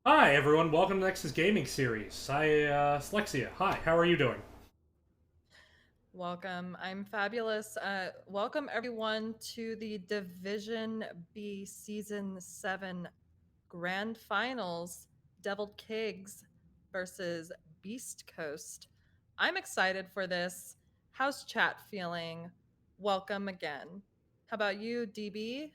Hi everyone, welcome to Nexus Gaming Series. Slexia. Hi, how are you doing? Welcome. I'm fabulous. Welcome everyone to the Division B Season 7 Grand Finals, Deviled Kegs versus Beast Coast. I'm excited for this. How's chat feeling? Welcome again. How about you, DB?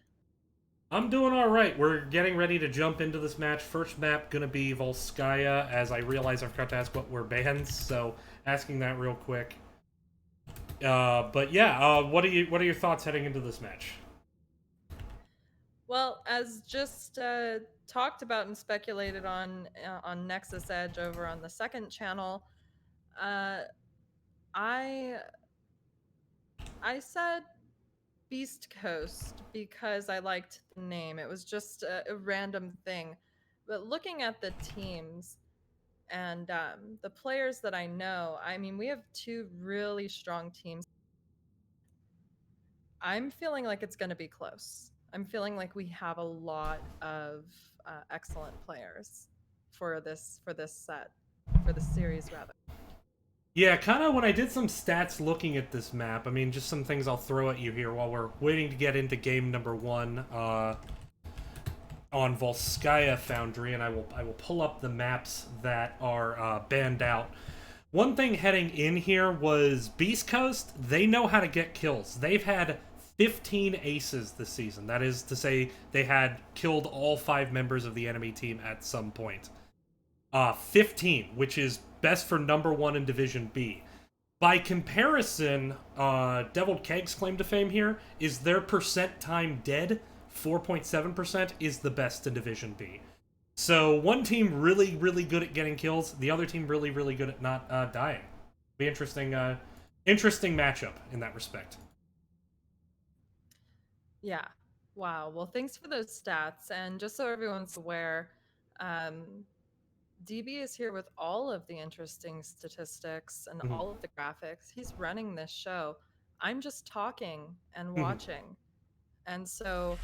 I'm doing alright. We're getting ready to jump into this match. First map gonna be Volskaya, as I realize I forgot to ask what were bans, so asking that real quick. But yeah, what are your thoughts heading into this match? Well, as just talked about and speculated on Nexus Edge over on the second channel, uh, I I said Beast Coast because I liked the name. It was just a random thing. But looking at the teams and the players that I know, I mean, we have two really strong teams. I'm feeling like it's going to be close. I'm feeling like we have a lot of excellent players for this set for the series rather. Yeah, kind of when I did some stats looking at this map, I mean, just some things I'll throw at you here while we're waiting to get into game number one. On Volskaya Foundry, and I will pull up the maps that are banned out. One thing heading in here was Beast Coast. They know how to get kills. They've had 15 aces this season. That is to say, they had killed all five members of the enemy team at some point. 15, which is best for number one in Division B. By comparison, Deviled Kegs' claim to fame here is their percent time dead, 4.7%, is the best in Division B. So one team really, really good at getting kills, the other team really, really good at not dying. Be interesting, interesting matchup in that respect. Yeah. Wow. Well, thanks for those stats. And just so everyone's aware, DB is here with all of the interesting statistics and Mhm. all of the graphics. He's running this show. I'm just talking and Mhm. watching. And so,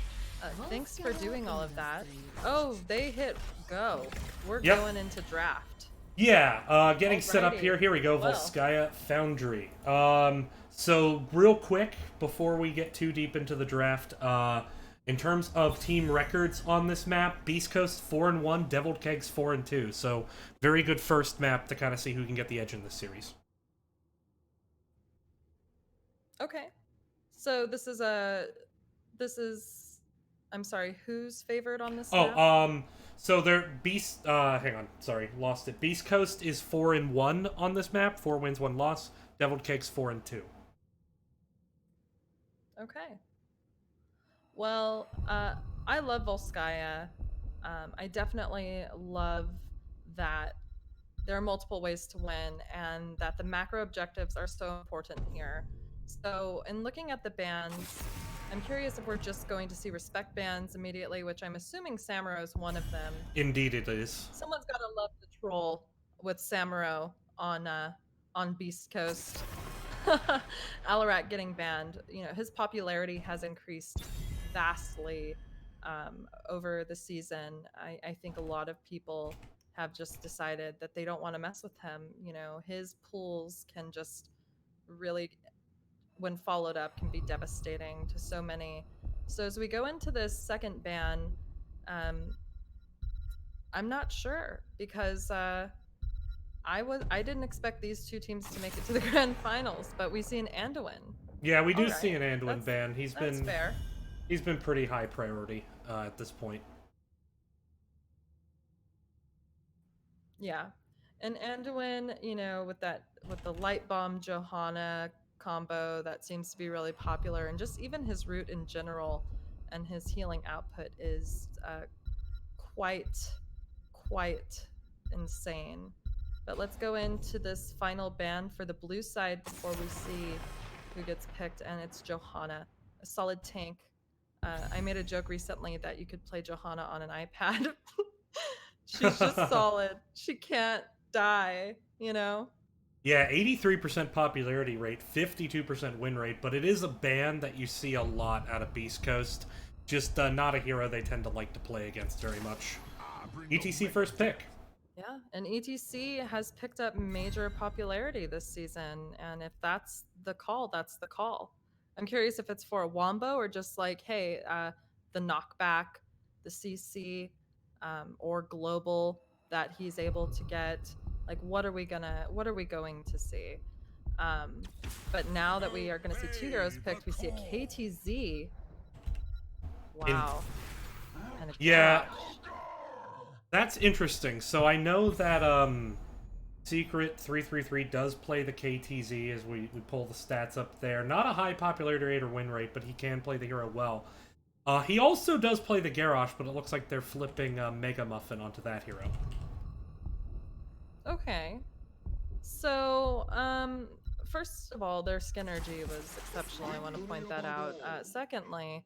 thanks for doing all of that. Oh, they hit go. We're Yep. going into draft. Yeah, getting set up here. Alrighty. Here we go, Well, Volskaya Foundry. So real quick, before we get too deep into the draft, in terms of team records on this map, Beast Coast 4-1, Deviled Kegs 4-2. So very good first map to kind of see who can get the edge in this series. okay. So this is I'm sorry, who's favored on this Oh, map? so they're Beast. Hang on, sorry, lost it. Beast Coast is 4-1 on this map. 4 wins, 1 loss. Deviled Kegs 4-2. Okay. Well, I love Volskaya. I definitely love that there are multiple ways to win and that the macro objectives are so important here. So, in looking at the bans, I'm curious if we're just going to see respect bans immediately, which I'm assuming Samuro is one of them. Indeed, it is. Someone's got to love the troll with Samuro on Beast Coast. Alarak getting banned. You know, his popularity has increased vastly over the season. I think a lot of people have just decided that they don't want to mess with him. You know, his pulls can just really, when followed up, can be devastating to so many. So as we go into this second ban, um, I'm not sure because I didn't expect these two teams to make it to the grand finals, but we see an Anduin. Yeah, we All do see right, an Anduin that's ban. that's fair. He's been pretty high priority at this point. Yeah, and Anduin, you know, with the light bomb Johanna combo that seems to be really popular, and just even his root in general, and his healing output is quite quite insane. But let's go into this final ban for the blue side before we see who gets picked, and it's Johanna, a solid tank. I made a joke recently that you could play Johanna on an iPad. She's just solid. She can't die, you know? Yeah, 83% popularity rate, 52% win rate, but it is a ban that you see a lot out of Beast Coast. Just not a hero they tend to like to play against very much. ETC first pick. Yeah, and ETC has picked up major popularity this season, and if that's the call, that's the call. I'm curious if it's for a wombo or just like, hey, the knockback, the CC, or global that he's able to get. Like, what are we going to see? Um, but now that we are going to see two heroes picked, we see a KTZ. In Wow, and a Yeah, Garrosh. that's interesting. So I know that Secret 333 does play the KTZ as we pull the stats up there. Not a high popularity rate or win rate, but he can play the hero well. He also does play the Garrosh, but it looks like they're flipping Mega Muffin onto that hero. Okay. So, first of all, their Skinergy was exceptional. I want to point that out. Secondly,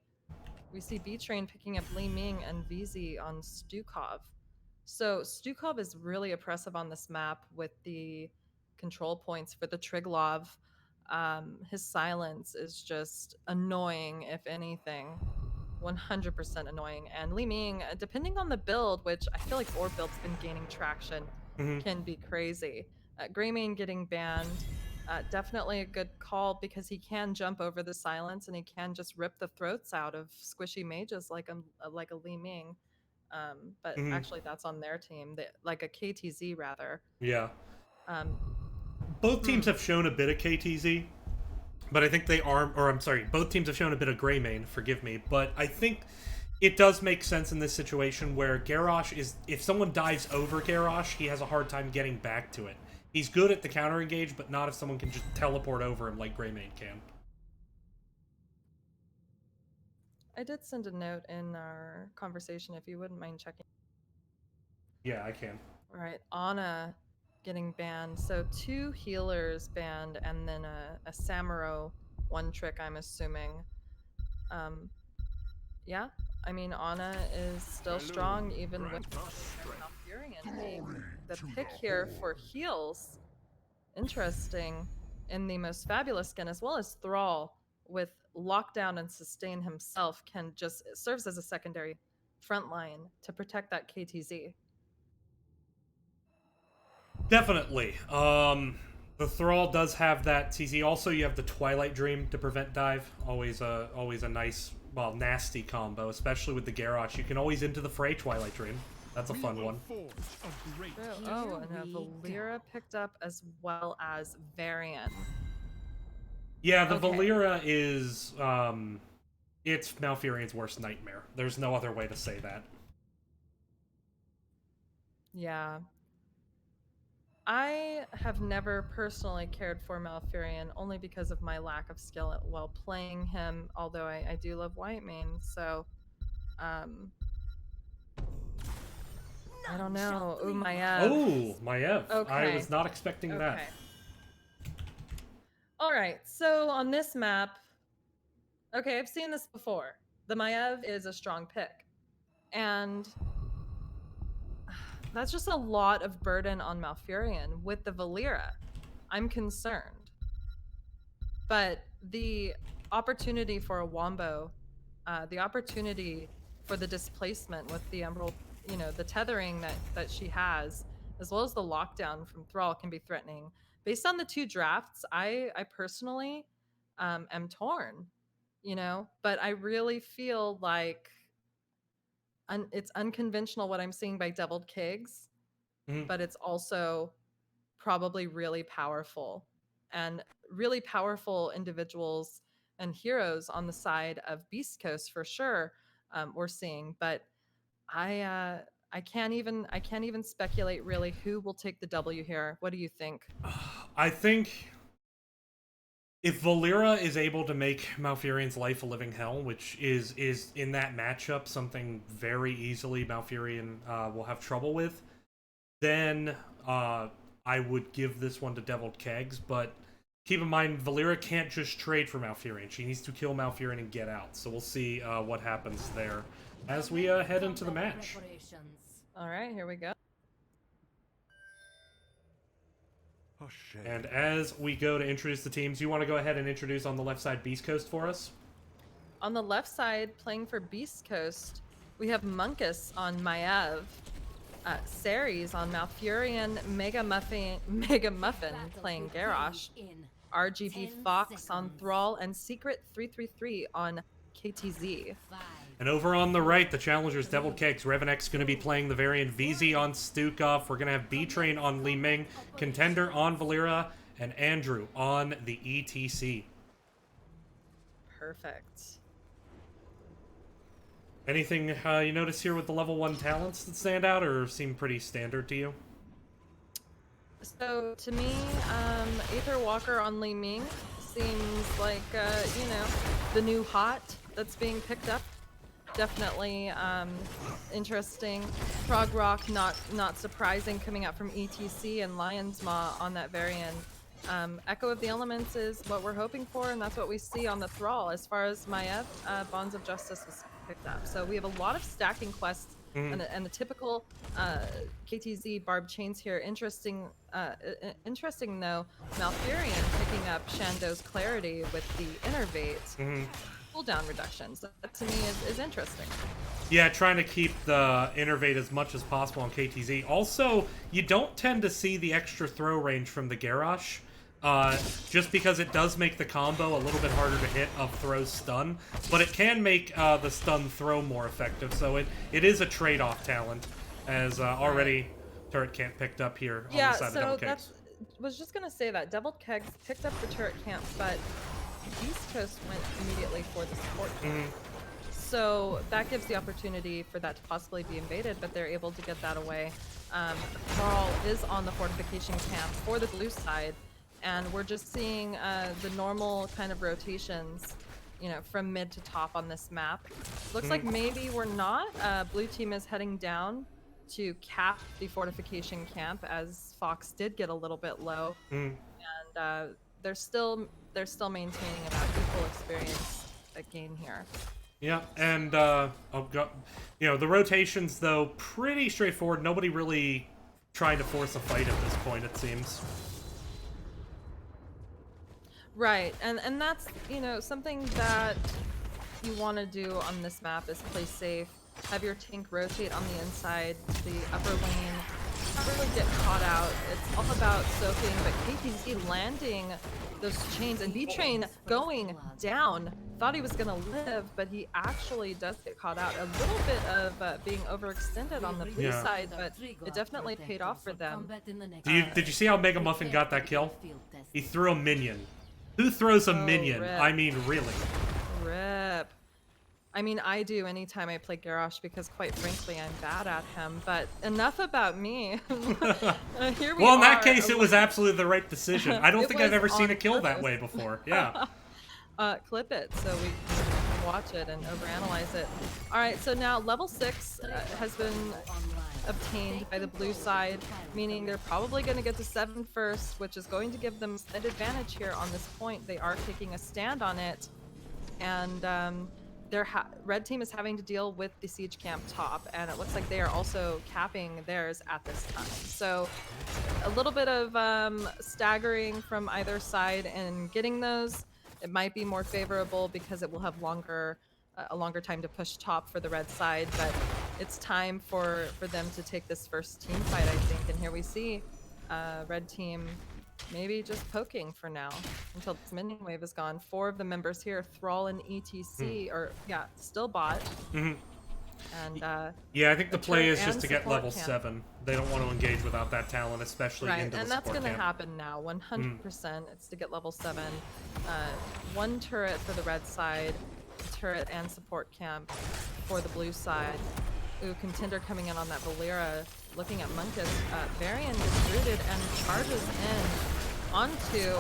we see B Train picking up Li Ming and VZ on Stukov. So Stukov is really oppressive on this map with the control points for the Triglov. His silence is just annoying, if anything. 100% annoying. And Li Ming, depending on the build, which I feel like Orb build's been gaining traction, can be crazy. Greymane getting banned, definitely a good call because he can jump over the silence and he can just rip the throats out of squishy mages like a Li Ming. But actually, that's on their team, like a KTZ rather. Yeah. Um, Both teams have shown a bit of KTZ, but I think they are, or I'm sorry, both teams have shown a bit of Greymane, forgive me, but I think it does make sense in this situation where Garrosh is, if someone dives over Garrosh, he has a hard time getting back to it. He's good at the counter engage, but not if someone can just teleport over him like Greymane can. I did send a note in our conversation if you wouldn't mind checking. Yeah, I can. All right, Ana getting banned. So 2 healers banned and then a Samuro one trick, I'm assuming. Yeah, I mean, Ana is still strong even with Malfurion being the pick here for heals. Interesting. In the most fabulous skin, as well as Thrall with lockdown and sustain himself, can just serves as a secondary front line to protect that KTZ. Definitely. The Thrall does have that TZ. Also, you have the Twilight Dream to prevent dive. Always a nice, well, nasty combo, especially with the Garrosh. You can always into the fray Twilight Dream. That's a fun one. Oh, and a Valera picked up as well as Varian. Yeah, the Valera is it's Malfurion's worst nightmare. There's no other way to say that. Yeah. I have never personally cared for Malfurion only because of my lack of skill while playing him, although I do love Whitemane, so I don't know. Ooh, Maiev. Oh, Maiev. Okay. I was not expecting that. Alright, so on this map, okay, I've seen this before. The Maiev is a strong pick. And that's just a lot of burden on Malfurion with the Valera. I'm concerned. But the opportunity for a Wombo, the opportunity for the displacement with the Emerald, the tethering that she has, as well as the lockdown from Thrall can be threatening. Based on the 2 drafts, I personally am torn, but I really feel like it's unconventional what I'm seeing by Deviled Kegs, but it's also probably really powerful, and really powerful individuals and heroes on the side of Beast Coast for sure. We're seeing, but I can't even speculate really who will take the W here. What do you think? I think if Valera is able to make Malfurion's life a living hell, which is in that matchup something very easily Malfurion will have trouble with, then I would give this one to Deviled Kegs, but keep in mind, Valera can't just trade for Malfurion. She needs to kill Malfurion and get out, so we'll see what happens there as we head into the match. All right, here we go. And as we go to introduce the teams, you want to go ahead and introduce on the left side Beast Coast for us? On the left side, playing for Beast Coast, we have Munkus on Maiev. Ceres on Malfurion, Mega Muffin playing Garrosh, RGB Fox on Thrall, and Secret 333 on KTZ. And over on the right, the challengers, Devil Kegs. Revenex going to be playing the variant VZ on Stukov. We're going to have B-Train on Li Ming, Contender on Valera, and Andrew on the ETC. Perfect. Anything you notice here with the level 1 talents that stand out or seem pretty standard to you? So to me, Aether Walker on Li Ming seems like, you know, the new hot that's being picked up. Definitely interesting. Prog Rock, not surprising, coming out from ETC, and Lion's Maw on that variant. Echo of the Elements is what we're hoping for, and that's what we see on the Thrall. As far as Maiev, Bonds of Justice was picked up. So we have a lot of stacking quests, and the typical KTZ Barb Chains here. Interesting though, Malfurion picking up Shando's Clarity with the Innervate. Cooldown reductions. That to me is interesting. Yeah, trying to keep the Innervate as much as possible on KTZ. Also, you don't tend to see the extra throw range from the Garrosh, just because it does make the combo a little bit harder to hit of throw stun, but it can make the stun throw more effective, so it is a trade-off talent, as already Turret Camp picked up here on the side of Devil Kegs. Was just going to say that. Devil Kegs picked up the Turret Camp, but East Coast went immediately for the support camp. So that gives the opportunity for that to possibly be invaded, but they're able to get that away. Thrall is on the fortification camp for the blue side, and we're just seeing the normal kind of rotations, you know, from mid to top on this map. Looks like maybe we're not. Blue team is heading down to cap the fortification camp, as Fox did get a little bit low, and they're still maintaining about equal experience gain here. Yeah, and you know, the rotations though pretty straightforward. Nobody really trying to force a fight at this point, it seems. Right, and that's, you know, something that you want to do on this map is play safe. Have your tank rotate on the inside, the upper lane, not really get caught out. It's all about soaking, but KTZ landing those chains, and B-Train going down. Thought he was gonna live, but he actually does get caught out. A little bit of being overextended on the blue side, but it definitely paid off for them. Did you see how Mega Muffin got that kill? He threw a minion. Who throws a minion? Rip. I mean, really. Rip. I mean, I do anytime I play Garrosh because, quite frankly, I'm bad at him. But enough about me. Here we well, in are. that case, it was absolutely the right decision. I don't think I've ever seen a kill that way before. Yeah. Clip it so we can watch it and overanalyze it. All right, so now level 6 has been obtained by the blue side, meaning they're probably going to get to 7 first, which is going to give them an advantage here on this point. They are taking a stand on it, and their red team is having to deal with the siege camp top, and it looks like they are also capping theirs at this time. So a little bit of staggering from either side and getting those. It might be more favorable because it will have a longer time to push top for the red side, but it's time for them to take this first team fight, I think. And here we see red team maybe just poking for now until this minion wave is gone. 4 of the members here, Thrall and ETC, or still bot. And yeah, I think the play is just to get level 7. They don't want to engage without that talent, especially into the and support that's going to camp. happen now, 100%. It's to get level 7. 1 turret for the red side, turret and support camp for the blue side. Ooh, Contender coming in on that Valera, looking at Munkus. Varian gets rooted and charges in onto,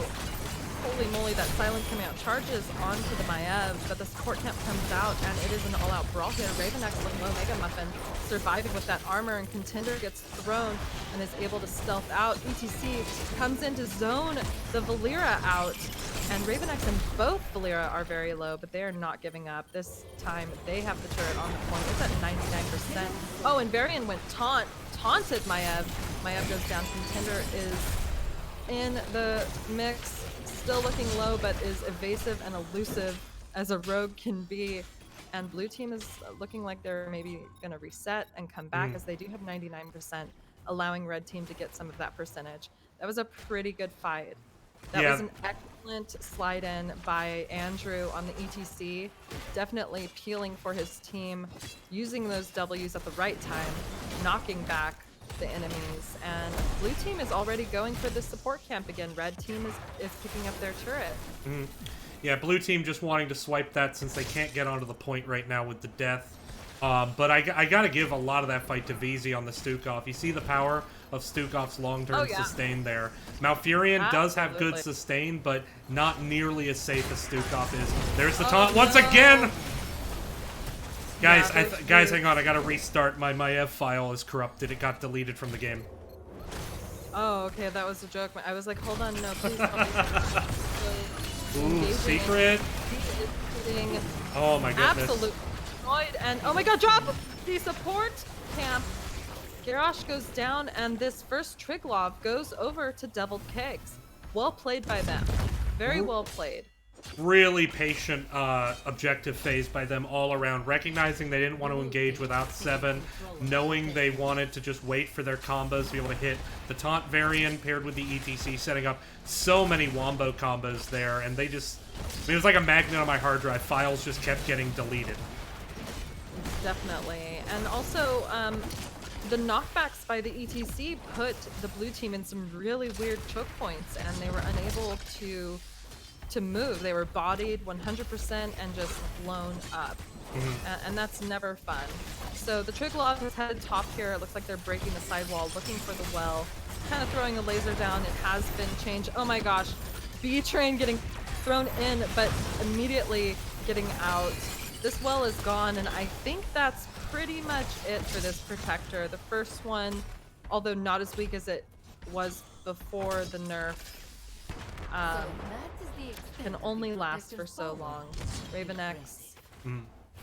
holy moly, that silence coming out, charges onto the Maiev, but the support camp comes out, and it is an all-out brawl here. Ravenex with low Mega Muffin surviving with that armor, and Contender gets thrown and is able to stealth out. ETC comes in to zone the Valera out, and Ravenex and both Valera are very low, but they are not giving up. This time, they have the turret on the point. It's at 99%. Oh, and Varian went taunted Maiev. Maiev goes down. Contender is in the mix, still looking low, but is evasive and elusive as a rogue can be. And blue team is looking like they're maybe going to reset and come back as they do have 99%, allowing red team to get some of that percentage. That was a pretty good fight. That was Yeah. an excellent slide in by Andrew on the ETC. Definitely peeling for his team, using those W's at the right time, knocking back the enemies. And blue team is already going for the support camp again. Red team is picking up their turret. Yeah, blue team just wanting to swipe that since they can't get onto the point right now with the death. But I gotta give a lot of that fight to VZ on the Stukov. You see the power of Stukov's long-term sustain there. Malfurion does have good sustain, but not nearly as safe as Stukov is. There's the taunt once again! Guys, guys, hang on. I gotta restart. My Maiev file is corrupted. It got deleted from the game. Oh, okay, that was a joke. I was like, hold on, no, please don't. Ooh, secret. Oh my goodness. Absolute destroyed, and oh my god, drop the support camp. Garrosh goes down, and this first Triglav goes over to Deviled Kegs. Well played by them. Very well played. Really patient objective phase by them all around, recognizing they didn't want to engage without 7, knowing they wanted to just wait for their combos to be able to hit the taunt variant paired with the ETC, setting up so many wombo combos there, and they just, I mean, it was like a magnet on my hard drive. Files just kept getting deleted. Definitely. And also, the knockbacks by the ETC put the blue team in some really weird choke points, and they were unable to move. They were bodied 100% and just blown up. And that's never fun. So the Triglav has headed top here. It looks like they're breaking the sidewall, looking for the well, kind of throwing a laser down. It has been changed. Oh my gosh. B-Train getting thrown in, but immediately getting out. This well is gone, and I think that's pretty much it for this protector. The first one, although not as weak as it was before the nerf, can only last for so long. Raven X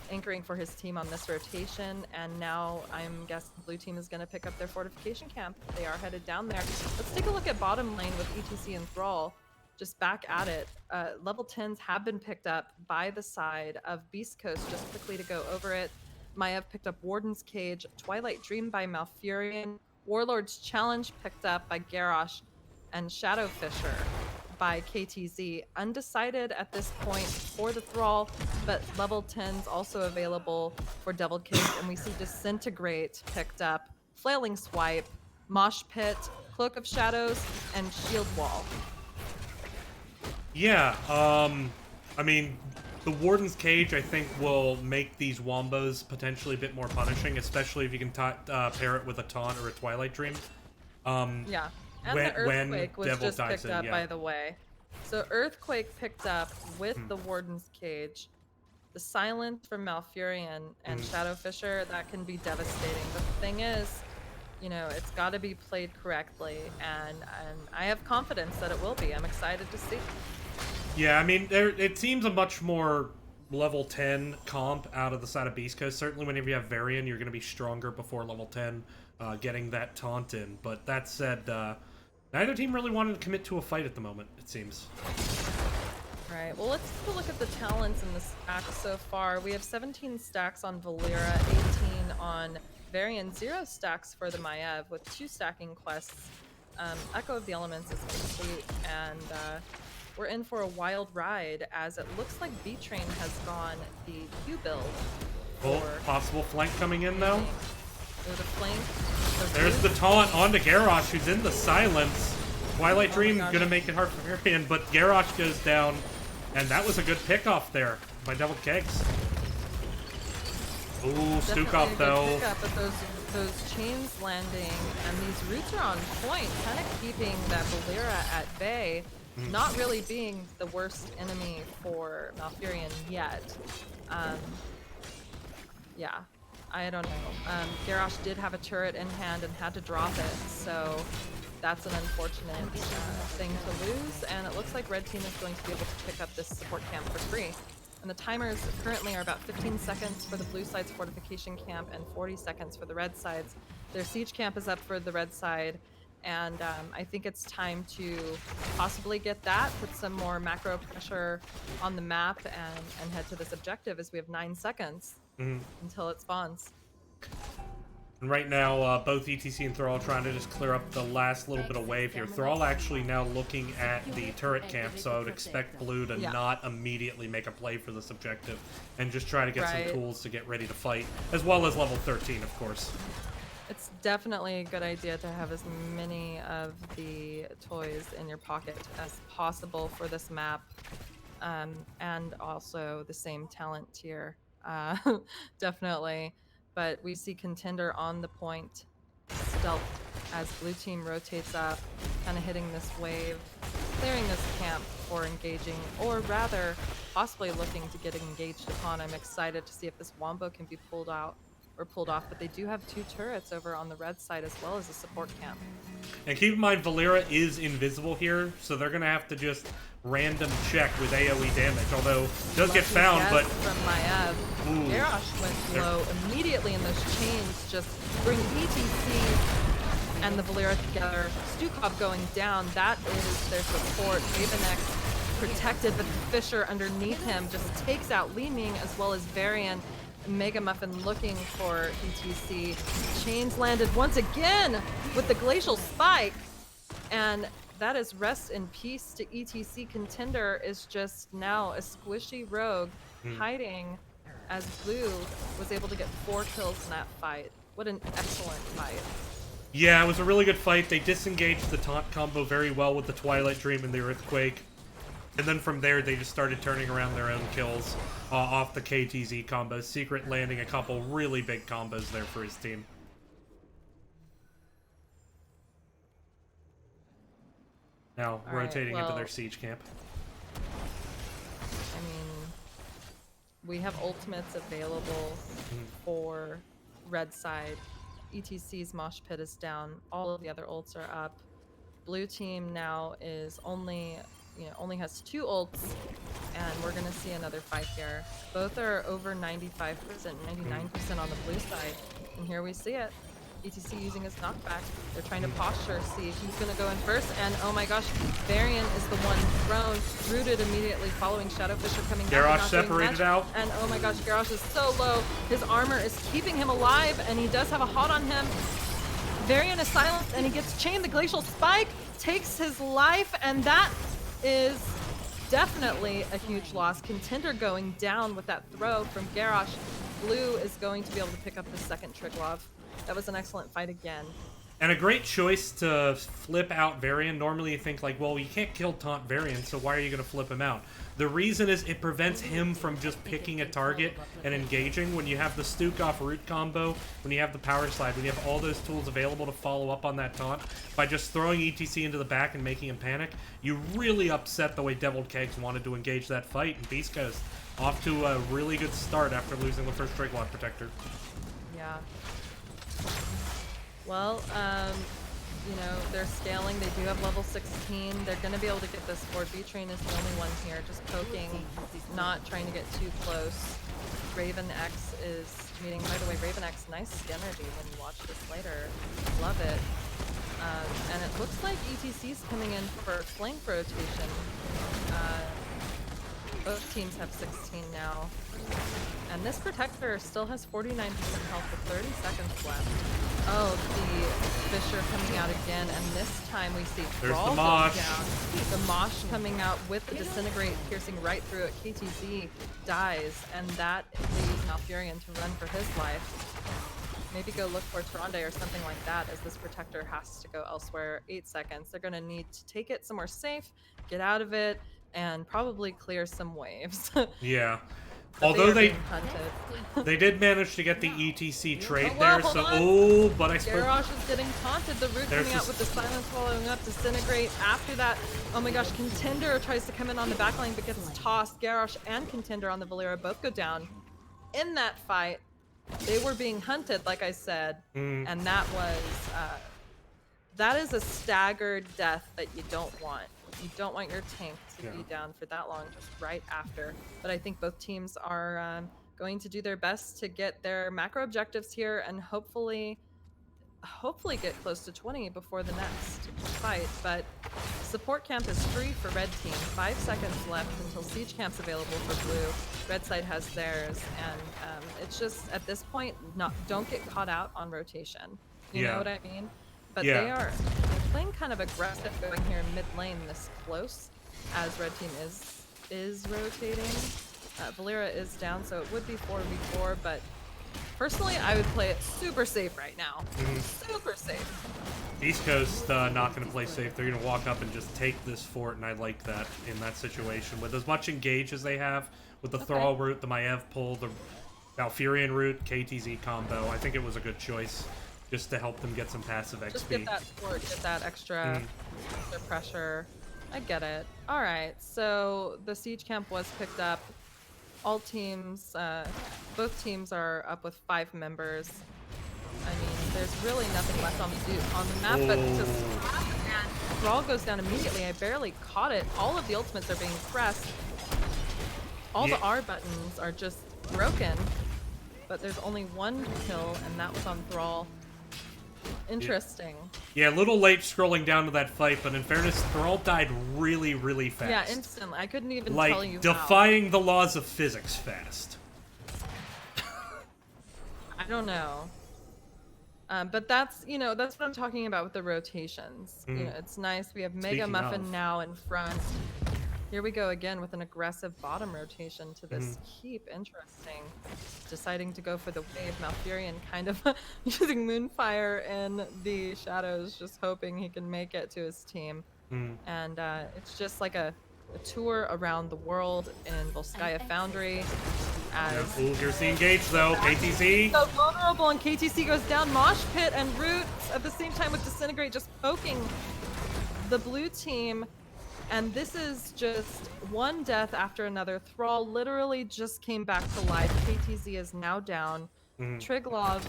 anchoring for his team on this rotation, and now I'm guessing blue team is going to pick up their fortification camp. They are headed down there. Let's take a look at bottom lane with ETC and Thrall. Just back at it. Level 10s have been picked up by the side of Beast Coast, just quickly to go over it. Maiev picked up Warden's Cage, Twilight Dream by Malfurion, Warlord's Challenge picked up by Garrosh, and Shadow Fisher by KTZ. Undecided at this point for the Thrall, but level 10s also available for Devil Cage, and we see Disintegrate picked up, Flailing Swipe, Mosh Pit, Cloak of Shadows, and Shield Wall. Yeah, I mean, the Warden's Cage, I think, will make these wombos potentially a bit more punishing, especially if you can pair it with a taunt or a Twilight Dream. Yeah, and the Earthquake was just picked up, by the way. So Earthquake picked up with the Warden's Cage. The Silence from Malfurion and Shadow Fisher, that can be devastating. But the thing is, you know, it's got to be played correctly, and I have confidence that it will be. I'm excited to see. Yeah, I mean, it seems a much more level 10 comp out of the side of Beast Coast. Certainly whenever you have Varian, you're going to be stronger before level 10 getting that taunt in. But that said, neither team really wanted to commit to a fight at the moment, it seems. Right, well, let's take a look at the talents in the stacks so far. We have 17 stacks on Valera, 18 on Varian, 0 stacks for the Maiev, with 2 stacking quests. Echo of the Elements is complete, and we're in for a wild ride, as it looks like B-Train has gone the Q build. Oh, possible flank coming in, though. There's a flank. There's the taunt onto Garrosh, who's in the silence. Twilight Dream gonna make it hard for Varian, but Garrosh goes down, and that was a good pick-off there by Devil Kegs. Ooh, Stukov, though. Pick up, but those chains landing, and these roots are on point, kind of keeping that Valera at bay. Not really being the worst enemy for Malfurion yet. Yeah, I don't know. Garrosh did have a turret in hand and had to drop it, so that's an unfortunate thing to lose. And it looks like red team is going to be able to pick up this support camp for free. And the timers currently are about 15 seconds for the blue side's fortification camp and 40 seconds for the red side's. Their siege camp is up for the red side, And I think it's time to possibly get that, put some more macro pressure on the map, and head to this objective as we have 9 seconds until it spawns. And right now, both ETC and Thrall trying to just clear up the last little bit of wave here. Thrall actually now looking at the turret camp, so I would expect Blue to not immediately make a play for this objective and just try to get some tools to get ready to fight, as well as level 13, of course. It's definitely a good idea to have as many of the toys in your pocket as possible for this map, and also the same talent tier, definitely. But we see Contender on the point, stealth, as blue team rotates up, kind of hitting this wave, clearing this camp for engaging, or rather, possibly looking to get engaged upon. I'm excited to see if this Wombo can be pulled out or pulled off, but they do have 2 turrets over on the red side as well as a support camp. And keep in mind, Valera is invisible here, so they're going to have to just random check with AoE damage, although does get found, but... from Maiev. Garrosh went low immediately, and those chains just bring ETC and the Valera together. Stukov going down, that is their support. Ravenex protected, but the Fisher underneath him just takes out Li Ming as well as Varian. Mega Muffin looking for ETC. Chains landed once again with the Glacial Spike. And that is rest in peace to ETC. Contender is just now a squishy rogue hiding as Blue was able to get 4 kills in that fight. What an excellent fight. Yeah, it was a really good fight. They disengaged the taunt combo very well with the Twilight Dream and the Earthquake. And then from there, they just started turning around their own kills off the KTZ combos. Secret landing a couple really big combos there for his team. Now, rotating into their siege camp. I mean, we have ultimates available for red side. ETC's Mosh Pit is down. All of the other ults are up. Blue team now is only has 2 ults, and we're gonna see another fight here. Both are over 95%, 99% on the blue side, and here we see it. ETC using his knockback. They're trying to posture, see who's gonna go in first, and oh my gosh, Varian is the one thrown, rooted immediately following Shadow Fisher coming Garrosh back. separated out. And oh my gosh, Garrosh is so low. His armor is keeping him alive, and he does have a hot on him. Varian is silenced, and he gets chained. The Glacial Spike takes his life, and that is definitely a huge loss. Contender going down with that throw from Garrosh. Blue is going to be able to pick up the second Triglav. That was an excellent fight again. And a great choice to flip out Varian. Normally you think like, well, you can't kill taunt Varian, so why are you going to flip him out? The reason is it prevents him from just picking a target and engaging. When you have the Stukov root combo, when you have the power slide, when you have all those tools available to follow up on that taunt, by just throwing ETC into the back and making him panic, you really upset the way Deviled Kegs wanted to engage that fight. And Beast Coast off to a really good start after losing the first Draglock Protector. Yeah. Well, you know, they're scaling. They do have level 16. They're going to be able to get this forward. B-Train is the only one here, just poking, not trying to get too close. Raven X is meeting. By the way, Raven X, nice synergy when you watch this later. Love it. And it looks like ETC's coming in for flank rotation. Both teams have 16 now. And this Protector still has 49% health with 30 seconds left. Oh, the Fisher coming out again, and this time we see Thrall the Mosh. down. The Mosh coming out with the Disintegrate, piercing right through it. KTZ dies, and that leaves Malfurion to run for his life. Maybe go look for Tyrande or something like that, as this Protector has to go elsewhere. 8 seconds. They're going to need to take it somewhere safe, get out of it, and probably clear some waves. Yeah. But although they did manage to get the ETC trade there, so but I suppose Garrosh is getting taunted. The root coming out with the silence following up, Disintegrate. After that, oh my gosh, Contender tries to come in on the back line but gets tossed. Garrosh and Contender on the Valera both go down. In that fight, they were being hunted, like I said, and that was that is a staggered death that you don't want. You don't want your tank to be down for that long, just right after. But I think both teams are going to do their best to get their macro objectives here, and hopefully hopefully get close to 20 before the next fight, but support camp is free for red team. 5 seconds left until siege camp's available for blue. Red side has theirs, and it's just at this point, don't get caught out on rotation. You know what I mean? But they're playing kind of aggressive going here in mid lane this close, as red team is rotating. Valera is down, so it would be 4v4, but personally, I would play it super safe right now. Super safe. East Coast not going to play safe. They're going to walk up and just take this fort, and I like that in that situation. With as much engage as they have, with the Thrall route, the Maiev pull, the Valkyrian route, KTZ combo, I think it was a good choice just to help them get some passive XP. Just get that fort, get that extra pressure. I get it. All right, so the siege camp was picked up. All teams, both teams are up with 5 members. I mean, there's really nothing left on the map, but to slap and Thrall goes down immediately. I barely caught it. All of the ultimates are being pressed. All the R buttons are just broken, but there's only 1 kill, and that was on Thrall. Interesting. Yeah, a little late scrolling down to that fight, but in fairness, Thrall died really, really fast. Yeah, instantly. I couldn't even like, tell you defying the laws of physics fast. I don't know. But that's, that's what I'm talking about with the rotations. You know, it's nice. We have Mega Muffin now in front. Here we go again with an aggressive bottom rotation to this keep. Interesting. Deciding to go for the wave. Malfurion kind of using Moonfire in the shadows, just hoping he can make it to his team. And it's just like a tour around the world in Volskaya Foundry. As Ooh, here's the engage though. KTZ. So vulnerable, and KTC goes down. Mosh Pit and Root at the same time with Disintegrate just poking the blue team. And this is just one death after another. Thrall literally just came back to life. KTZ is now down. Triglov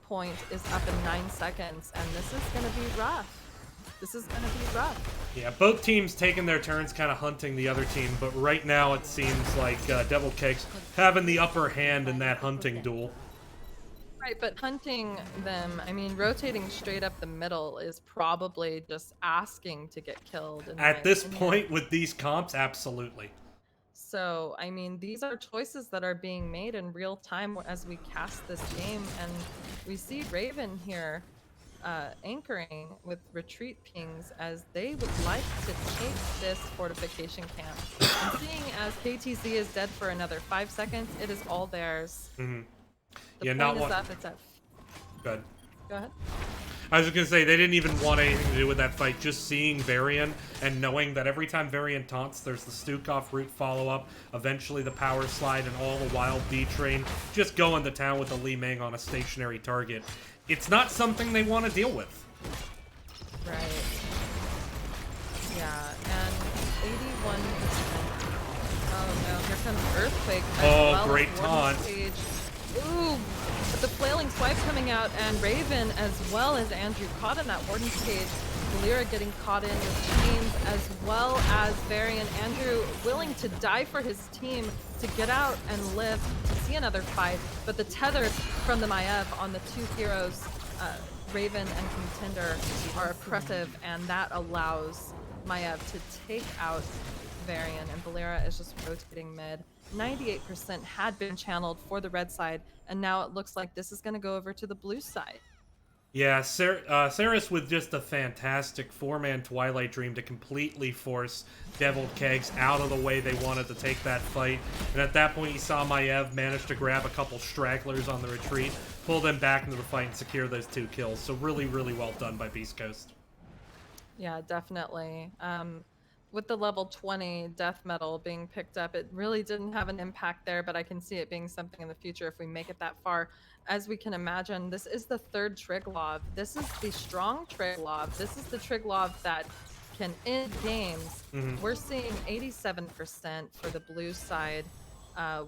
point is up in 9 seconds, and this is going to be rough. This is going to be rough. Yeah, both teams taking their turns kind of hunting the other team, but right now it seems like Devil Kegs having the upper hand in that hunting duel. Right, but hunting them, I mean, rotating straight up the middle is probably just asking to get killed. At this point, with these comps, absolutely. So, I mean, these are choices that are being made in real time as we cast this game, and we see Raven here anchoring with retreat pings as they would like to take this fortification camp. And seeing as KTZ is dead for another 5 seconds, it is all theirs. The point is up, it's up. Good. Go ahead. I was just going to say, they didn't even want anything to do with that fight. Just seeing Varian and knowing that every time Varian taunts, there's the Stukov route follow-up, eventually the power slide, and all the wild B-train just going to town with the Li Ming on a stationary target. It's not something they want to deal with. Right. Yeah, and 81%. Oh no, here comes Earthquake. Oh, great taunt. Ooh, but the flailing swipe coming out, and Raven as well as Andrew caught in that Warden's Cage. Valera getting caught in with chains, as well as Varian. Andrew willing to die for his team to get out and live to see another fight, but the tether from the Maiev on the 2 heroes, Raven and Contender, are oppressive, and that allows Maiev to take out Varian, and Valera is just rotating mid. 98% had been channeled for the red side, and now it looks like this is going to go over to the blue side. Yeah, Saris with just a fantastic 4-man Twilight Dream to completely force Devil Kegs out of the way they wanted to take that fight. And at that point, you saw Maiev manage to grab a couple stragglers on the retreat, pull them back into the fight, and secure those 2 kills. So really, really well done by Beast Coast. Yeah, definitely. With the level 20 death metal being picked up, it really didn't have an impact there, but I can see it being something in the future if we make it that far. As we can imagine, this is the 3rd Triglov. This is the strong Triglov. This is the Triglov that can end games. We're seeing 87% for the blue side,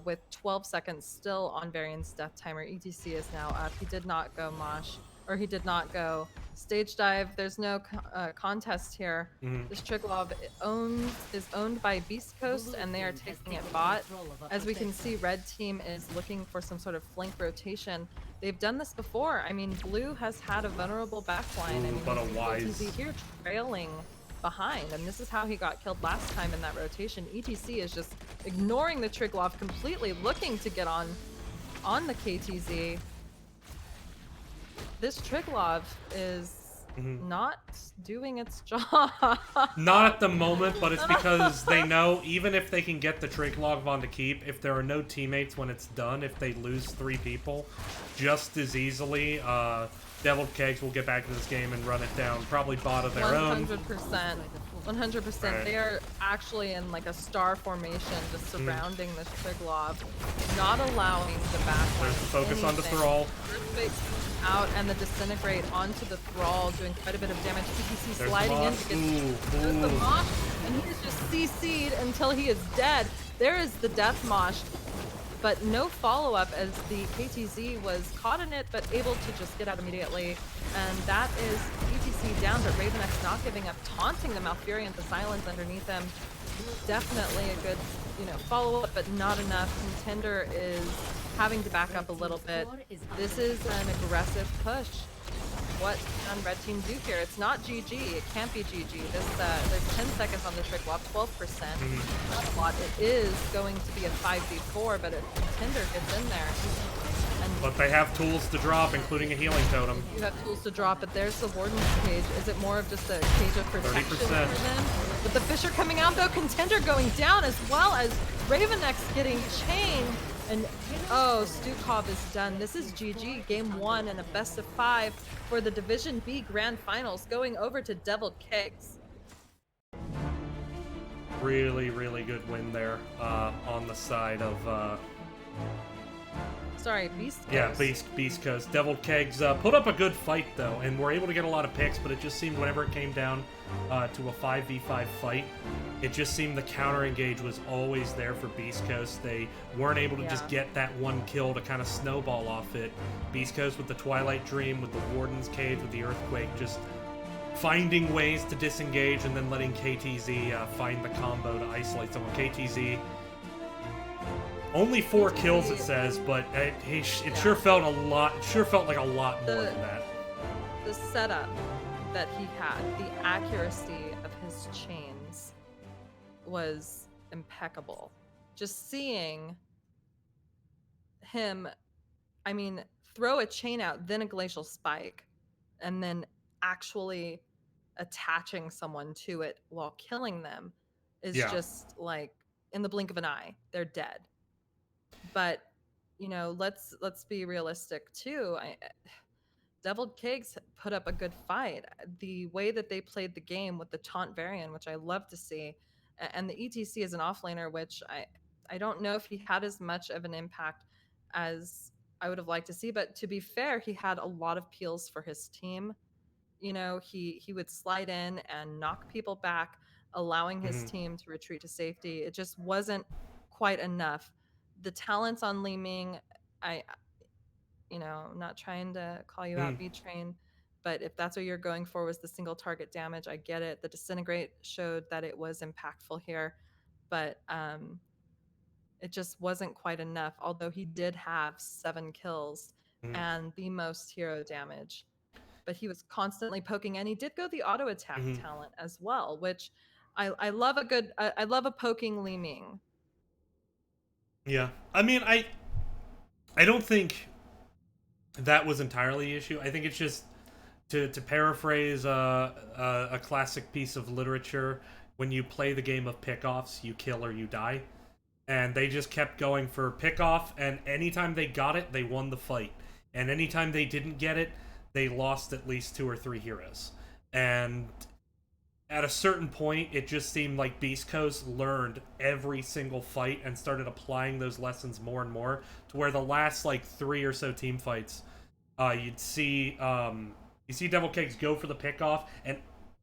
with 12 seconds still on Varian's death timer. ETC is now up. He did not go Mosh. or he did not go. Stage dive, there's no contest here. Mhm. This Triglav is owned by Beast Coast, and they are taking it bot. As we can see, red team is looking for some sort of flank rotation. They've done this before. I mean, blue has had a vulnerable backline. I mean, but a we see wise. KTZ here trailing behind, and this is how he got killed last time in that rotation. ETC is just ignoring the Triglav completely, looking to get on the KTZ. This Triglav is not doing its job. Not at the moment, but it's because they know even if they can get the Triglav on to keep, if there are no teammates when it's done, if they lose 3 people, just as easily, Deviled Kegs will get back to this game and run it down. Probably bot of their 100%. own. 100%. Right. They are actually in like a star formation, just surrounding this Triglav, not allowing the backline. There's the focus on the thrall. Earthquake's out, and the disintegrate onto the thrall, doing quite a bit of damage. TTC sliding in to get the mosh, and he is just CC'd until he is dead. There is the death mosh, but no follow-up as the KTZ was caught in it, but able to just get out immediately. And that is ETC down, but Ravenex not giving up, taunting the Malfurion, the silence underneath him. Definitely a good, follow-up, but not enough. Contender is having to back up a little bit. This is an aggressive push. What can red team do here? It's not GG. It can't be GG. There's 10 seconds on the Triglav, 12%. Not a lot. It is going to be a 5v4, but if Contender gets in there, But they have tools to drop, including a healing totem. you have tools to drop, but there's the Warden's cage. Is it more of just a cage of protection 30%. for them? With the Fisher coming out, though, Contender going down, as well as Ravenex getting chained. And oh, Stukov is done. This is GG, game 1 and a best of 5 for the Division B Grand Finals, going over to Deviled Kegs. Really, really good win there on the side of... Sorry, Beast Coast. Yeah, Beast Coast. Deviled Kegs put up a good fight, though, and were able to get a lot of picks, but it just seemed whenever it came down to a 5v5 fight, it just seemed the counter engage was always there for Beast Coast. They weren't able to just get that one kill to kind of snowball off it. Beast Coast with the Twilight Dream, with the Warden's Cage, with the Earthquake, just finding ways to disengage and then letting KTZ find the combo to isolate someone. KTZ... Only 4 kills, it says, but it sure felt a lot. It sure felt like a lot more than that. The setup that he had, the accuracy of his chains, was impeccable. Just seeing him, I mean, throw a chain out, then a glacial spike, and then actually attaching someone to it while killing them is just like in the blink of an eye, they're dead. But let's be realistic too. Deviled Kegs put up a good fight. The way that they played the game with the taunt variant, which I love to see, and the ETC is an offlaner, which I don't know if he had as much of an impact as I would have liked to see. But to be fair, he had a lot of peels for his team. He would slide in and knock people back, allowing his team to retreat to safety. It just wasn't quite enough. The talents on Li Ming, I'm not trying to call you out, B-Train, but if that's what you're going for was the single target damage, I get it. The Disintegrate showed that it was impactful here, but it just wasn't quite enough, although he did have 7 kills and the most hero damage. But he was constantly poking, and he did go the auto attack talent as well, which I love I love a poking Li Ming. Yeah, I mean, I don't think that was entirely the issue. I think it's just to paraphrase a classic piece of literature. When you play the game of pickoffs, you kill or you die, and they just kept going for pickoff. And anytime they got it, they won the fight, and anytime they didn't get it, they lost at least 2 or 3 heroes. And at a certain point, it just seemed like Beast Coast learned every single fight and started applying those lessons more and more, to where the last 3 or so team fights, you'd see Devil Kegs go for the pickoff and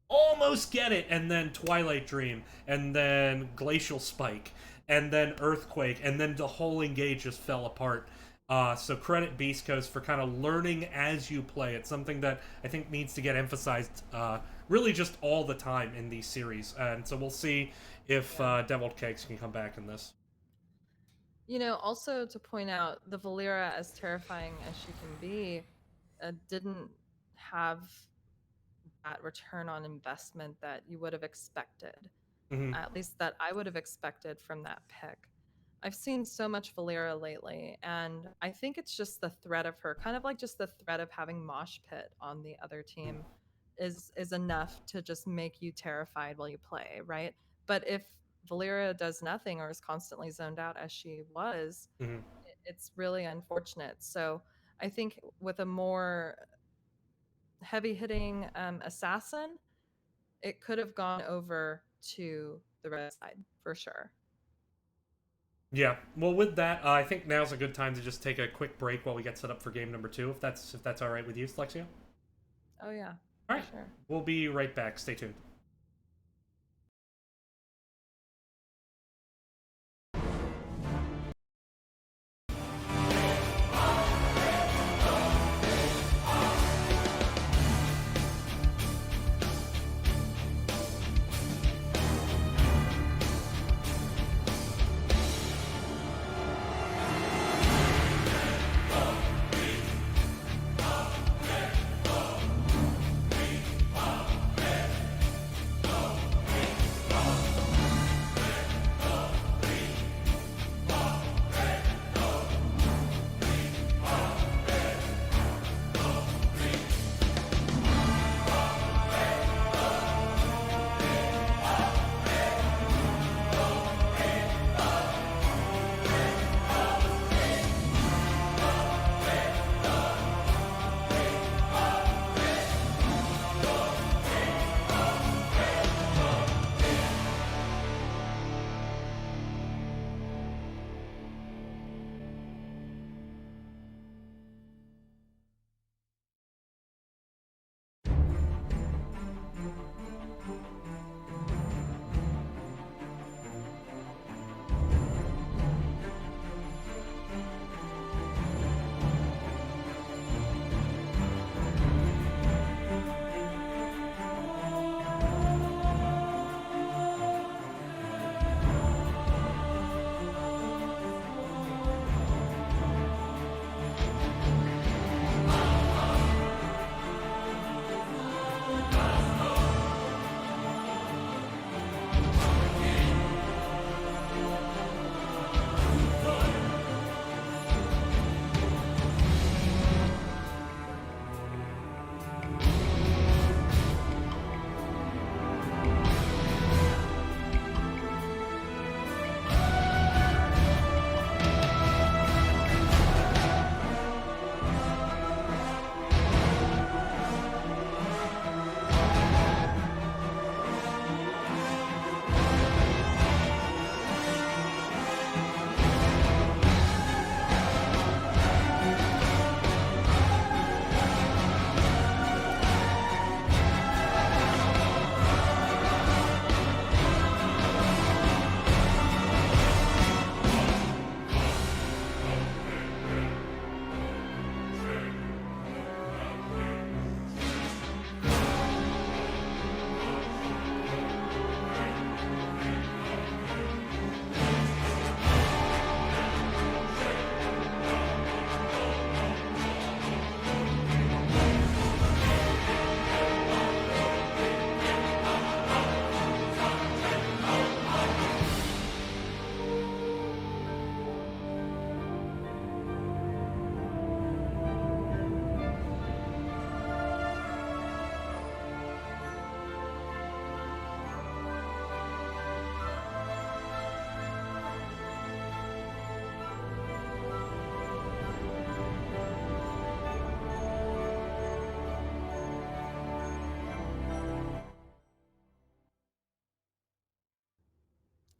almost get it, and then Twilight Dream, and then Glacial Spike, and then Earthquake, and then the whole engage just fell apart. So credit Beast Coast for kind of learning as you play. It's something that I think needs to get emphasized really just all the time in these series. And so we'll see if Yeah. Deviled Kegs can come back in this. You know, also to point out, the Valera, as terrifying as she can be, didn't have that return on investment that you would have expected, Hmm. at least that I would have expected from that pick. I've seen so much Valera lately, and I think it's just the threat of her, kind of like just the threat of having Mosh Pit on the other team is enough to just make you terrified while you play, right? But if Valera does nothing or is constantly zoned out as she was, Hmm. it's really unfortunate. So I think with a more heavy hitting assassin, it could have gone over to the red side for sure. Yeah. Well, with that, I think now's a good time to just take a quick break while we get set up for game number 2, if that's all right with you, Lexia. Oh, yeah, All for right. sure. We'll be right back. Stay tuned.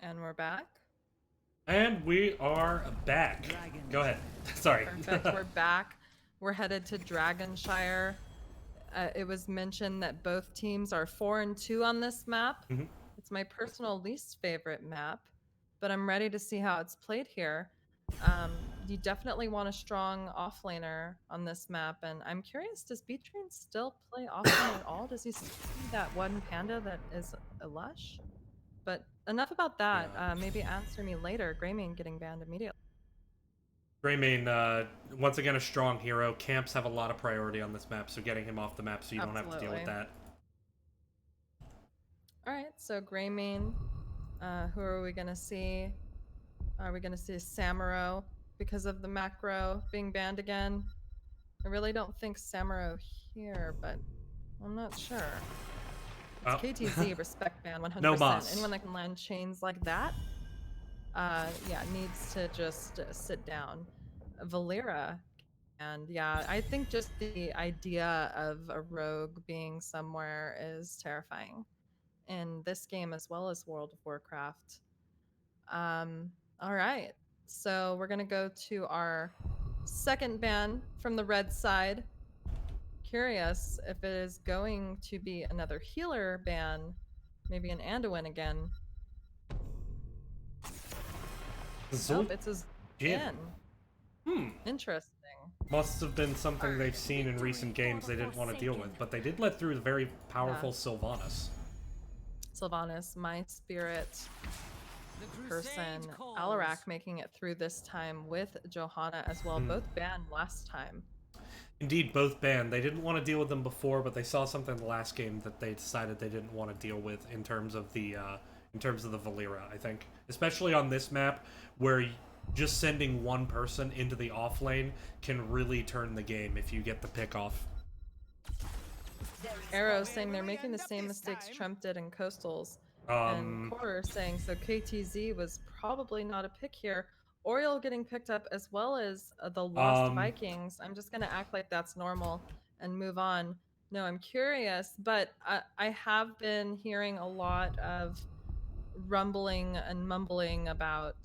And we're back. And we are back. Go ahead. Sorry. Perfect. We're back. We're headed to Dragonshire. It was mentioned that both teams are 4-2 on this map. Mhm. It's my personal least favorite map, but I'm ready to see how it's played here. Um, you definitely want a strong offlaner on this map, and I'm curious, does B-Train still play offlane at all? Does he still see that one panda that is a lush? But enough about that. Yeah. Maybe answer me later. Greymane getting banned immediately. Greymane, once again, a strong hero. Camps have a lot of priority on this map, so getting him off the map so you don't have to deal with Absolutely. that. All right, so Greymane. Who are we gonna see? Are we gonna see Samuro because of the macro being banned again? I really don't think Samuro here, but I'm not sure. It's Oh. KTZ respect ban 100%. No mas. Anyone that can land chains like that, yeah, needs to just sit down. Valera, and yeah, I think just the idea of a rogue being somewhere is terrifying in this game as well as World of Warcraft. All right, so we're gonna go to our second ban from the red side. Curious if it is going to be another healer ban, maybe an Anduin again. Nope, it's a Jin. Jin. Interesting. Must have been something they've seen in recent games they didn't want to deal with, but they did let through the very powerful Sylvanas. Sylvanas, my spirit person. Alarak making it through this time with Johanna as well. Both banned last time. Indeed, both banned. They didn't want to deal with them before, but they saw something in the last game that they decided they didn't want to deal with in terms of the Valera. I think, especially on this map, where just sending one person into the off lane can really turn the game if you get the pick off. Arrow saying they're making the same mistakes Trump did in Coastals. And Core saying, so KTZ was probably not a pick here. Oriole getting picked up as well as the Lost Vikings. I'm just going to act like that's normal and move on. No, I'm curious, but I have been hearing a lot of rumbling and mumbling about,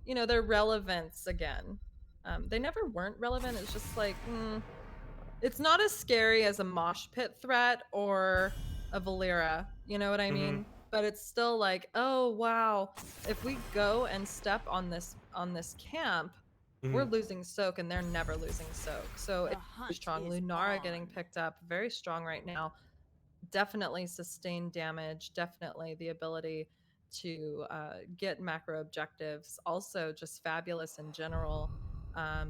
their relevance again. They never weren't relevant. It's just like, it's not as scary as a mosh pit threat or a Valera, you know what I mean? But it's still like, oh wow, if we go and step on this camp, we're losing soak, and they're never losing soak. So it's very strong. Lunara getting picked up, very strong right now. Definitely sustained damage. Definitely the ability to get macro objectives. Also, just fabulous in general. Ha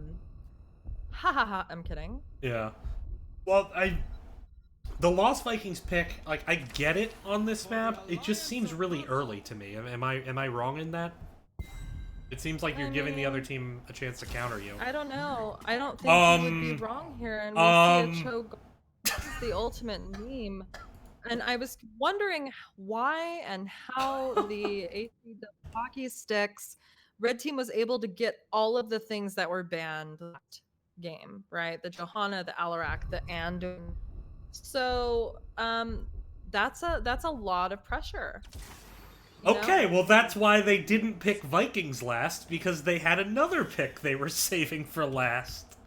ha ha! I'm kidding. Yeah. Well, the Lost Vikings pick, like, I get it on this map. It just seems really early to me. Am I wrong in that? It seems like you're giving the other team a chance to counter you. I don't know. I don't think you would be wrong here. And we see a choke. This is the ultimate meme. And I was wondering why and how the AC hockey sticks, red team was able to get all of the things that were banned that game, right? The Johanna, the Alarak, the Anduin. So that's a lot of pressure. Okay, well that's why they didn't pick Vikings last, because they had another pick they were saving for last.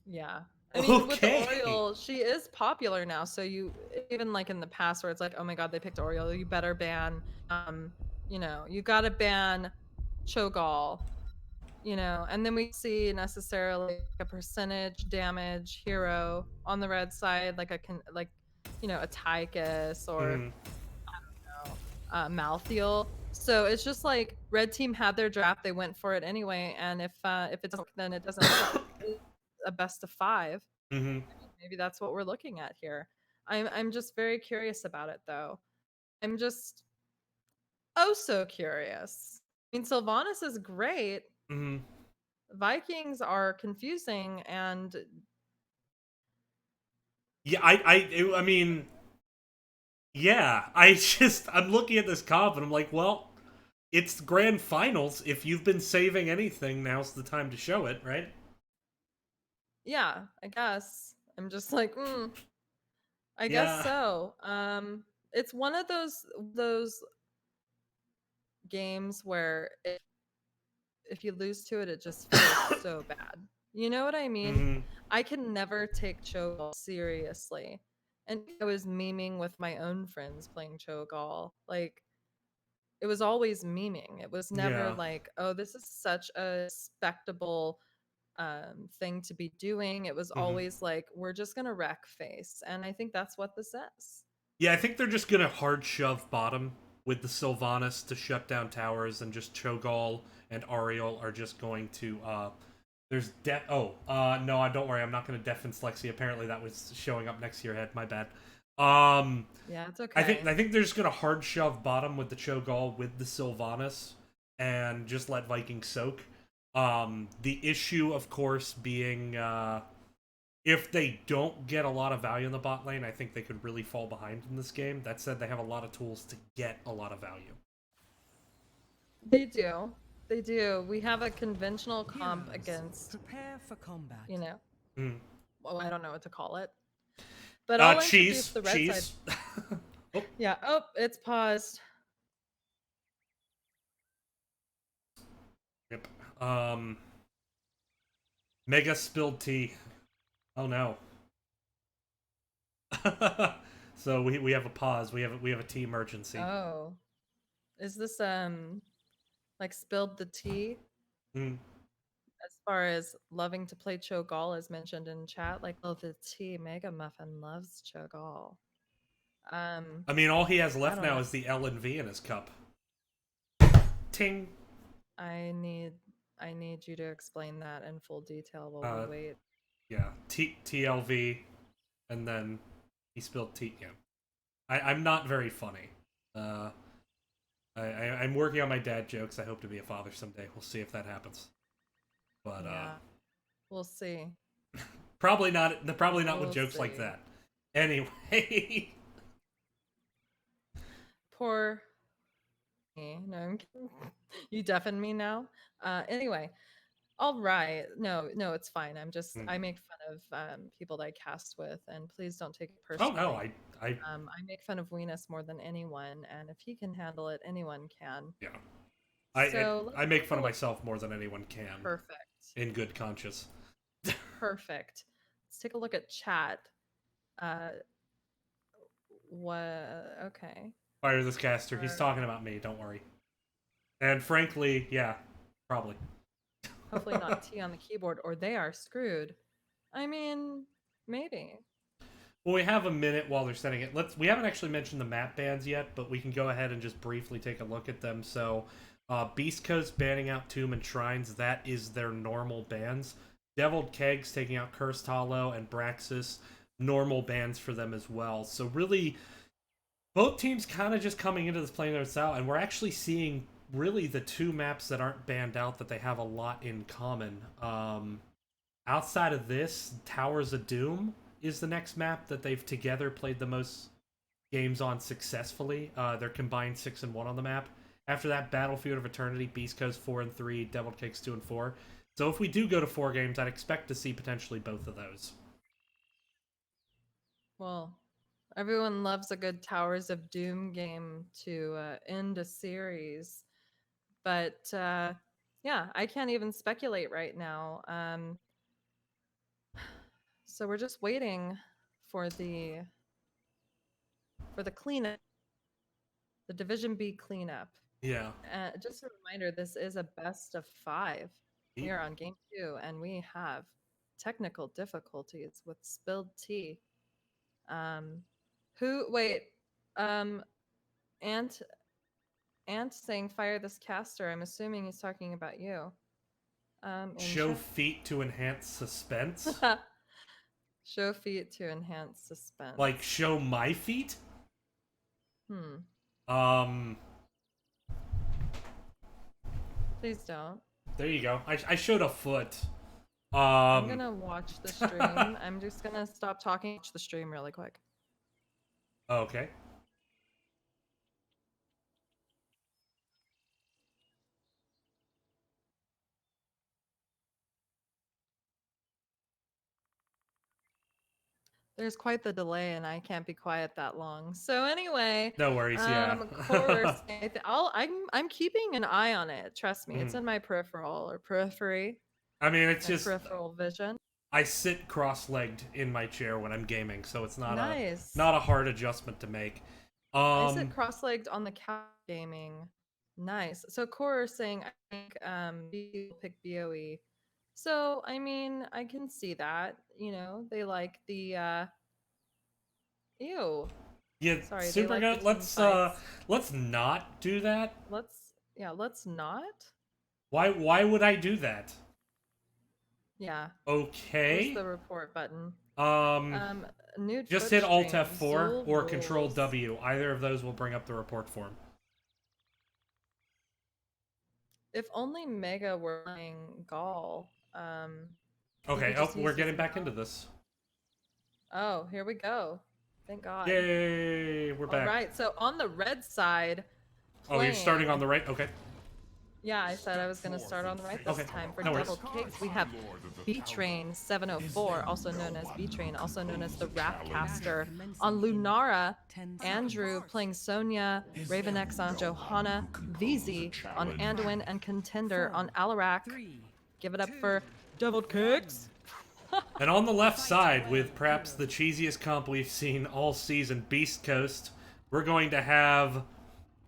Yeah. I mean, with the Oriole, she is popular now. So you, even like in the past where it's like, oh my god, they picked Oriole, you better ban, you gotta ban Cho'Gall, and then we see necessarily a percentage damage hero on the red side, like a Tychus or I don't know, Malthael. So it's just like red team had their draft, they went for it anyway, and if it doesn't, then it doesn't work. A best of 5. Maybe that's what we're looking at here. I'm just very curious about it, though. I'm just so curious. I mean, Sylvanas is great. Vikings are confusing, and yeah, I mean, yeah, I'm looking at this comp and I'm like, well, it's grand finals. If you've been saving anything, now's the time to show it, right? Yeah, I guess. I'm just like, I guess so. It's one of those games where if you lose to it, it just feels so bad. You know what I mean? I can never take Cho'Gall seriously. And I was memeing with my own friends playing Cho'Gall. Like, it was always memeing. It was never Yeah. like, oh, this is such a respectable thing to be doing. It was Hmm. always like, we're just gonna wreck face, and I think that's what this is. Yeah, I think they're just gonna hard shove bottom with the Sylvanas to shut down towers, and just Cho'Gall and Ariel are just going to. There's no, don't worry, I'm not gonna deafen Slexi. Apparently, that was showing up next to your head. My bad. Um, Yeah, it's I think okay. I think they're just gonna hard shove bottom with the Cho'Gall with the Sylvanas, and just let Vikings soak. The issue, of course, being if they don't get a lot of value in the bot lane, I think they could really fall behind in this game. That said, they have a lot of tools to get a lot of value. They do. They do. We have a conventional comp Heroes, against, prepare for combat. you know, Mm. well, I don't know what to call it. But I'll introduce Cheese, the red side. cheese. Oh, Yeah. Oh, it's paused. yep. Mega spilled tea. Oh no. So we have a pause. We have a tea emergency. Oh. Is this like spilled the tea? Mm. As far as loving to play Cho'Gall as mentioned in chat, like, oh, the tea Mega Muffin loves Cho'Gall. I mean, all he has I left don't now know. is the L and V in his cup. Ting. I need I need you to explain that in full detail while we Uh, wait. yeah. TLV, and then he spilled tea. Yeah. I'm not very funny. Uh, I'm working on my dad jokes. I hope to be a father someday. We'll see if that happens. But Yeah. We'll see. probably not. Probably not with We'll jokes like see. that. Anyway. Poor me. No, I'm kidding. You deafen me now. Anyway, all right. No, no, it's fine. I make fun of people that I cast with, and please don't take it Oh no, personally. I I make fun of Weenus more than anyone, and if he can handle it, anyone can. yeah. So let's I make take fun a of look. myself more than anyone can, Perfect. in good conscience. Perfect. Let's take a look at chat. Uh, what? Okay. Fire this caster. He's Or talking about me. Don't worry. And frankly, yeah, probably. hopefully not T on the keyboard, or they are screwed. I mean, maybe. Well, we have a minute while they're setting it. We haven't actually mentioned the map bans yet, but we can go ahead and just briefly take a look at them. So, Beast Coast banning out Tomb and Shrines. That is their normal bans. Deviled Kegs taking out Cursed Hollow and Braxis. Normal bans for them as well. So really, both teams kind of just coming into this playing their style, and we're actually seeing really the two maps that aren't banned out that they have a lot in common. Outside of this, Towers of Doom is the next map that they've together played the most games on successfully. They're combined 6-1 on the map. After that, Battlefield of Eternity, Beast Coast 4-3, Deviled Cakes 2-4. So if we do go to 4 games, I'd expect to see potentially both of those. Well, everyone loves a good Towers of Doom game to end a series. But yeah, I can't even speculate right now. So we're just waiting for the cleanup, the Division B cleanup. Yeah. Just a reminder, this is a best of 5. We are on game 2, and we have technical difficulties with spilled tea. Who? Wait. Um, Ant. Ant saying fire this caster. I'm assuming he's talking about you. In Show chat. feet to enhance suspense? Show feet to enhance suspense. Like, show my feet? Hmm. Um, Please don't. there you go. I showed a foot. I'm gonna watch the stream. I'm just gonna stop talking, watch the stream really quick. Okay. There's quite the delay, and I can't be quiet that long. So anyway, No worries, yeah. of course, I'm keeping an eye on it. Trust me, it's Mhm. in my peripheral or periphery, I mean, it's my just peripheral vision. I sit cross-legged in my chair when I'm gaming, so it's Nice. not a hard adjustment to make. I sit cross-legged on the couch gaming. Nice. So Core is saying I think B will pick BOE. So I mean, I can see that. You know, they like the ew. Yeah, Sorry, they Super like the Goat, team fights. let's not do that. Let's not. Why would I do that? Yeah. Where's Okay. the report button? Um Um, new just Twitch hit Alt stream. F4 Zool or Control rules. W. Either of those will bring up the report form. If only Mega were playing Gall. He Okay, could oh, just we're use his getting back into mount. this. Oh, here we go. Thank God. Yay, we're All back. right, so on the red side, Oh, you're starting on playing. the right? Okay. Yeah, I said I was going to start on the right this Okay, time. For no worries. double Kegs, we have B-Train 704, also known as B-Train, also known as the Rapcaster. On Lunara, Andrew playing Sonya, Ravenex on Johanna, VZ on Anduin, and Contender on Alarak. Give it up for double Kegs. And on the left side, with perhaps the cheesiest comp we've seen all season, Beast Coast, we're going to have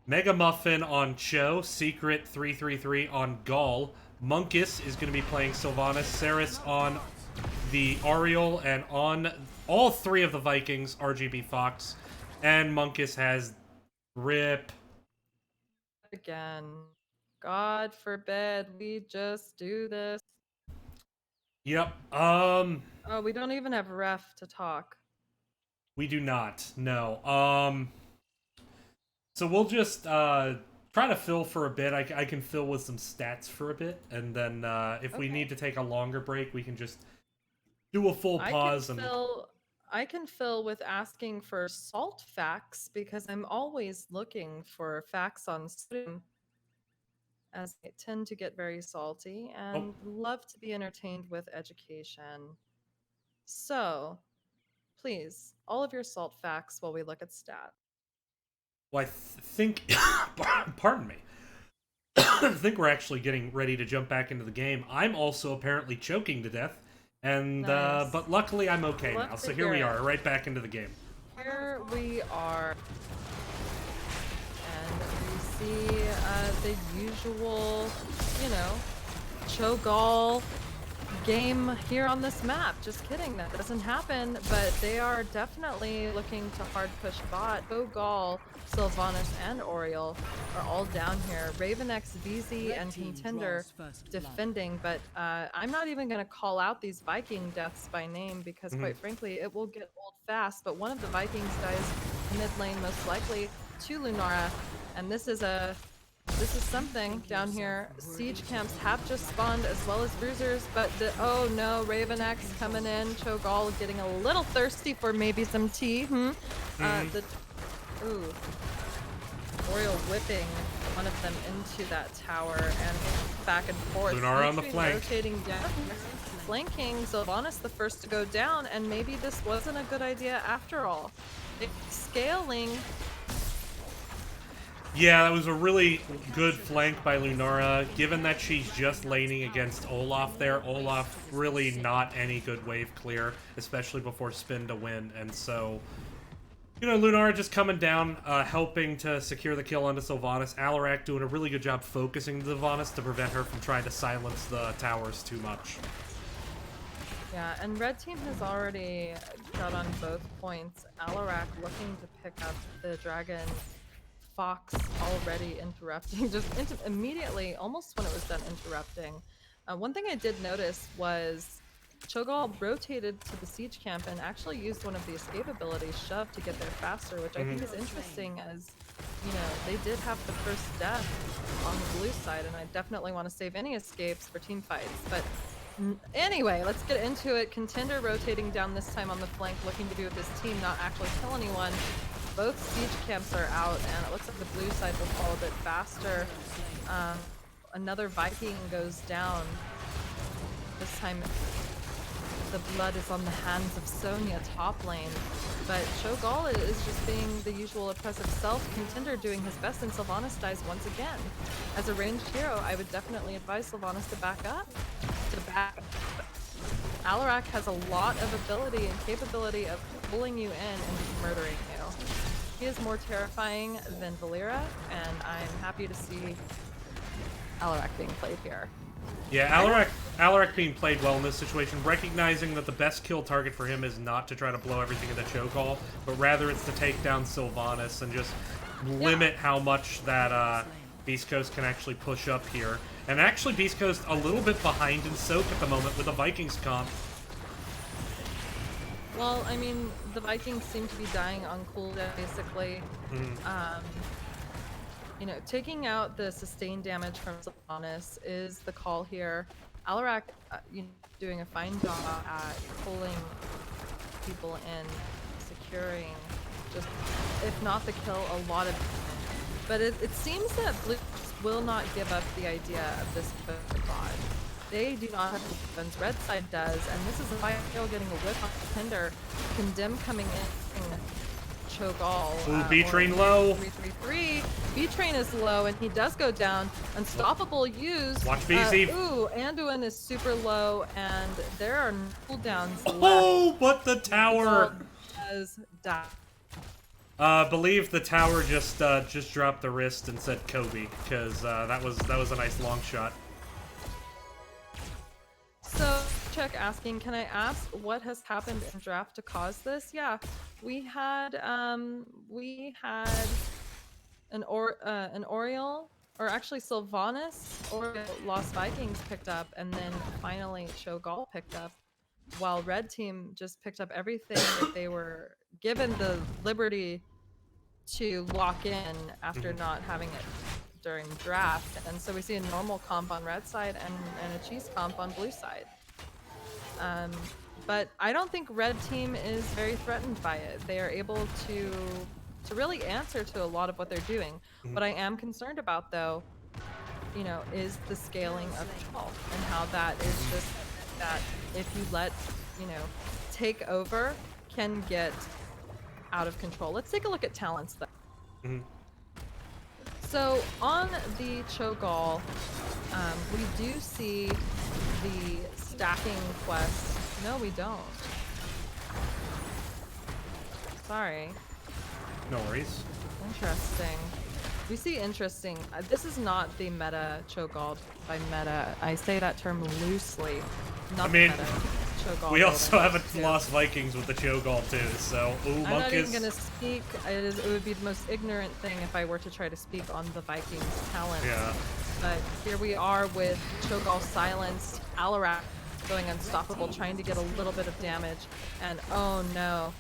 Mega Muffin on Cho, Secret 333 on Gaul, Monkus is going to be playing Sylvanas, Saris on the Ariel, and on all three of the Vikings, RGB Fox, and Monkus has RIP. Again. God forbid we just do this. Yep, Oh, we don't even have ref to talk. we do not, no. So we'll just try to fill for a bit. I can fill with some stats for a bit, and then if we need to take a longer break, we can just do a full pause. I can fill with asking for salt facts because I'm always looking for facts on sodium, as I tend to get very salty and love to be entertained with education. So, please, all of your salt facts while we look at stats. Well, think, pardon me. I think we're actually getting ready to jump back into the game. I'm also apparently choking to death, and Nice. but luckily I'm okay Love now. to So here we hear are, it. right back into the game. Here we are. And we see the usual, you know, Cho'Gall game here on this map. Just kidding, that doesn't happen, but they are definitely looking to hard push bot. Cho'Gall, Sylvanas, and Oriole are all down here. Ravenex, VZ, and Contender defending, but I'm not even going to call out these Viking deaths by name because quite frankly, it will get old fast, but one of the Vikings dies mid lane most likely to Lunara, and this is something down here. Siege camps have just spawned as well as bruisers, but oh no, Ravenex coming in. Cho'Gall getting a little thirsty for maybe some tea. Oriole whipping one of them into that tower and back and forth. Lunara on the flank. Rotating down, flanking Sylvanas the first to go down, and maybe this wasn't a good idea after all. Scaling. Yeah, that was a really good flank by Lunara. Given that she's just laning against Olaf there, Olaf really not any good wave clear, especially before spin to win. And so, you know, Lunara just coming down, helping to secure the kill onto Sylvanas. Alarak doing a really good job focusing Sylvanas to prevent her from trying to silence the towers too much. Yeah, and red team has already got on both points. Alarak looking to pick up the dragon. Fox already interrupting, just immediately, almost when it was done interrupting. One thing I did notice was Cho'Gall rotated to the siege camp and actually used one of the escape abilities, Shove, to get there faster, which I think is interesting as, you know, they did have the first death on the blue side, and I definitely want to save any escapes for team fights. But anyway, let's get into it. Contender rotating down this time on the flank, looking to be with his team, not actually kill anyone. Both siege camps are out, and it looks like the blue side will fall a bit faster. Another Viking goes down. This time, the blood is on the hands of Sonya top lane. But Cho'Gall is just being the usual oppressive self. Contender doing his best, and Sylvanas dies once again. As a ranged hero, I would definitely advise Sylvanas to back up. Alarak has a lot of ability and capability of pulling you in and murdering you. He is more terrifying than Valera, and I'm happy to see Alarak being played here. Yeah, Alarak being played well in this situation, recognizing that the best kill target for him is not to try to blow everything in the chokehold, but rather it's to take down Sylvanas and just limit how much that Beast Coast can actually push up here. And actually, Beast Coast a little bit behind in Soak at the moment with the Vikings comp. Well, I mean, the Vikings seem to be dying on cooldown, basically. You know, taking out the sustained damage from Sylvanas is the call here. Alarak, you know, doing a fine job at pulling people in, securing, just, if not the kill, a lot of. But it seems that Blue will not give up the idea of this bot. They do not have weapons. Red side does, and this is Vital getting a whip on Tinder. Condemn coming in. Choke all. Ooh, B-Train low. 333. B-Train is low, and he does go down. Unstoppable use. Watch VZ. Ooh, Anduin is super low, and there are cooldowns left. Oh, but the tower does die. Believe the tower just dropped the wrist and said Kobe, because that was a nice long shot. So, Check asking, can I ask what has happened in draft to cause this? Yeah, we had an Oriole, or actually Sylvanas, or Lost Vikings picked up, and then finally Cho'Gall picked up, while Red Team just picked up everything that they were given the liberty to lock in after not having it during draft. And so we see a normal comp on red side and a cheese comp on blue side. But I don't think red team is very threatened by it. They are able to really answer to a lot of what they're doing. What I am concerned about, though, you know, is the scaling of control and how that is just that if you let, you know, take over can get out of control. Let's take a look at talents, though. So on the Cho'Gall, we do see the stacking quest. No, we don't. Sorry. No worries. Interesting. We see interesting. This is not the meta Cho'Gall by meta. I say that term loosely. Not I mean, the meta Cho'Gall. we also have a Lost Vikings with the Cho'Gall too, so ooh, I'm Monk not is... even gonna speak. It would be the most ignorant thing if I were to try to speak on the Vikings' talent. Yeah. But here we are with Cho'Gall silenced, Alarak going unstoppable, trying to get a little bit of damage, and oh no.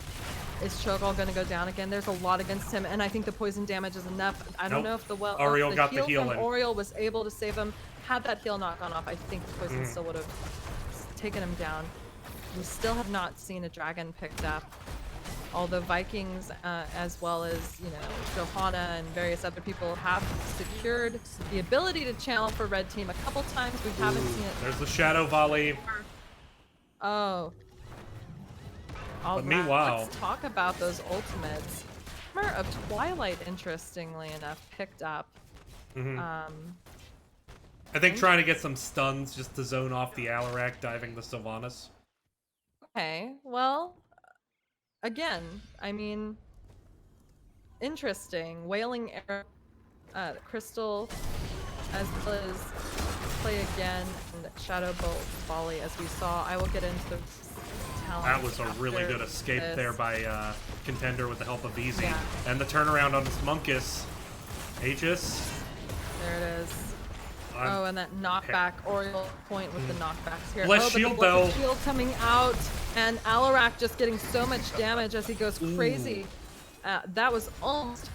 Is Cho'Gall gonna go down again? There's a lot against him, and I think the poison damage is enough. I don't know if the Oriole got the heal from in. Oriole was able to save him. Had that heal not gone off, I think the poison still would have taken him down. We still have not seen a dragon picked up. Although Vikings, as well as, you know, Johanna and various other people have secured the ability to channel for red team a couple times. We haven't seen it. There's the shadow volley. Oh. All But right, meanwhile, let's talk about those ultimates. Armor of Twilight, interestingly enough, picked up. I think trying to get some stuns just to zone off the Alarak diving the Sylvanas. Okay, well, again, I mean, interesting. Wailing Arrow, Crystal, as well as play again, and Shadow Bolt volley, as we saw. I will get into the talent. That was a really good escape there by Contender with the help of Easy. Yeah. And the turnaround on this Monkus. Aegis. There it is. Oh, and that knockback, Oriole point with the knockbacks here. Bless but shield, the Blessed though. Shield coming out, and Alarak just getting so much damage as he goes crazy. That was almost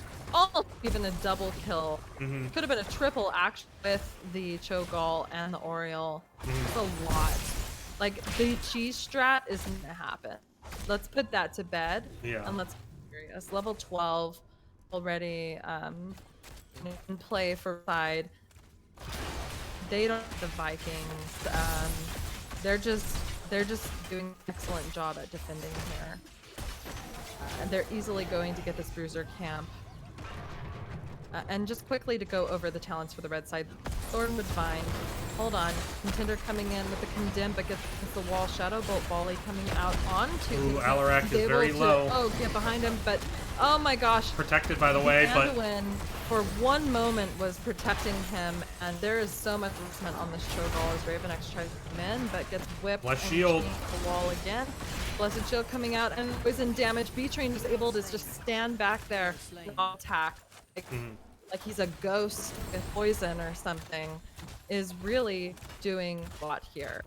even a double kill. Could have been a triple, actually, with the Cho'Gall and the Oriole. It's a lot. Like, the cheese strat isn't gonna happen. Let's put that to bed. Yeah. And let's be serious. Level 12 already in play for side. They don't have the Vikings. They're just doing an excellent job at defending here. And they're easily going to get this bruiser camp. And just quickly to go over the talents for the red side. Thornwood Vine. Hold on. Contender coming in with the condemn, but gets against the wall. Shadow Bolt volley coming out onto. Ooh, Alarak is very low. Oh, get behind him, but Oh my gosh. Protected, by the way, but Anduin, for one moment, was protecting him, and there is so much movement on this Cho'Gall as Raven X tries to come in, but gets whipped Blessed and shield. chained to the wall again. Blessed Shield coming out, and poison damage. B-Train is able to just stand back there and not attack. Like he's a ghost with poison or something, is really doing a lot here.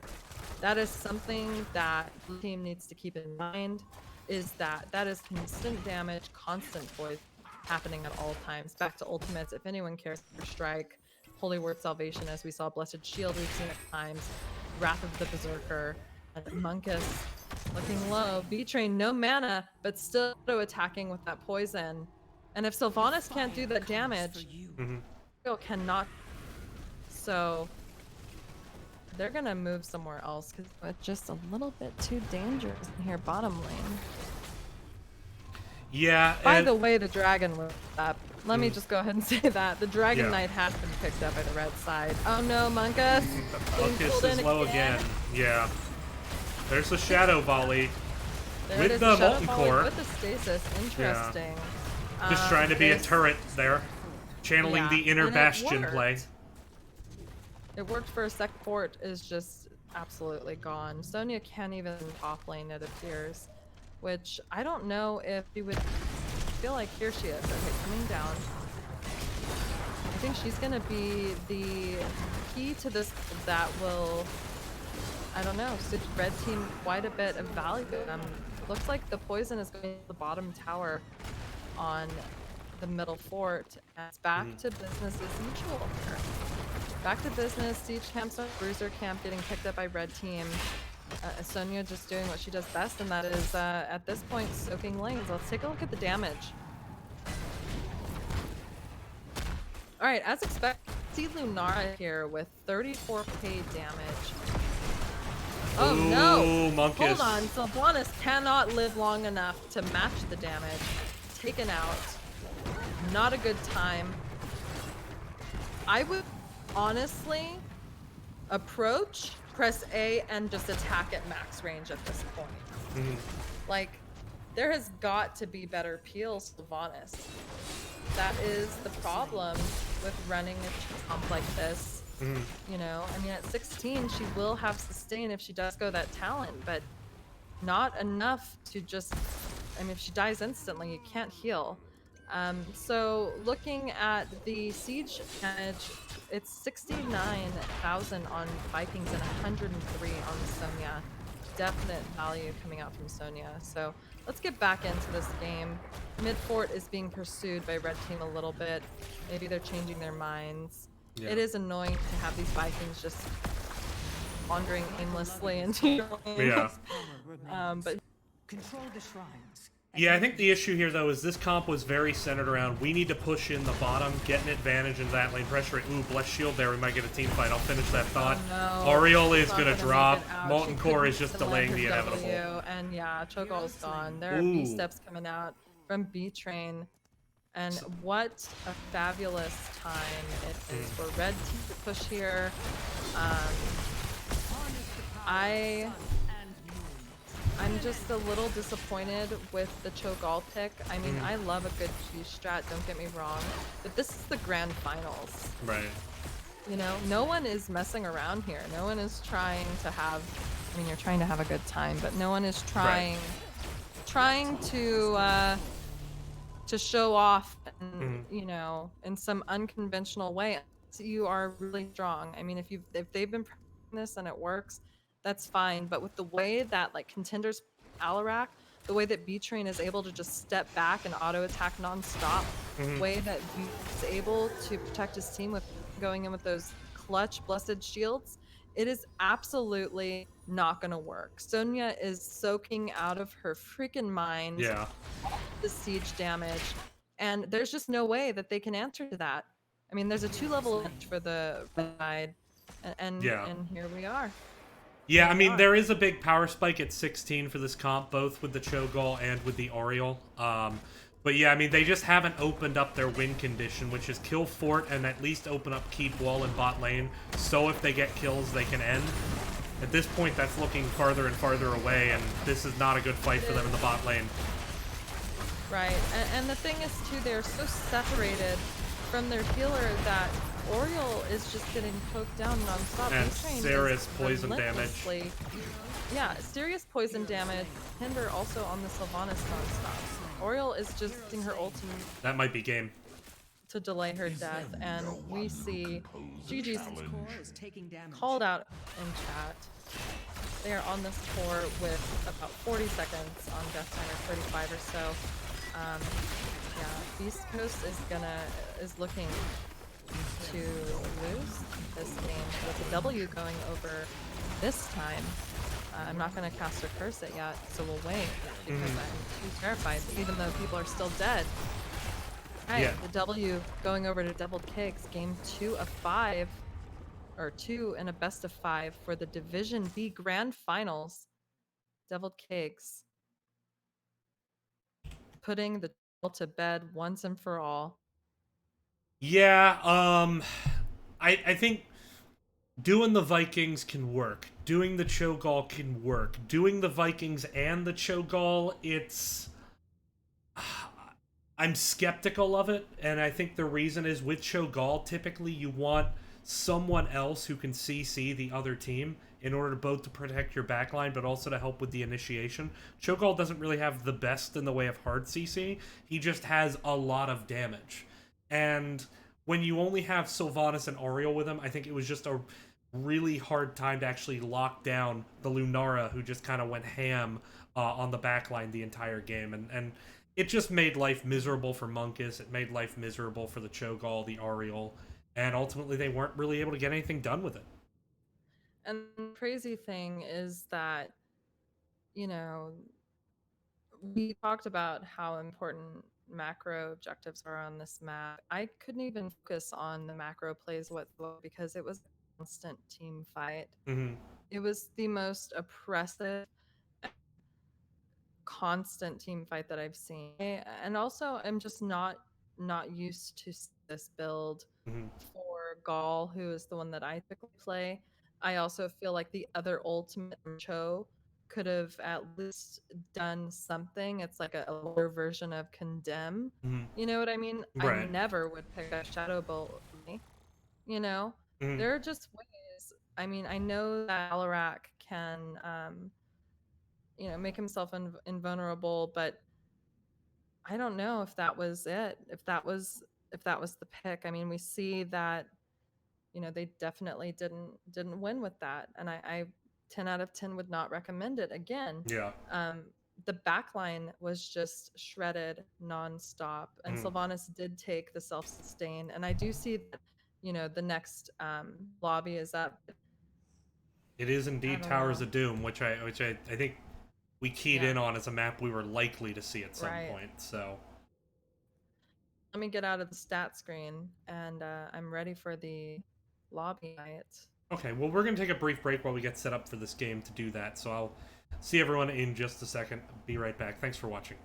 That is something that the team needs to keep in mind, is that is constant damage, constant poison happening at all times. Back to ultimates, if anyone cares for Strike, Holy Word Salvation, as we saw, Blessed Shield we've seen at times, Wrath of the Berserker, and Monkus looking low. B-Train, no mana, but still attacking with that poison. And if Sylvanas can't do that damage, Phil cannot. So they're gonna move somewhere else because it's just a little bit too dangerous in here bottom lane. yeah. By the way, the dragon was up. Let me just go ahead and say that. The Dragon Knight has been picked up by the red side. Oh no, Monkus! Monkus is low again. Yeah. There's the Shadow Volley. There with it is, the Shadow Molten Volley Core. with the stasis. Interesting. Just trying to be a This- turret there. Channeling Yeah, the inner and it Bastion worked. play. It worked for a sec. Fort is just absolutely gone. Sonya can't even top lane, it appears. Which, I don't know if she would feel like, here she is. Okay, coming down. I think she's gonna be the key to this that will, I don't know, suit red team quite a bit of value. Looks like the poison is going to the bottom tower on the middle fort. And it's back to business as usual here. Back to business, siege camps, bruiser camp getting picked up by red team. Sonya just doing what she does best, and that is, at this point, soaking lanes. Let's take a look at the damage. Alright, as expected, see Lunara here with 34k damage. Oh Ooh, no! Monkus. Hold on, Sylvanas cannot live long enough to match the damage. Taken out. Not a good time. I would honestly approach, press A, and just attack at max range at this point. Like, there has got to be bear peels, Sylvanas. That is the problem with running a comp like this. You know, I mean, at 16, she will have sustain if she does go that talent, but not enough to just, I mean, if she dies instantly, you can't heal. So looking at the siege damage, it's 69,000 on Vikings and 103 on Sonya. Definite value coming out from Sonya. So let's get back into this game. Mid fort is being pursued by red team a little bit. Maybe they're changing their minds. Yeah. It is annoying to have these Vikings just wandering aimlessly into your lanes. Yeah. But Control the shrines. Yeah, I think the issue here, though, is this comp was very centered around we need to push in the bottom, get an advantage in that lane, pressure it. Ooh, Blessed Shield there. We might get a team fight. I'll finish that thought. no, Aureole is she's not going to gonna drop. make it out. Molten She Core couldn't is just even delaying land the her inevitable. W, and yeah, Cho'Gall's gone. There are Ooh. B-steps coming out from B-Train. And what a fabulous time it is for red team to push here. I'm just a little disappointed with the Cho'Gall pick. I mean, I love a good Q strat, don't get me wrong, but this is the grand finals. Right. You know, no one is messing around here. No one is trying to have, I mean, you're trying to have a good time, but no one is trying to show off, and, you know, in some unconventional way. So you are really strong. I mean, if they've been practicing this and it works, that's fine. But with the way that, like, contenders Alarak, the way that B-Train is able to just step back and auto attack nonstop, the way that B is able to protect his team with going in with those clutch blessed shields, it is absolutely not gonna work. Sonya is soaking out of her freaking mind. Yeah. The siege damage, and there's just no way that they can answer to that. I mean, there's a 2-level edge for the side, and here we are. Yeah, I mean, there is a big power spike at 16 for this comp, both with the Cho'Gall and with the Aureole. But yeah, I mean, they just haven't opened up their win condition, which is kill fort and at least open up keep wall and bot lane, so if they get kills, they can end. At this point, that's looking farther and farther away, and this is not a good fight for them in the bot lane. Right, and the thing is too, they're so separated from their healer that Oriole is just getting poked down nonstop. And B-Train serious is poison damage. relentlessly- Yeah, serious poison damage. Hinder also on the Sylvanas nonstop. Oriole is just using her ultimate That might be game. to delay her death, and we see Gigi's Core is taking damage. called out in chat. They are on this tour with about 40 seconds on death timer, 35 or so. Yeah, East Coast is looking to lose this game with a W going over this time. I'm not going to cast or curse it yet, so we'll wait because I'm too terrified, even though people are still dead. Right, Yeah. the W going over to Doubled Kegs, game 2 of 5, or 2 in a best of 5 for the Division B Grand Finals. Deviled Kegs putting the devil to bed once and for all. Yeah, I think doing the Vikings can work. Doing the Cho'Gall can work. Doing the Vikings and the Cho'Gall, it's... I'm skeptical of it, and I think the reason is with Cho'Gall, typically you want someone else who can CC the other team in order to both to protect your backline, but also to help with the initiation. Cho'Gall doesn't really have the best in the way of hard CC. He just has a lot of damage. And when you only have Sylvanas and Oriole with him, I think it was just a really hard time to actually lock down the Lunara, who just kind of went ham on the backline the entire game. And it just made life miserable for Monkus. It made life miserable for the Cho'Gall, the Oriole. And ultimately, they weren't really able to get anything done with it. And the crazy thing is that, you know, we talked about how important macro objectives are on this map. I couldn't even focus on the macro plays whatsoever because it was a constant team fight. Mm-hmm. It was the most oppressive, constant team fight that I've seen. And also, I'm just not used to this build Mm-hmm. for Gaul, who is the one that I typically play. I also feel like the other ultimate Cho could have at least done something. It's like a lower version of Condemn. Mm-hmm. You know what I mean? Right. I never would pick up Shadow Bolt. You know, Mm-hmm. there are just ways. I mean, I know that Alarak can, you know, make himself invulnerable, but I don't know if that was it. If that was the pick. I mean, we see that, you know, they definitely didn't win with that, and I 10 out of 10 would not recommend it again. Yeah. The backline was just shredded nonstop, and Mhm. Sylvanas did take the self-sustain, and I do see that, you know, the next lobby is up. It is indeed don't Towers know. of Doom, which I think we keyed Yeah. in on as a map we were likely to see at some Right. point. So Let me get out of the stat screen, and I'm ready for the lobby night. okay, well we're gonna take a brief break while we get set up for this game to do that. So I'll see everyone in just a second. Be right back. Thanks for watching.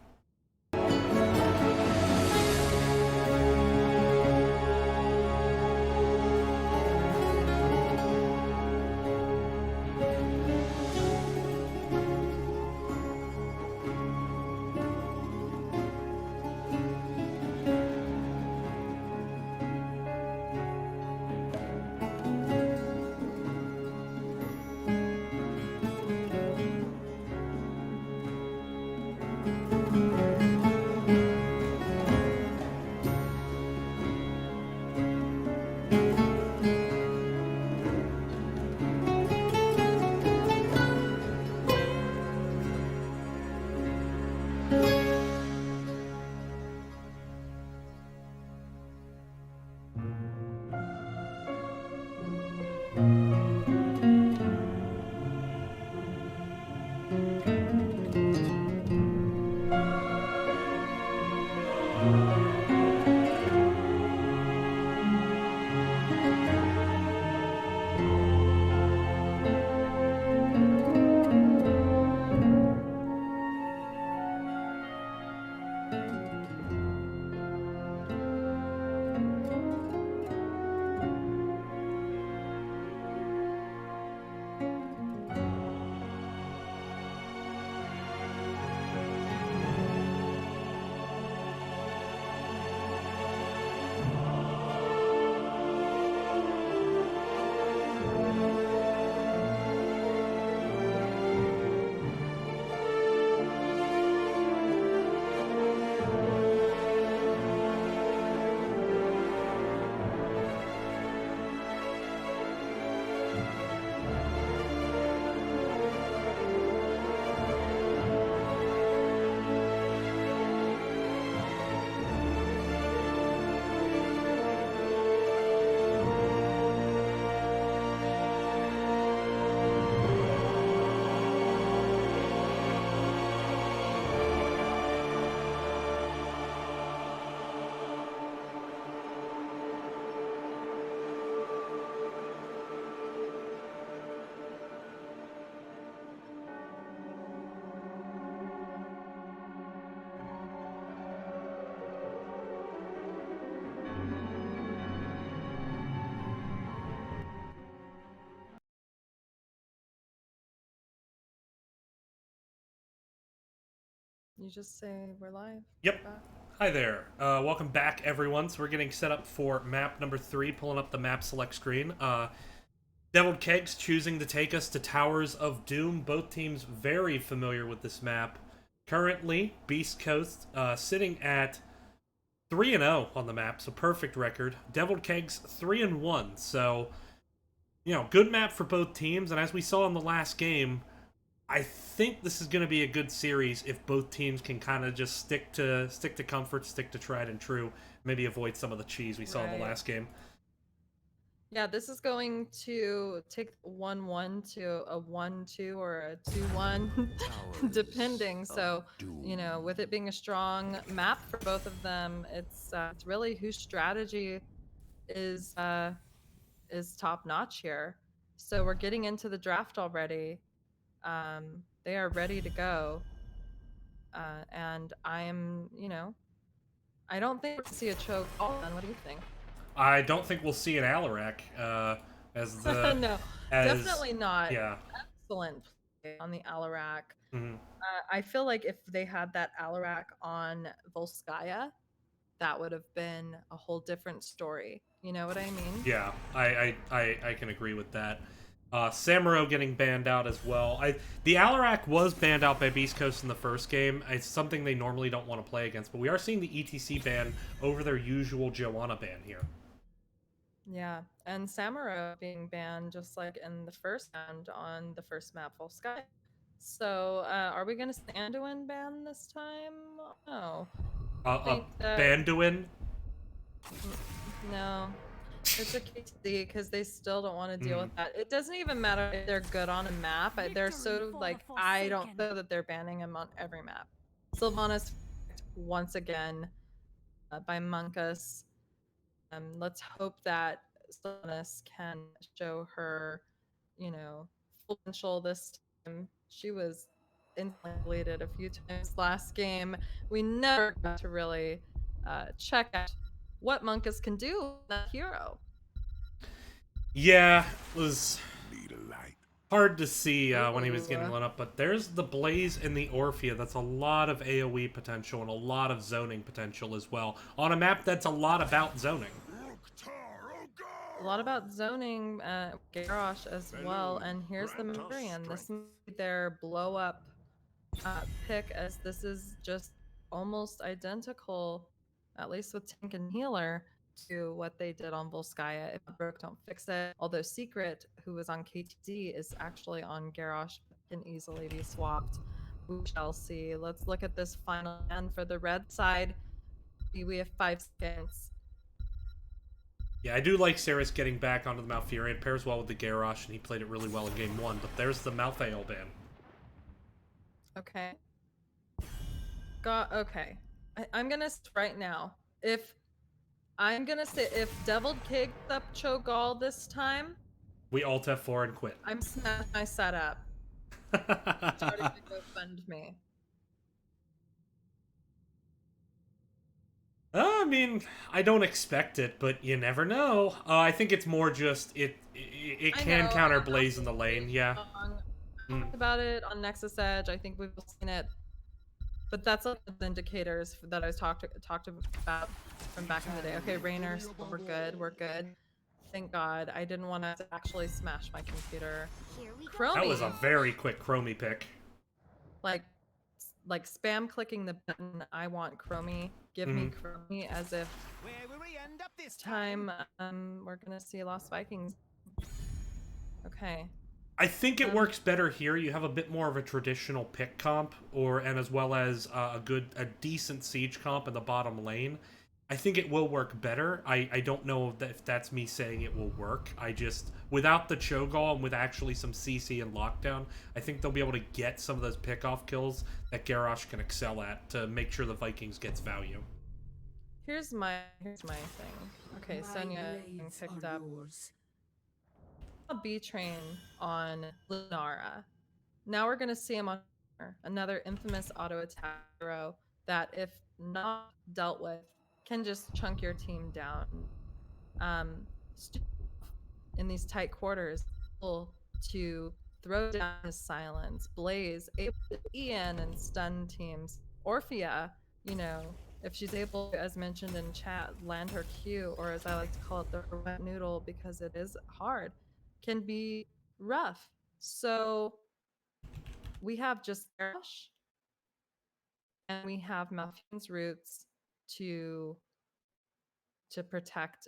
You just say we're live. Yep. We're back. Hi there. Welcome back, everyone. So we're getting set up for map number 3, pulling up the map select screen. Deviled Kegs choosing to take us to Towers of Doom. Both teams very familiar with this map. Currently, Beast Coast sitting at 3-0 on the map, so perfect record. Deviled Kegs 3-1, so good map for both teams. And as we saw in the last game, I think this is going to be a good series if both teams can kind of just stick to comfort, stick to tried and true, maybe avoid some of the cheese we saw in the Right. last game. Yeah, this is going to take 1-1 to a 1-2 or a 2-1, depending. So, with it being a strong map for both of them, it's really whose strategy is top notch here. So we're getting into the draft already. They are ready to go, and I am, I don't think we're gonna see a choke. What do you think? I don't think we'll see an Alarak as the No, definitely not. Yeah. Excellent play on the Alarak. Mm-hmm. I feel like if they had that Alarak on Volskaya, that would have been a whole different story. You know what I mean? Yeah, I can agree with that. Samuro getting banned out as well. The Alarak was banned out by Beast Coast in the first game. It's something they normally don't want to play against, but we are seeing the ETC ban over their usual Joanna ban here. Yeah, and Samuro being banned just like in the first round on the first map, Volskaya. So, are we gonna see Anduin ban this time? No. I think that Banduin? no. It's a KTD because they still don't want to deal with that. It doesn't even matter if they're good on a map. They're so like I don't know that they're banning him on every map. Sylvanas once again by Monkus. Let's hope that Sylvanas can show her, full potential this time. She was insulated a few times last game. We never got to really check out what Monkus can do with that hero. Yeah, it was hard to see when he was getting lit up, but there's the Blaze and the Orphea. That's a lot of AoE potential and a lot of zoning potential as well, on a map that's a lot about zoning. A lot about zoning, Garrosh as well, and here's the Marion. This is their blow up pick, as this is just almost identical, at least with tank and healer, to what they did on Volskaya. If broke, don't fix it. Although Secret, who was on KTD, is actually on Garrosh, can easily be swapped. We shall see. Let's look at this final hand for the red side. We have 5 seconds. Yeah, I do like Saris getting back onto the Malfurion. It pairs well with the Garrosh, and he played it really well in game 1. But there's the Malthael ban. Okay. Okay. I'm gonna right now. If Deviled Keg up Cho'Gall this time, we alt F4 and quit. I'm smashing my setup. Starting to go fund me. I mean, I don't expect it, but you never know. I think it's more just it can counter Blaze in the lane. Yeah. I talked about it on Nexus Edge. I think we've seen it, but that's like the indicators that I was talked about from back in the day. Okay, Raynor, we're good. We're good. Thank God. I didn't want to actually smash my computer. Chromie. That was a very quick Chromie pick. Like spam clicking the button. I want Chromie. Give me Chromie, as if this time we're gonna see Lost Vikings. Okay. I think it works better here. You have a bit more of a traditional pick comp, and as well as a decent siege comp in the bottom lane. I think it will work better. I don't know if that's me saying it will work. Without the Cho'Gall and with actually some CC and lockdown, I think they'll be able to get some of those pick-off kills that Garrosh can excel at to make sure the Vikings gets value. Here's my thing. Okay, Sonya being picked up. A B train on Lunara. Now we're gonna see him on another infamous auto attack hero that, if not dealt with, can just chunk your team down. In these tight quarters, to throw down his silence. Blaze able to E in and stun teams. Orphea, you know, if she's able to, as mentioned in chat, land her Q, or as I like to call it, the wet noodle, because it is hard, can be rough. So we have just Ash, and we have Malfeason's roots to protect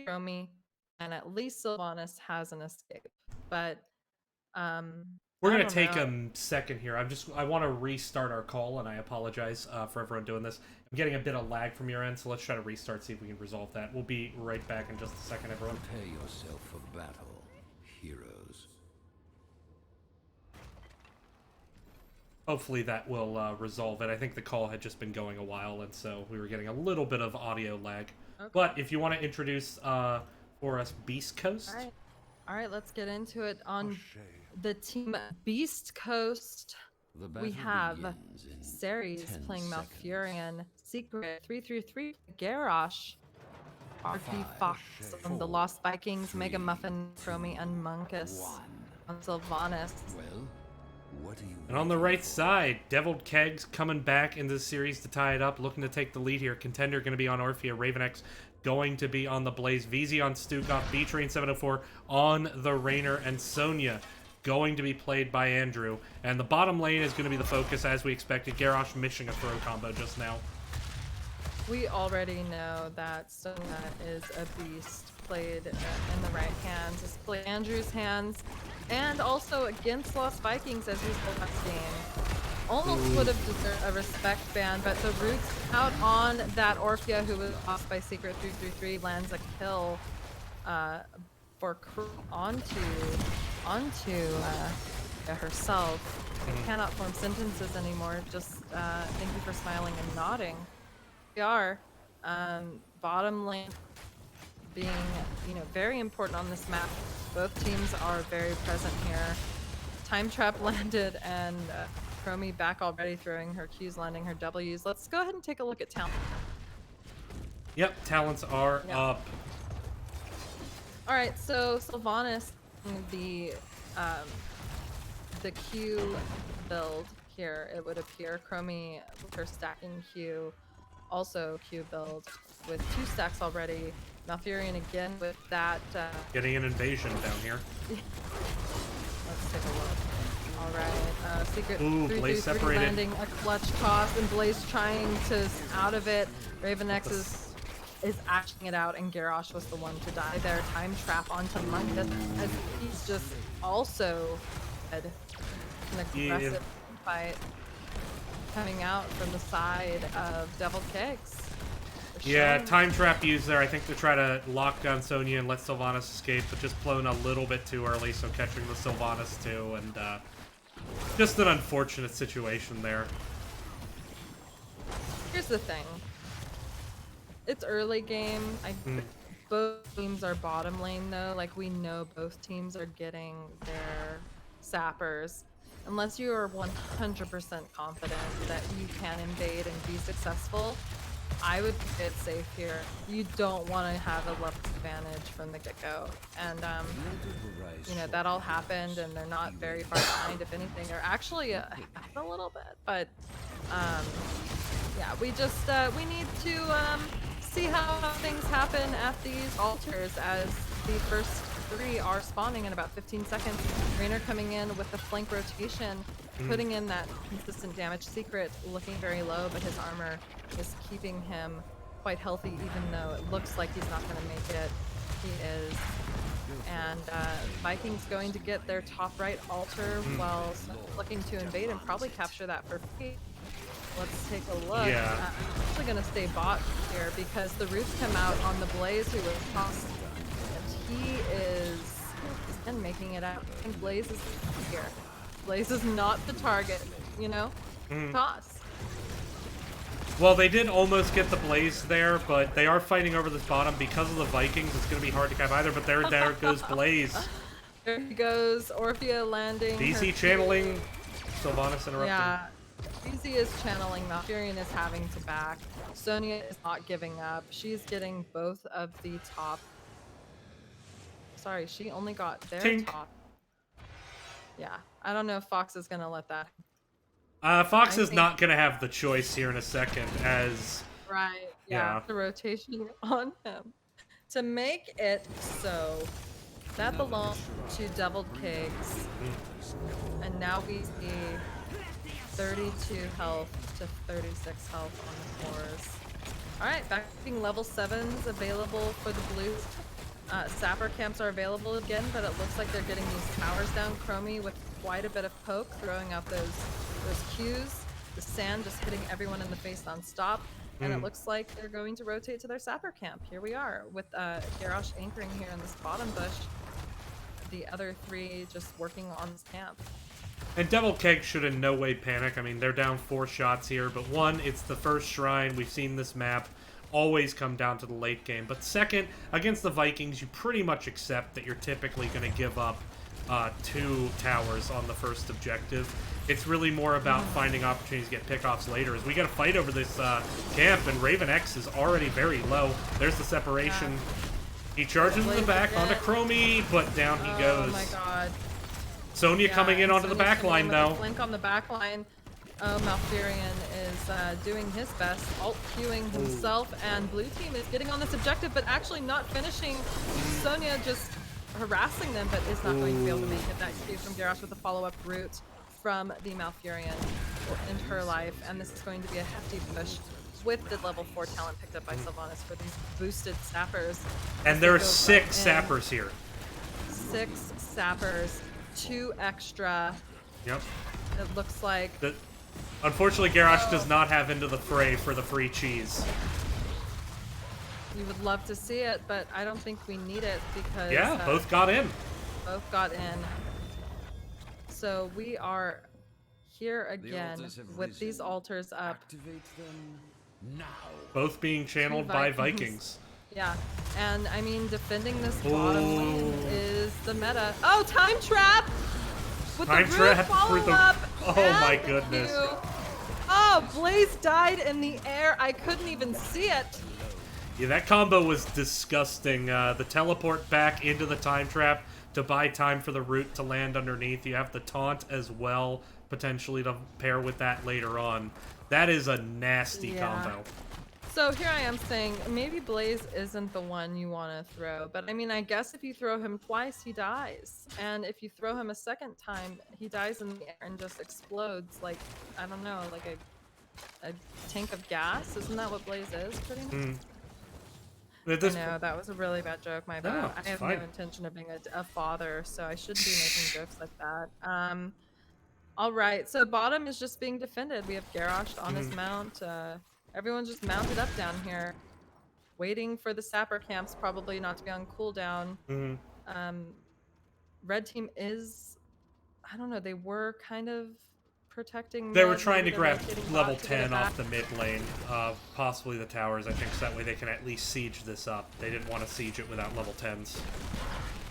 Romy, and at least Sylvanas has an escape. But We're I gonna don't take know. a second here. I want to restart our call, and I apologize for everyone doing this. I'm getting a bit of lag from your end, so let's try to restart, see if we can resolve that. We'll be right back in just a second, everyone. Prepare yourself for battle, heroes. Hopefully that will resolve it. I think the call had just been going a while, and so we were getting a little bit of audio lag. Okay. But if you want to introduce for us Beast Coast. All right, let's get into it. On the team Beast Coast, we have Ceres playing Malfurion, Secret 333, Garrosh, RP Fox on the Lost Vikings, Mega Muffin, Chromie, and Monkus on Sylvanas. Well, what do you? And on the right side, Deviled Kegs coming back into the series to tie it up, looking to take the lead here. Contender going to be on Orphea, Ravenex going to be on the Blaze, VZ on Stukov, B-Train 704 on the Rainer, and Sonya going to be played by Andrew. And the bottom lane is going to be the focus, as we expected. Garrosh missing a throw combo just now. We already know that Sonya is a beast, played in the right hands, is played Andrew's hands, and also against Lost Vikings as his last game. Almost would have deserved a respect ban, but the roots out on that Orphea, who was lost by Secret 333, lands a kill for onto herself. Cannot form sentences anymore. Just thank you for smiling and nodding. We are bottom lane being, you know, very important on this map. Both teams are very present here. Time trap landed, and Chromie back already, throwing her Qs, landing her Ws. Let's go ahead and take a look at talent. Yep, talents are up. All right, so Sylvanas, the Q build here, it would appear. Chromie with her stacking Q, also Q build with 2 stacks already. Malfurion again with that. Getting an invasion down here. Let's take a look. All right, Secret 333 landing a clutch toss, and Blaze trying to out of it. Ravenex is acting it out, and Garrosh was the one to die there. Time trap onto Monkus, as he's just also had an aggressive fight coming out from the side of Devil Kegs. Yeah, time trap used there, I think, to try to lock down Sonya and let Sylvanas escape, but just blown a little bit too early, so catching the Sylvanas too, and just an unfortunate situation there. Here's the thing. It's early game. Both teams are bottom lane though. Like, we know both teams are getting their sappers. Unless you are 100% confident that you can invade and be successful, I would play it safe here. You don't want to have a level advantage from the get-go. And, you know, that all happened, and they're not very far behind. If anything, they're actually a little bit. But, yeah, we just, we need to see how things happen at these altars, as the first 3 are spawning in about 15 seconds. Rainer coming in with the flank rotation, putting in that consistent damage. Secret looking very low, but his armor is keeping him quite healthy, even though it looks like he's not going to make it. He is. And Vikings going to get their top right altar while looking to invade and probably capture that for free. Let's take a look. Yeah. I'm actually going to stay bot here because the roots come out on the Blaze, who was tossed. And he is again making it out. And Blaze is here. Blaze is not the target, you know? Toss. Well, they did almost get the Blaze there, but they are fighting over this bottom because of the Vikings. It's going to be hard to cap either, but there goes Blaze. There he goes. Orphea landing. DC channeling. Sylvanas interrupting. Yeah. DC is channeling. Malfurion is having to back. Sonya is not giving up. She's getting both of the top. Sorry, she only got their Tink. top. Yeah. I don't know if Fox is going to let that. Fox I is think- not gonna have the choice here in a second, as Right. Yeah. Yeah. The rotation on him to make it so that belongs to Deviled Kegs, and now we see 32 health to 36 health on the cores. All right, back being level 7s available for the blue. Sapper camps are available again, but it looks like they're getting these towers down. Chromie with quite a bit of poke, throwing out those Qs. The sand just hitting everyone in the face non-stop. And it looks like they're going to rotate to their Sapper camp. Here we are with Garrosh anchoring here in this bottom bush. The other 3 just working on this camp. And Devil Keg should in no way panic. I mean, they're down 4 shots here, but one, it's the first shrine. We've seen this map always come down to the late game. But second, against the Vikings, you pretty much accept that you're typically going to give up 2 towers on the first objective. It's really more about finding opportunities to get pickoffs later. As we get a fight over this camp, and Raven X is already very low. There's the separation. He charges in the back onto Chromie, but down he goes. Oh my god. Sonya coming in and onto the Sonya's back coming in line, with a though. Flank on the back line. Oh, Malfurion is doing his best, alt-queuing himself, and blue team is getting on this objective, but actually not finishing. Sonya just harassing them, but is not going to be able to make it. That Q from Garrosh with a follow-up route from the Malfurion will end her life, and this is going to be a hefty push with the level 4 talent picked up by Sylvanas for these boosted sappers. And there are 6 sappers here. 6 sappers, 2 extra. Yep. It looks like. Unfortunately, Garrosh does not have into the fray for the free cheese. You would love to see it, but I don't think we need it because Yeah, both got in. both got in. So we are here again with these altars up. Activate them now. Both being channeled by Vikings. Yeah, and I mean defending this bottom lane is the meta. Oh, time trap! With Time the trap follow for the- up. Oh and my the goodness. Q. Oh, Blaze died in the air. I couldn't even see it. Yeah, that combo was disgusting. The teleport back into the time trap to buy time for the root to land underneath. You have the taunt as well, potentially to pair with that later on. That is a nasty combo. So here I am saying maybe Blaze isn't the one you want to throw, but I mean I guess if you throw him twice he dies, and if you throw him a second time he dies in the air and just explodes like, I don't know, like a tank of gas. Isn't that what Blaze is pretty much? I know that was a really bad joke. My bad. No, I it's have fine. no intention of being a father, so I shouldn't be making jokes like that. All right, so bottom is just being defended. We have Garrosh on his mount. Everyone's just mounted up down here, waiting for the sapper camps probably not to be on cooldown. Red team is, I don't know, they were kind of protecting. They were mid, trying to maybe grab they're rotating level bot to get it 10 back. off the mid lane, possibly the towers, I think, so that way they can at least siege this up. They didn't want to siege it without level 10s.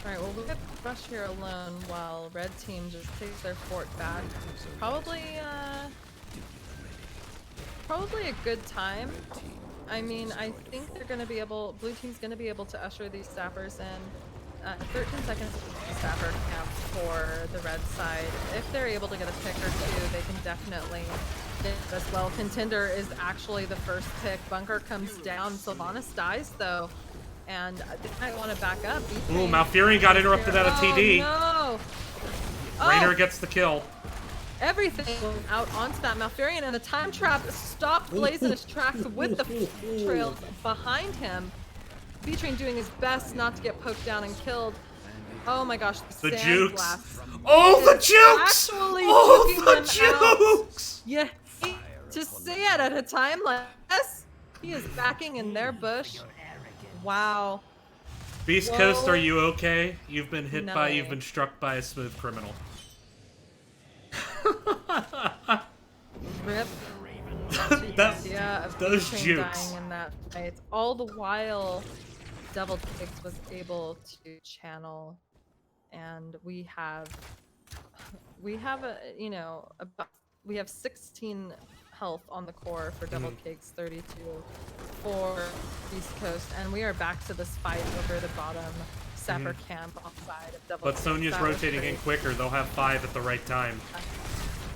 Alright, well, we'll get Rush here alone while Red Team just takes their fort back. Probably a good time. I mean, I think they're going to be able, Blue Team's going to be able to usher these Sappers in. 13 seconds to Sapper camp for the red side. If they're able to get a pick or two, they can definitely get this well. Contender is actually the first pick. Bunker comes down. Sylvanas dies, though. And they might want to back up. Ooh, Malfurion got interrupted out of TD. Oh, no! Raynor gets the kill. Everything going out onto that Malfurion, and the time trap stopped Blaze in his tracks with the trail behind him. V-Train doing his best not to get poked down and killed. Oh my gosh, The sand jukes. blast Oh, the is jukes! actually Oh, juking the them out. jukes! Yeah, to see it at a time like this, he is backing in their bush. Wow. Beast Whoa. Coast, are you okay? You've been hit by, No. you've been struck by a smooth criminal. Rip. That, Yeah, of those V-Train jukes. dying in that fight. All the while, Devil Kegs was able to channel, and we have a, you know, we have 16 health on the core for Devil Kegs, 32 for East Coast, and we are back to this fight over the bottom Sapper camp offside of Devil But Kegs. Sonya's That was rotating in great. quicker. They'll have 5 at the right time.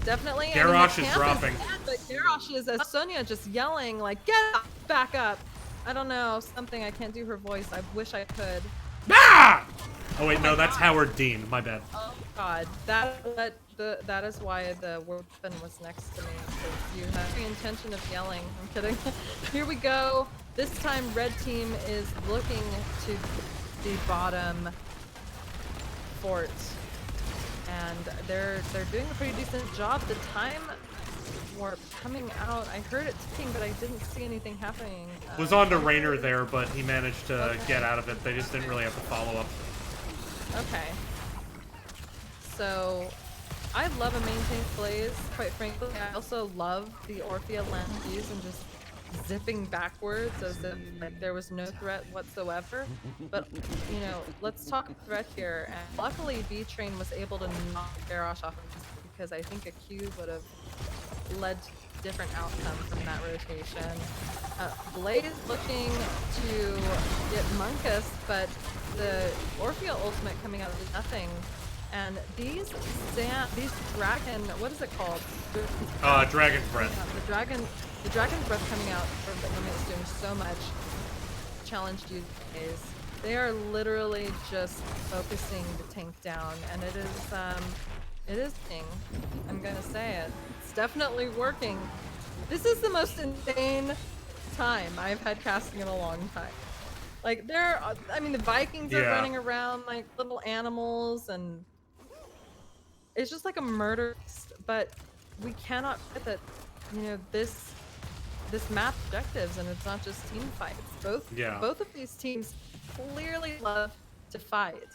Definitely. Garrosh the is camp dropping. Dead, but Garrosh is, as Sonya just yelling, like, get up, back up. I don't know, something, I can't do her voice. I wish I could. Ah! Oh wait, Oh no, my that's God. Howard Dean. My bad. Oh God, that is why the weapon was next to me. Because you have the intention of yelling. I'm kidding. Here we go. This time, red team is looking to the bottom fort, and they're doing a pretty decent job. The time warp coming out, I heard it ticking, but I didn't see anything happening. Was on to Raynor there, but he managed to Okay. get out of it. They just didn't really have to follow up. Okay. So, I love a maintained blaze, quite frankly. I also love the Orphea land use and just zipping backwards as if like there was no threat whatsoever. But, you know, let's talk threat here. And luckily, B-Train was able to knock Garrosh off of this because I think a Q would have led to a different outcome from that rotation. Blaze looking to get Monkus, but the Orphea ultimate coming out of nothing. And these dragon, what is it called? Dragon's Breath. The dragon's breath coming out from the limit is doing so much. Challenged you days. They are literally just focusing the tank down, and it is working. I'm gonna say it. It's definitely working. This is the most insane time I've had casting in a long time. Like I mean, the Vikings are Yeah. running around like little animals, and it's just like a murder fest. But we cannot forget that, you know, this map objectives, and it's not just team fights. Both of these teams clearly love to fight.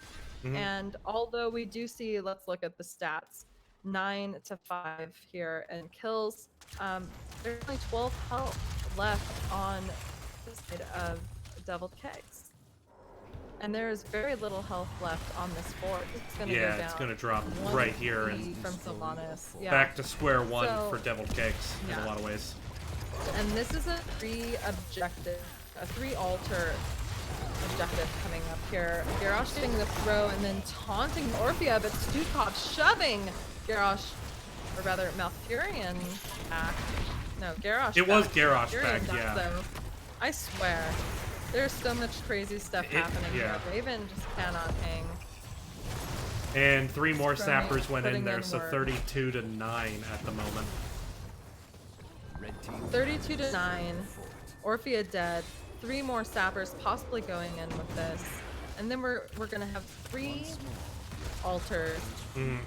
Mhm. And although we do see, let's look at the stats, 9-5 here in kills. There's only 12 health left on the side of Deviled Kegs. And there is very little health left on this fort. It's gonna go Yeah, down it's gonna drop one right here key and from Sylvanas. Yeah. back to square one So- for Deviled Kegs in yeah. a lot of ways. And this is a 3 altar objective coming up here. Garrosh getting the throw and then taunting Orphea, but Stukov shoving Garrosh, or rather Malfurion back. No, Garrosh. It was back. Garrosh Malfurion back, yeah. though. I swear, there's so much crazy stuff happening yeah. here. Raven just cannot hang. And 3 more From sappers went in putting there, in so work. 32-9 at the moment. Red team 32-9. Orphea dead. 3 more sappers possibly going in with this. And then we're gonna have 3 altars. Mhm.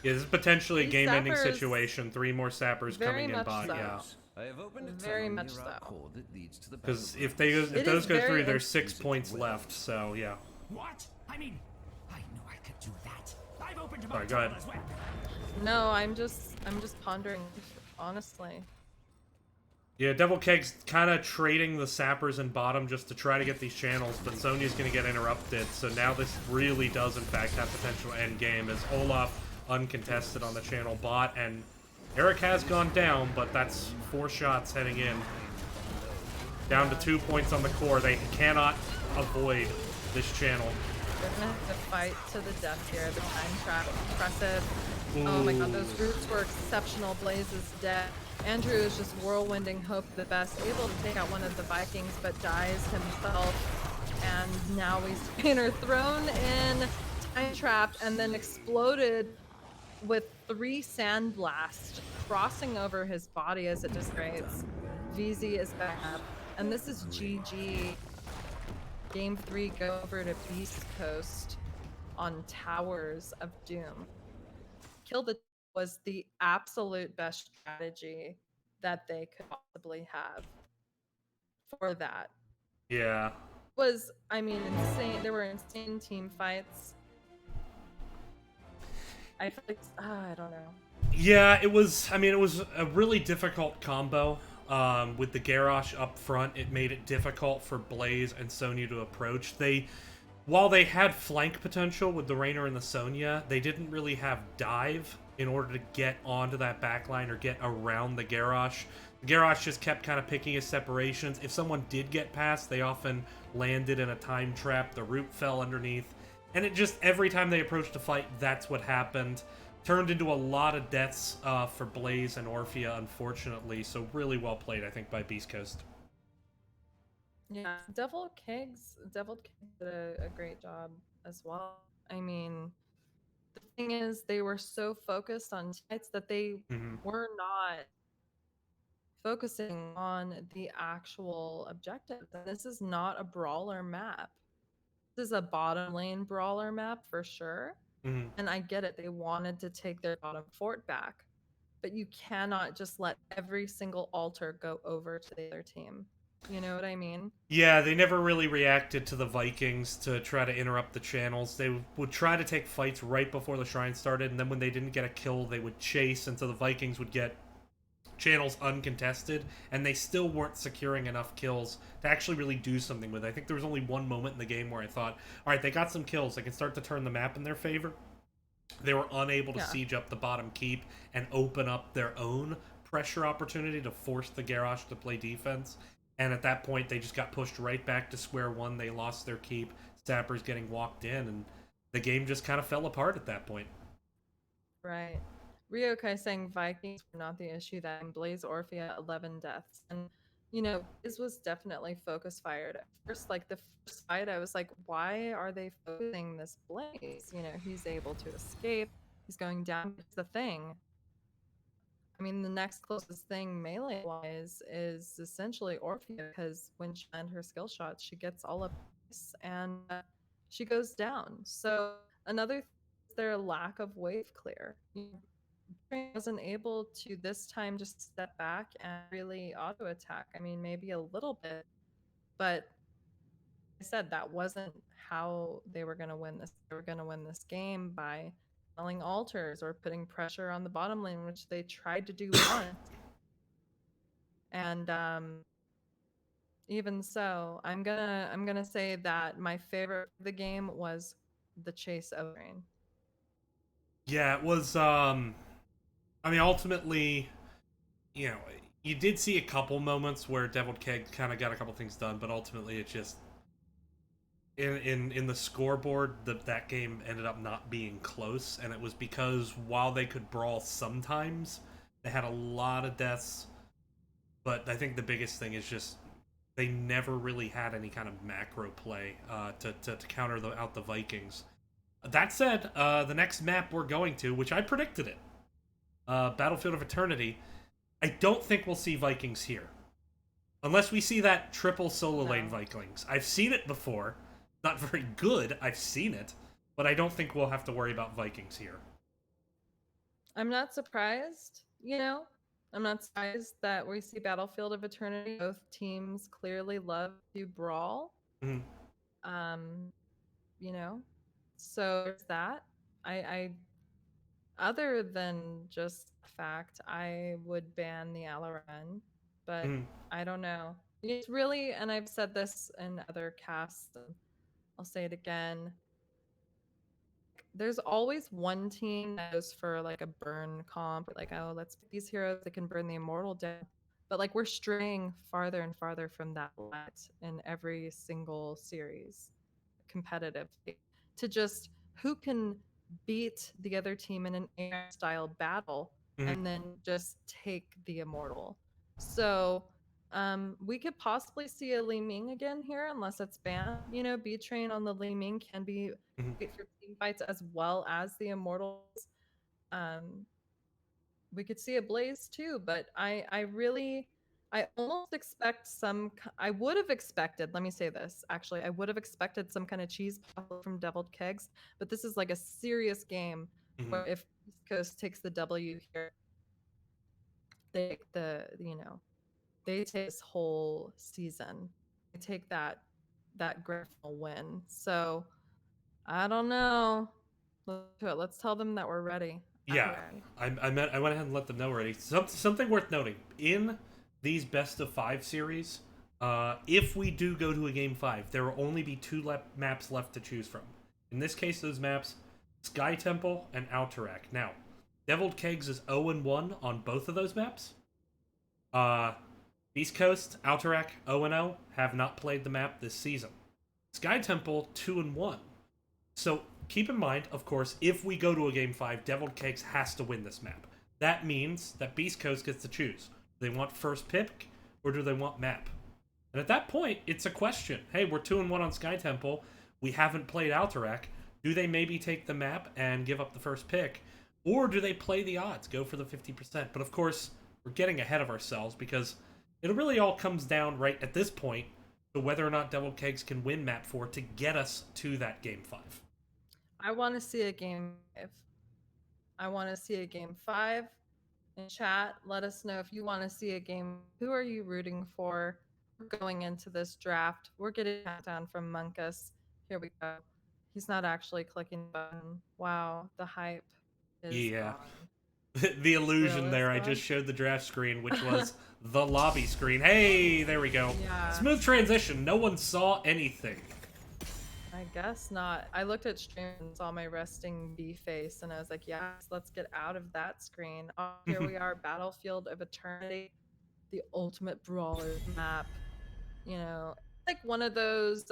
Yeah, this is potentially a These game-ending sappers- situation. 3 more sappers Very coming in much bot, so. yeah. I have opened a Very tunnel much near our so. core that leads to the Because if It those is go very through, there's interesting 6 points left. So yeah. What? I mean, I knew I could do that. I've opened Sorry, my go ahead. tunnel as well. No, I'm just pondering, honestly. Yeah, Devil Kegs kind of trading the sappers in bottom just to try to get these channels, but Sonya's going to get interrupted. So now this really does, in fact, have potential end game as Olaf uncontested on the channel bot, and Eric has gone down, but that's 4 shots heading in. Down to 2 points on the core. They cannot avoid this channel. They're gonna have to fight to the death here. The time trap, impressive. Oh my god, those roots were exceptional. Blaze is dead. Andrew is just whirlwinding hope the best, able to take out one of the Vikings, but dies himself. And now he's Painter thrown in, time trapped, and then exploded with 3 sand blasts crossing over his body as it disintegrates. VZ is back up, and this is GG. Game 3 go over to Beast Coast on Towers of Doom. Kill the was the absolute best strategy that they could possibly have for that. Yeah. Was, I mean, insane. There were insane team fights. I feel like, I don't know. Yeah, it was. I mean, it was a really difficult combo. With the Garrosh up front, it made it difficult for Blaze and Sonya to approach. While they had flank potential with the Raynor and the Sonya, they didn't really have dive in order to get onto that backline or get around the Garrosh. The Garrosh just kept kind of picking his separations. If someone did get past, they often landed in a time trap. The root fell underneath. And it just, every time they approached a fight, that's what happened. turned into a lot of deaths for Blaze and Orphea, unfortunately. So really well played, I think, by Beast Coast. Yeah, Devil Kegs did a great job as well. I mean, the thing is, they were so focused on fights that they Mm-hmm. were not focusing on the actual objectives. And this is not a brawler map. This is a bottom lane brawler map for sure. Mm-hmm. And I get it. They wanted to take their bottom fort back. But you cannot just let every single altar go over to the other team. You know what I mean? Yeah, they never really reacted to the Vikings to try to interrupt the channels. They would try to take fights right before the shrine started, and then when they didn't get a kill, they would chase until the Vikings would get channels uncontested, and they still weren't securing enough kills to actually really do something with it. I think there was only one moment in the game where I thought, all right, they got some kills. They can start to turn the map in their favor. They were unable to Yeah. siege up the bottom keep and open up their own pressure opportunity to force the Garrosh to play defense. And at that point, they just got pushed right back to square one. They lost their keep. Sappers getting walked in, and the game just kind of fell apart at that point. Right. Ryokai saying Vikings were not the issue, that in Blaze Orphea 11 deaths. And Blaze was definitely focus fired. At first, like the first fight, I was like, why are they focusing this Blaze? He's able to escape. He's going down. It's the thing. I mean, the next closest thing melee wise is essentially Orphea, because when she lands her skill shots, she gets all up and she goes down. So another thing is their lack of wave clear. Wasn't able to this time just step back and really auto attack. I mean, maybe a little bit, but I said that wasn't how they were going to win this. They were going to win this game by selling altars or putting pressure on the bottom lane, which they tried to do once. And even so, I'm gonna say that my favorite of the game was the chase of rain. Yeah, it was. I mean, ultimately, you know, you did see a couple moments where Deviled Keg kind of got a couple things done, but ultimately, it just in the scoreboard, that game ended up not being close, and it was because while they could brawl sometimes, they had a lot of deaths. But I think the biggest thing is just they never really had any kind of macro play to counter out the Vikings. That said, the next map we're going to, which I predicted it, Battlefield of Eternity, I don't think we'll see Vikings here. Unless we see that triple solo lane Vikings. I've seen it before. Not very good, I've seen it. But I don't think we'll have to worry about Vikings here. I'm not surprised, I'm not surprised that we see Battlefield of Eternity. Both teams clearly love to brawl. Mhm. You know, so there's that. I other than just the fact, I would ban the Alaran, but Mhm. I don't know. It's really, and I've said this in other casts, and I'll say it again. There's always one team that goes for like a burn comp, like, oh, let's pick these heroes that can burn the immortal down. But like we're straying farther and farther from that light in every single series competitively, to just who can beat the other team in an air style battle Mhm. and then just take the immortal. So we could possibly see a Li Ming again here, unless it's banned. B Train on the Li Ming can be Mhm. great for team fights as well as the immortals. Um, we could see a Blaze too, but I almost expect I would have expected, let me say this, actually, I would have expected some kind of cheese puzzle from Deviled Kegs, but this is like a serious game Mhm. where if East Coast takes the W here, they take they take this whole season. They take that grand final win. So I don't know. Let's do it. Let's tell them that we're ready. I'm Yeah, ready. I went ahead and let them know already. Something worth noting in these best of 5 series. If we do go to a game 5, there will only be 2 maps left to choose from. In this case, those maps, Sky Temple and Alterac. Now, Deviled Kegs is 0-1 on both of those maps. East Coast, Alterac, 0-0, have not played the map this season. Sky Temple, 2-1. So keep in mind, of course, if we go to a game 5, Deviled Kegs has to win this map. That means that Beast Coast gets to choose. Do they want first pick, or do they want map? And at that point, it's a question. Hey, we're 2-1 on Sky Temple. We haven't played Alterac. Do they maybe take the map and give up the first pick? Or do they play the odds, go for the 50%? But of course, we're getting ahead of ourselves because it really all comes down right at this point to whether or not Devil Kegs can win map 4 to get us to that game 5. I want to see a game 5. I want to see a game 5. In chat, let us know if you want to see a game. Who are you rooting for? We're going into this draft. We're getting a countdown from Monkus. Here we go. He's not actually clicking the button. Wow, the hype is Yeah. gone. The illusion Still there, is I gone? just showed the draft screen, which was the lobby screen. Hey, there we go. Yeah. Smooth transition. No one saw anything. I guess not. I looked at stream and saw my resting B face, and I was like, yes, let's get out of that screen. Oh, here we are, Battlefield of Eternity, the ultimate brawler map. You know, like one of those,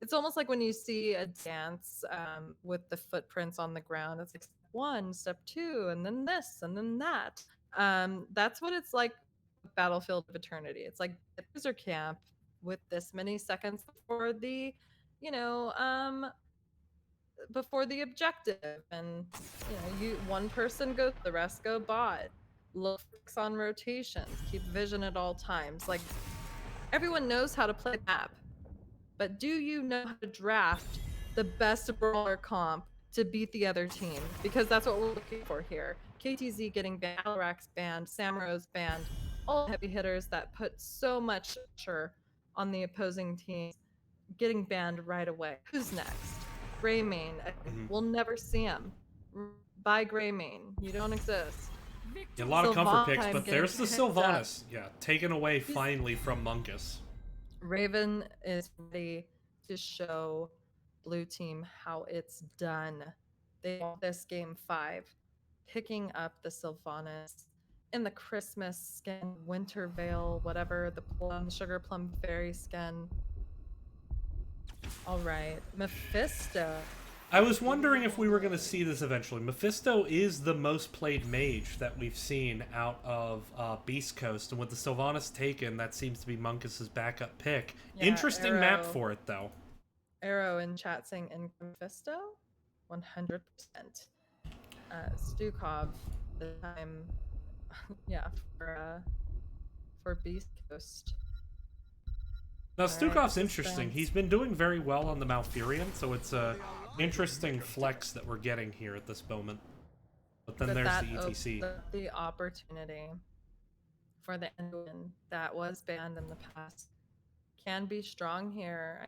it's almost like when you see a dance with the footprints on the ground. It's like step 1, step 2, and then this, and then that. That's what it's like with Battlefield of Eternity. It's like user camp with this many seconds before the you know, before the objective, and one person goes, the rest go bot. Look on rotations, keep vision at all times. Like everyone knows how to play the map, but do you know how to draft the best brawler comp to beat the other team? Because that's what we're looking for here. KTZ getting banned, Alrax banned, Samro's banned, all heavy hitters that put so much pressure on the opposing team getting banned right away. Who's next? Greymane. We'll never see him. Bye, Greymane. You don't exist. A lot of comfort picks, Sylvanas but getting there's the picked up. Sylvanas. Yeah, taken away finally from Monkus. Raven is ready to show blue team how it's done. They want this game 5, picking up the Sylvanas in the Christmas skin, winter veil, whatever, the plum, sugar plum fairy skin. All right, Mephisto. I was wondering if we were going to see this eventually. Mephisto is the most played mage that we've seen out of Beast Coast, and with the Sylvanas taken, that seems to be Monkus' backup pick. Yeah, Interesting map Arrow. for it, though. Arrow in chat saying in Mephisto, 100%. Stukov, the time, yeah, for Beast Coast. Now, All right, Stukov's interesting. suspense. He's been doing very well on the Malfurion, so it's a interesting flex that we're getting here at this moment. But then But there's that the ETC. opens up the opportunity for the Enduin that was banned in the past. Can be strong here.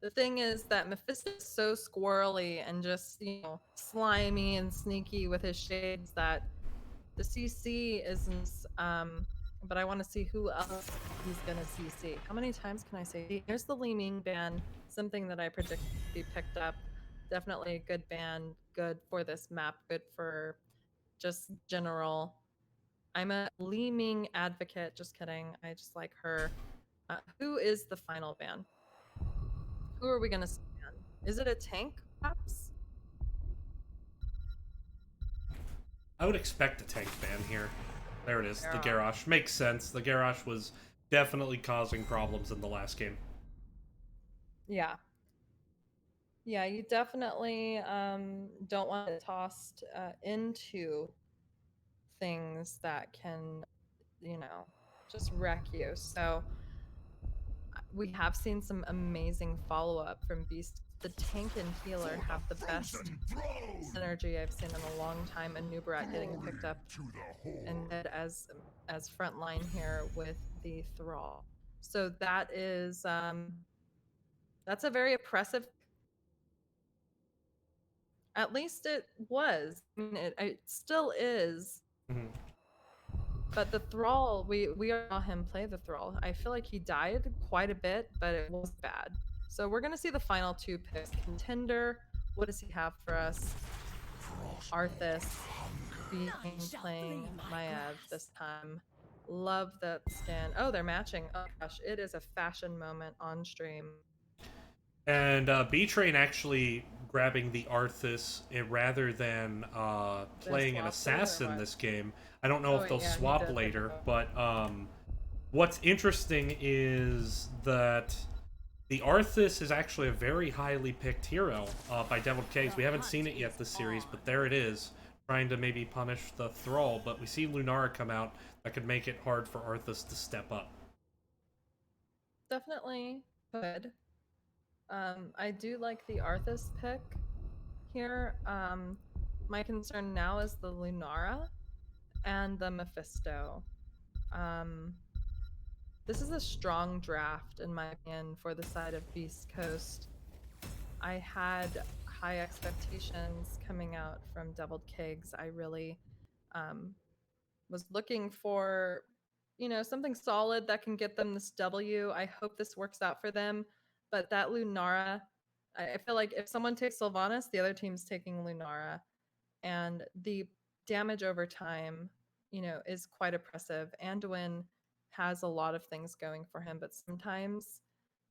The thing is that Mephisto is so squirrely and just, slimy and sneaky with his shades that the CC isn't, but I want to see who else he's going to CC. How many times can I say? Here's the Li Ming ban, something that I predict to be picked up. Definitely a good ban, good for this map, good for just general. I'm a Li Ming advocate, just kidding. I just like her. Who is the final ban? Who are we going to ban? Is it a tank, perhaps? I would expect a tank ban here. There it is, the Garrosh. Garrosh. Makes sense. The Garrosh was definitely causing problems in the last game. Yeah. Yeah, you definitely don't want it tossed into things that can, just wreck you. So we have seen some amazing follow-up from Beast. The tank and healer have the best synergy I've seen in a long time, and Nubarat getting picked up and then as frontline here with the Thrall. So that is that's a very oppressive. At least it was. I mean, it still is. Mhm. But the Thrall, we saw him play the Thrall. I feel like he died quite a bit, but it was bad. So we're gonna see the final 2 picks. Contender, what does he have for us? Arthas being playing Maev this time. Love that skin. Oh, they're matching. Oh gosh, it is a fashion moment on stream. And B-Train actually grabbing the Arthas rather than playing an swap it or assassin what? this game. I don't know Oh, if wait, they'll yeah, he swap did. later, but what's interesting is that the Arthas is actually a very highly picked hero by Deviled Kegs. We haven't seen it yet this series, but there it is, trying to maybe punish the Thrall. But we see Lunara come out. That could make it hard for Arthas to step up. Definitely could. I do like the Arthas pick here. My concern now is the Lunara and the Mephisto. Um, this is a strong draft, in my opinion, for the side of Beast Coast. I had high expectations coming out from Deviled Kegs. I really was looking for, something solid that can get them this W. I hope this works out for them. But that Lunara, I feel like if someone takes Sylvanas, the other team's taking Lunara. And the damage over time, is quite oppressive. Anduin has a lot of things going for him, but sometimes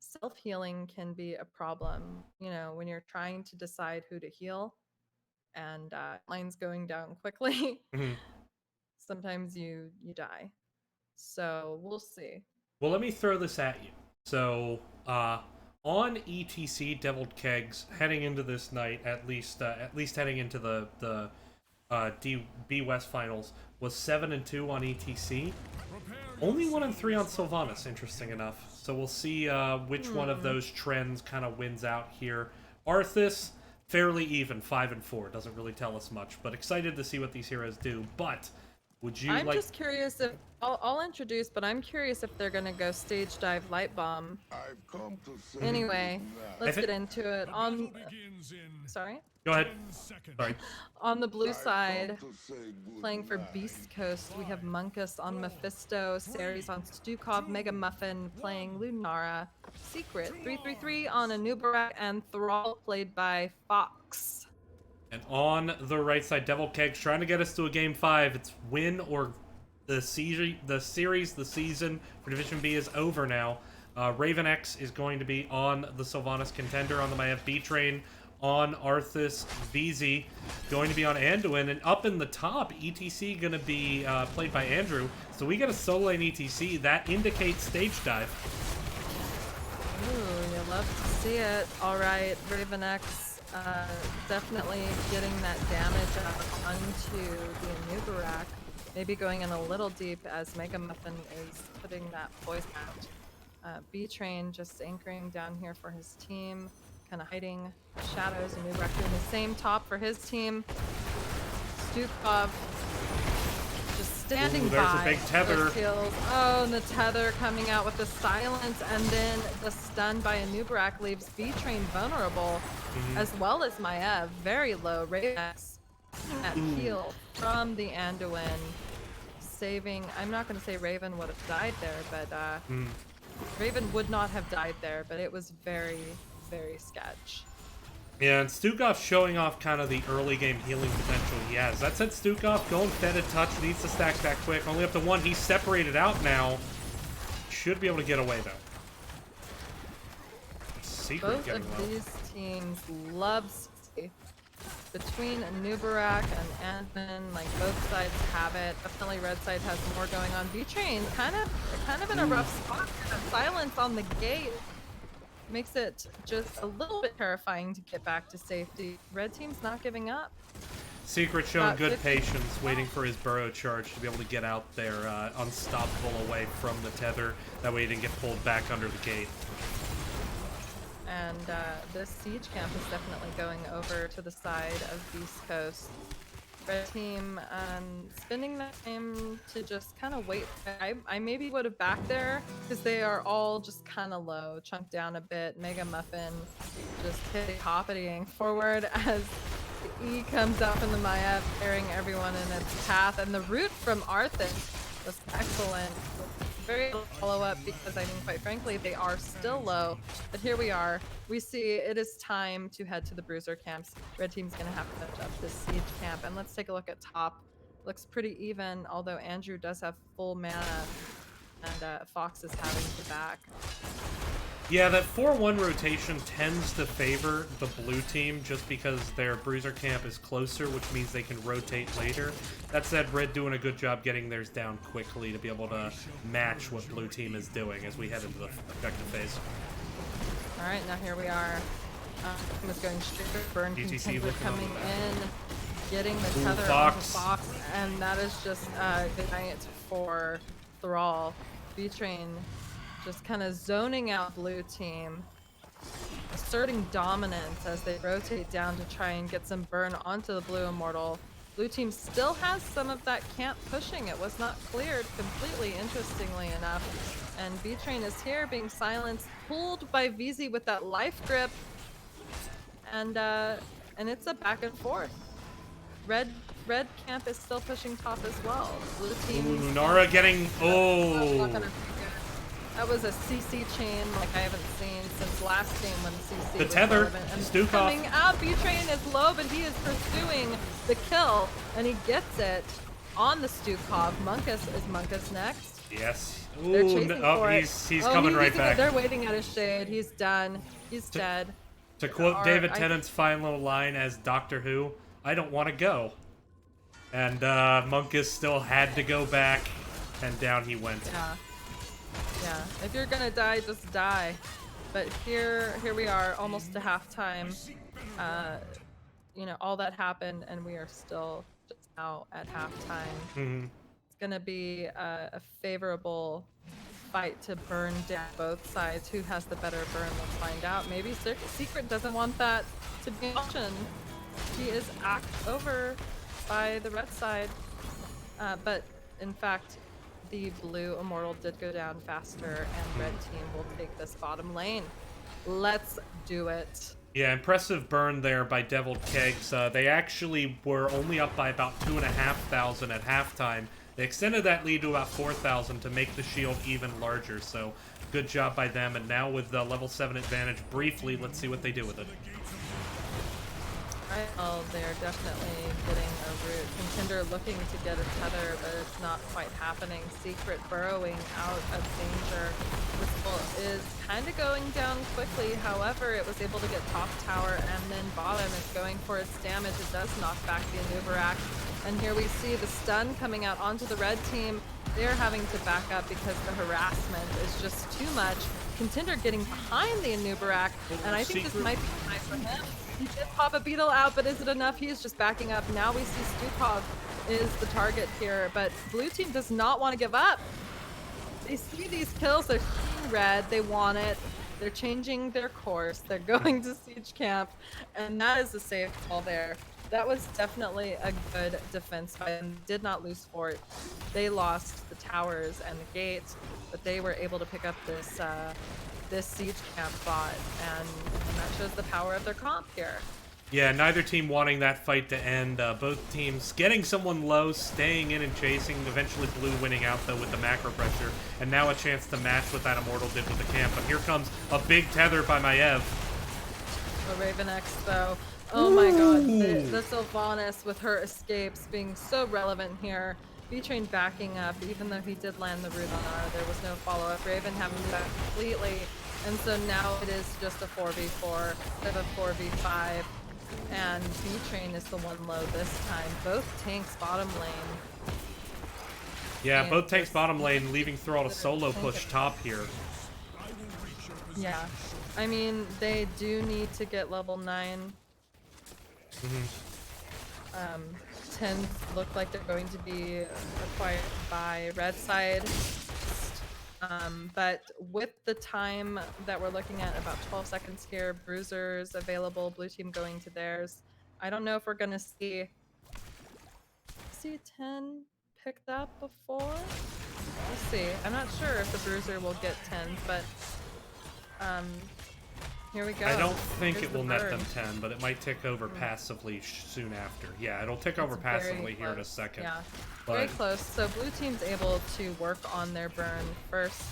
self-healing can be a problem, when you're trying to decide who to heal and lines going down quickly. Mhm. Sometimes you die. So we'll see. Well, let me throw this at you. So, on ETC, Deviled Kegs heading into this night, at least heading into the B West finals, was 7-2 on ETC. Only 1-3 on Sylvanas, interesting enough. So we'll see which one of those trends kind of wins out here. Arthas, fairly even, 5-4. Doesn't really tell us much, but excited to see what these heroes do. But would you I'm like? just curious if I'll introduce, but I'm curious if they're gonna go stage dive light bomb. I've come to say Anyway, let's If it- get into it. Sorry. Go ahead. Sorry. On the blue I've side, come to say good playing for night. Beast Coast, we have Munkus on Mephisto, Ceres on Stukov, Mega Muffin playing Lunara, Secret 333 on Anubarak, and Thrall played by Fox. And on the right side, Devil Kegs trying to get us to a game 5. It's win or the season for Division B is over now. Raven X is going to be on the Sylvanas contender on the Maiev B train. On Arthas, VZ going to be on Anduin, and up in the top, ETC going to be played by Andrew. So we get a solo lane ETC. That indicates stage dive. Ooh, you love to see it. All right, Raven X definitely getting that damage out onto the Anubarak. Maybe going in a little deep as Mega Muffin is putting that poison out. B-Train just anchoring down here for his team, kind of hiding shadows. Anubarak doing the same top for his team. Stukov just standing Ooh, there's a by. big tether. Those kills. Oh, and the tether coming out with the silence, and then the stun by Anubarak leaves B-Train vulnerable, as well as Maiev, very low. Ravex at heal from the Anduin, saving. I'm not going to say Raven would have died there, but Raven would not have died there, but it was very, very sketch. Yeah, and Stukov showing off kind of the early game healing potential he has. That said, Stukov going fetid touch, needs to stack back quick. Only up to 1. He's separated out now. Should be able to get away, though. Secret Both getting of low. these teams love Susie. Between Anubarak and Antman, like both sides have it. Definitely red side has more going on. B-Train kind of in a rough spot. The silence on the gate makes it just a little bit terrifying to get back to safety. Red team's not giving up. Secret showing About good 50. patience, waiting for his burrow charge to be able to get out there unstoppable away from the tether. That way he didn't get pulled back under the gate. And this siege camp is definitely going over to the side of Beast Coast. Red team spending that time to just kind of wait. I maybe would have backed there because they are all just kind of low, chunked down a bit. Mega Muffin just hitting forward as the E comes out from the Maiev, carrying everyone in its path. And the root from Arthas was excellent. Very little follow-up because I think, quite frankly, they are still low. But here we are. We see it is time to head to the Bruiser camps. Red team's going to have to finish up this siege camp. And let's take a look at top. Looks pretty even, although Andrew does have full mana and Fox is having to back. Yeah, that 4-1 rotation tends to favor the blue team just because their bruiser camp is closer, which means they can rotate later. That said, red doing a good job getting theirs down quickly to be able to match what blue team is doing as we head into the effective phase. All right, now here we are. Is going straight for burn. DTC Contender looking coming on. in, getting the Ooh, tether Fox. onto Fox, and that is just good night for Thrall. B-Train just kind of zoning out blue team, asserting dominance as they rotate down to try and get some burn onto the blue immortal. Blue team still has some of that camp pushing. It was not cleared completely, interestingly enough. And B-Train is here being silenced, pulled by VZ with that life grip. And it's a back and forth. Red camp is still pushing top as well. Blue team. Ooh, Nara getting That was a CC chain like I haven't seen since last game when CC the was tether. relevant. And Stukov. coming out, B-Train is low, but he is pursuing the kill, and he gets it on the Stukov. Is Munkus next? Yes. They're Ooh, chasing for it. he's coming right back. They're waiting at his shade. He's done. He's dead. To quote David Tennant's final line as Doctor Who, I don't want to go. And Munkus still had to go back, and down he went. Yeah, if you're gonna die, just die. But here we are, almost to halftime. You know, all that happened, and we are still just now at halftime. Mm-hmm. It's gonna be a favorable fight to burn down both sides. Who has the better burn? Let's find out. Maybe Secret doesn't want that to be an option. He is acked over by the red side, but in fact, the blue immortal did go down faster, and red team will take this bottom lane. Let's do it. Yeah, impressive burn there by Deviled Kegs. They actually were only up by about 2,500 at halftime. They extended that lead to about 4,000 to make the shield even larger, so good job by them. And now with the level 7 advantage, briefly, let's see what they do with it. Right, well, they're definitely getting a root. Contender looking to get a tether, but it's not quite happening. Secret burrowing out of danger. Whistle is kind of going down quickly. However, it was able to get top tower, and then bottom is going for its damage. It does knock back the Anubarak. And here we see the stun coming out onto the red team. They're having to back up because the harassment is just too much. Contender getting behind the Anubarak, and I think this might be nice for him. He did pop a beetle out, but is it enough? He is just backing up. Now we see Stukov is the target here, but blue team does not want to give up. They see these kills, they're seeing red, they want it. They're changing their course. They're going to siege camp, and that is a safe call there. That was definitely a good defense by them. Did not lose fort. They lost the towers and the gates, but they were able to pick up this this siege camp bot, and that shows the power of their comp here. Yeah, neither team wanting that fight to end. Both teams getting someone low, staying in and chasing, eventually blue winning out though with the macro pressure, and now a chance to match what that Immortal did with the camp. But here comes a big tether by Maiev. The Raven X though. Oh my god, the Sylvanas with her escapes being so relevant here. B-Train backing up, even though he did land the root on R, there was no follow-up. Raven having to back completely, and so now it is just a 4v4 instead of a 4v5, and B-Train is the one low this time. Both tanks bottom lane. Yeah, both tanks bottom lane, leaving Thrall to solo push top here. Yeah, I mean, they do need to get level 9. 10s look like they're going to be acquired by red side, but with the time that we're looking at, about 12 seconds here, bruisers available, blue team going to theirs. I don't know if we're gonna see 10 picked up before. We'll see. I'm not sure if the bruiser will get 10, but here we go. I don't think Here's it will the net bird. them 10, but it might tick over passively soon after. Yeah, it'll tick over It's very passively here in a close. second. Yeah, But very close. So blue team's able to work on their burn first,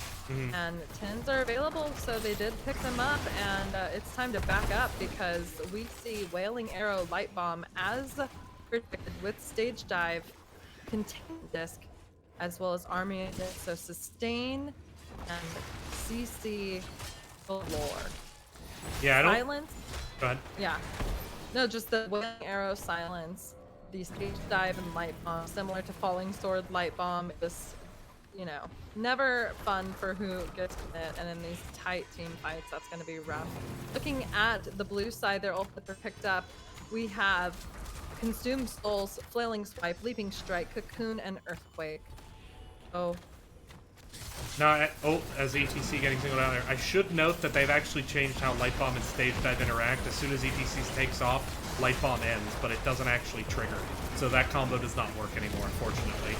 and 10s are available, so they did pick them up, and it's time to back up because we see Wailing Arrow Light Bomb as predicted with Stage Dive, Containment Disc, as well as Army Unit. So sustain and CC Oh lord. Yeah, I don't. Silence. Go ahead. Yeah. No, just the wailing arrow silence. The stage dive and light bomb, similar to falling sword light bomb, is, you know, never fun for who gets it. And in these tight team fights, that's going to be rough. Looking at the blue side, their ult that are picked up, we have Consumed Souls, Flailing Swipe, Leaping Strike, Cocoon, and Earthquake. Oh, Now, as ETC getting singled out there, I should note that they've actually changed how Light Bomb and Stage Dive interact. As soon as ETC takes off, Light Bomb ends, but it doesn't actually trigger. So that combo does not work anymore, unfortunately.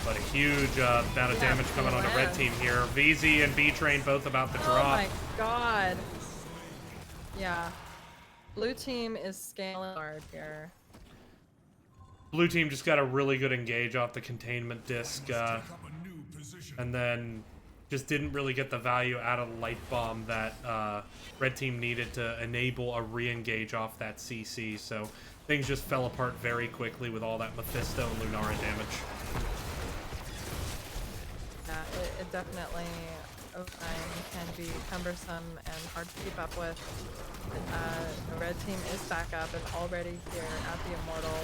But a huge amount of damage coming on the red team here. VZ and B-Train both about to drop. Oh my god. Yeah. Blue team is scaling hard here. Blue team just got a really good engage off the containment disc, and then just didn't really get the value out of the light bomb that red team needed to enable a re-engage off that CC. So things just fell apart very quickly with all that Mephisto and Lunara damage. Yeah, it definitely over time can be cumbersome and hard to keep up with. The red team is back up and already here at the Immortal.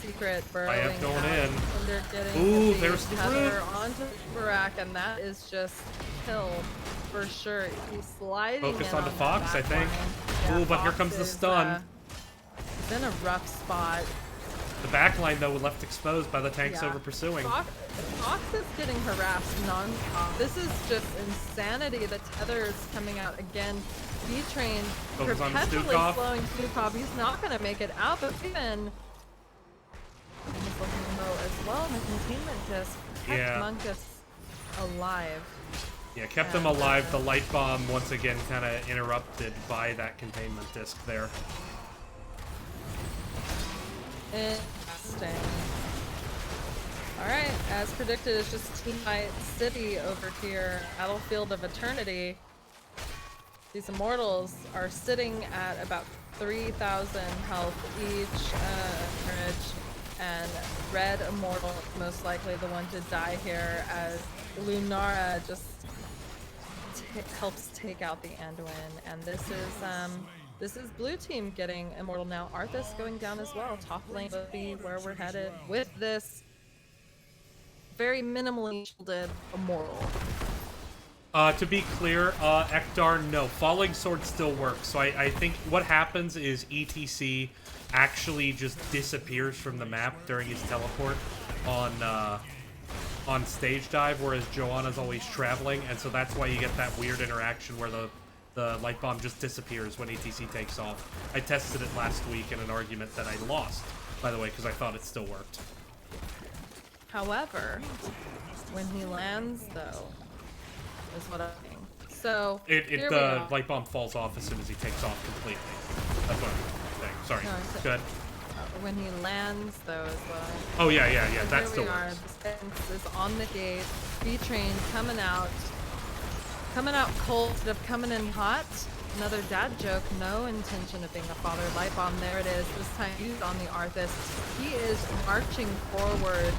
Secret burrowing going out. in. Thunder getting Ooh, the there's the tether root. onto Barak, and that is just kill for sure. He's sliding Focus in on the that Fox, I back think. line. Ooh, but here Fox comes the is, stun. He's in a rough spot. The backline, though, left exposed by the tanks Yeah. over pursuing. Fox is getting harassed non-stop. This is just insanity. The tether is coming out again. B-Train Focus on perpetually Stukov. slowing Stukov. He's not going to make it out, but even he's looking low as well. And the containment disc kept Yeah. Munkus alive. Yeah, kept them alive. The light bomb, once again, kind of interrupted by that containment disc there. Interesting. Alright, as predicted, it's just Team Fight City over here, Battlefield of Eternity. These Immortals are sitting at about 3,000 health each, and Red Immortal is most likely the one to die here, as Lunara just helps take out the Anduin, and this is blue team getting immortal now. Arthas going down as well. Top lane will be where we're headed with this very minimally shielded immortal. To be clear, Ekdar, no. Falling Sword still works. So I think what happens is ETC actually just disappears from the map during his teleport on stage dive, whereas Joanna's always traveling, and so that's why you get that weird interaction where the light bomb just disappears when ETC takes off. I tested it last week in an argument that I lost, by the way, because I thought it still worked. However, when he lands, though, is what I think. So here we The go. light bomb falls off as soon as he takes off completely. That's what I'm saying. Sorry. No, I said- Good. When he lands, though, as well. Oh yeah. So That here still we are. works. The fence is on the gate. B-Train coming out cold instead of coming in hot. Another dad joke. No intention of being a father. Light bomb. There it is. This time used on the Arthas. He is marching forward,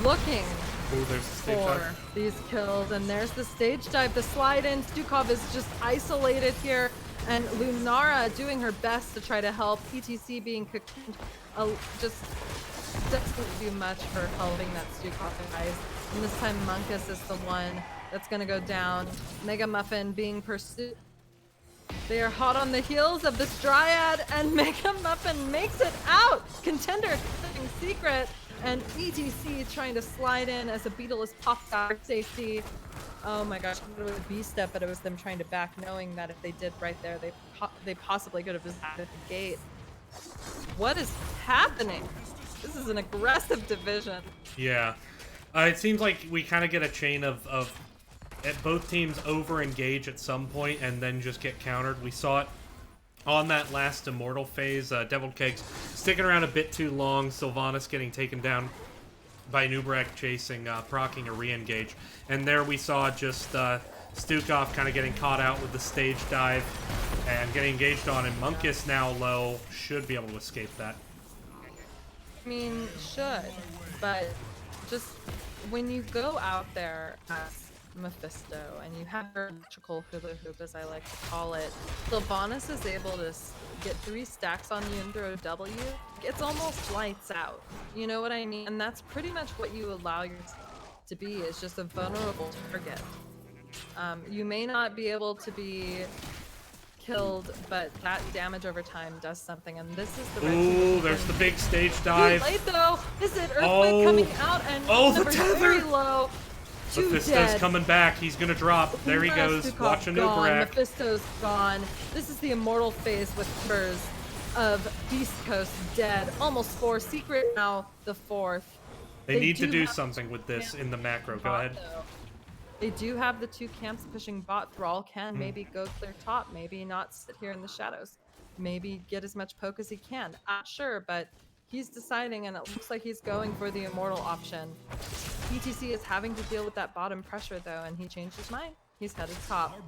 looking Ooh, there's the stage for dive. these kills, and there's the stage dive. The slide in. Stukov is just isolated here, and Lunara doing her best to try to help. ETC being cocooned, just doesn't do much for helping that Stukov guys. And this time Munkus is the one that's gonna go down. Mega Muffin being pursued. They are hot on the heels of this Dryad, and Mega Muffin makes it out. Contender keeping secret, and ETC trying to slide in as a Beetle is popped out for safety. Oh my gosh, it was a B step, but it was them trying to back, knowing that if they did right there, they possibly could have just had at the gate. What is happening? This is an aggressive division. Yeah. It seems like we kind of get a chain of both teams over-engage at some point and then just get countered. We saw it on that last Immortal phase. Devil Kegs sticking around a bit too long. Sylvanas getting taken down by Nubrek chasing, proccing a re-engage. And there we saw just Stukov kind of getting caught out with the stage dive and getting engaged on, and Munkus now low should be able to escape that. I mean, should, but just when you go out there as Mephisto, and you have your electrical hula hoop, as I like to call it. Sylvanas is able to get 3 stacks on you and throw a W. It's almost lights out. You know what I mean? And that's pretty much what you allow yourself to be, is just a vulnerable target. You may not be able to be killed, but that damage over time does something, and this is the red team Ooh, that there's can- the big stage Too dive. late though. Is it Earthquake Oh. coming out and Oh, the number's tether! very low. Too Mephisto's dead. coming back. He's gonna drop. There he goes. Stukov Watch a nuke gone. rack. Mephisto's gone. This is the immortal phase with numbers of Beast Coast dead. Almost 4. Secret now the 4th. They need to do do have something with this in the macro. Go bot, ahead. though. They do have the 2 camps pushing bot. Thrall can Hmm. maybe go clear top, maybe not sit here in the shadows, maybe get as much poke as he can. Not sure, but he's deciding, and it looks like he's going for the immortal option. ETC is having to deal with that bottom pressure though, and he changed his mind. He's headed top.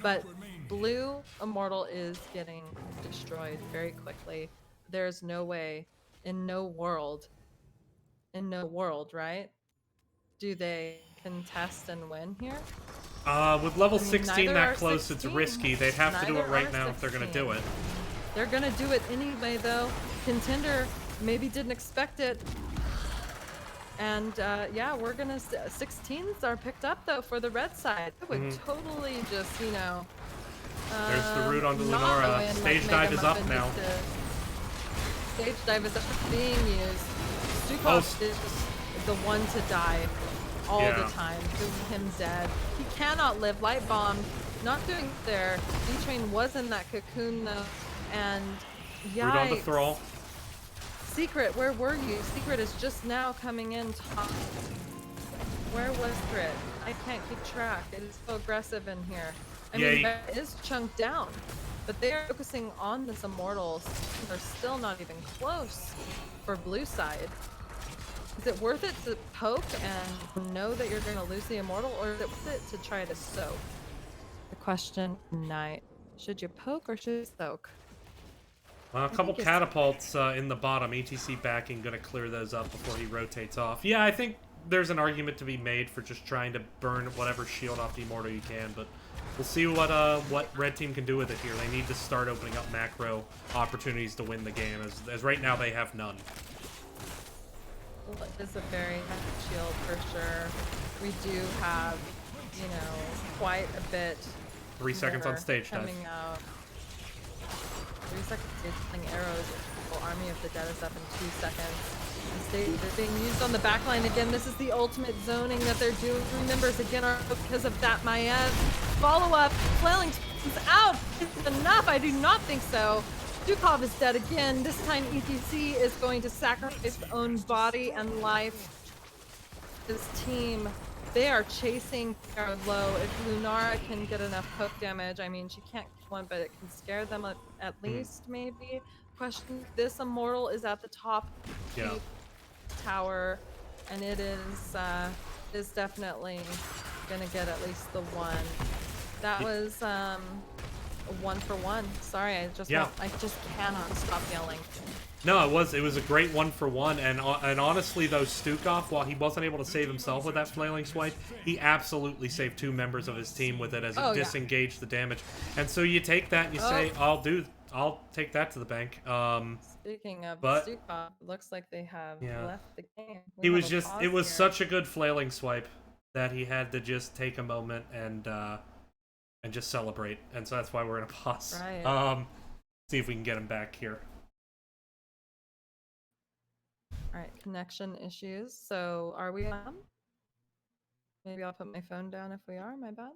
But blue immortal is getting destroyed very quickly. There's no way, in no world, right? Do they contest and win here? With level I mean, 16 neither that are close, 16. it's risky. They'd have to do Neither it right are now if they're gonna do 16. it. They're gonna do it anyway though. Contender maybe didn't expect it. And yeah, we're gonna 16s are picked up though for the red side. It would totally just, you know. There's the root onto not Lunara. go in, Stage like, dive Mega is up Muffin now. just to- Stage dive is being used. Stukov is the one to die all Yeah. the time. Doing him dead. He cannot live. Light bomb. Not doing it there. D-Train was in that cocoon though. And Root onto yikes. Thrall. Secret, where were you? Secret is just now coming in top. Where was Secret? I can't keep track. It is so aggressive in here. I Yeah, mean, it is chunked down, but they are focusing on this Immortals. They're still not even close for blue side. Is it worth it to poke and know that you're going to lose the Immortal, or is it worth it to try to soak? The question tonight. Should you poke or should you soak? A couple think it's- catapults in the bottom. ETC backing, gonna clear those up before he rotates off. Yeah, I think there's an argument to be made for just trying to burn whatever shield off the Immortal you can, but we'll see what red team can do with it here. They need to start opening up macro opportunities to win the game, as right now they have none. Well, it is a very heavy shield for sure. We do have, you know, quite a bit. 3 seconds on more stage dive. coming out. 3 seconds stage fling arrows. The Army of the Dead is up in 2 seconds. The stage is being used on the backline again. This is the ultimate zoning that they're doing. 3 members again are because of that Maiev. Follow up. Flailing is out. Is it enough? I do not think so. Stukov is dead again. This time ETC is going to sacrifice his own body and life. This team, they are chasing their low. If Lunara can get enough poke damage, I mean, she can't kill one, but it can scare them at least, maybe. Question, this Immortal is at the top Yeah. tower, and it is definitely gonna get at least the 1. That was a 1 for 1. Sorry, I just Yeah. I just cannot stop yelling. No, it was a great 1-for-1, and honestly though, Stukov, while he wasn't able to save himself with that flailing swipe, he absolutely saved 2 members of his team with it as it Oh, yeah. disengaged the damage. And so you take that and you say, I'll take that to the bank. Speaking of But- Stukov, looks like they have Yeah. left the game. We He have was a just pause it was here. such a good flailing swipe that he had to just take a moment and just celebrate. And so that's why we're gonna pause. Right. See if we can get him back here. All right, connection issues. So are we on? Maybe I'll put my phone down if we are. My bad.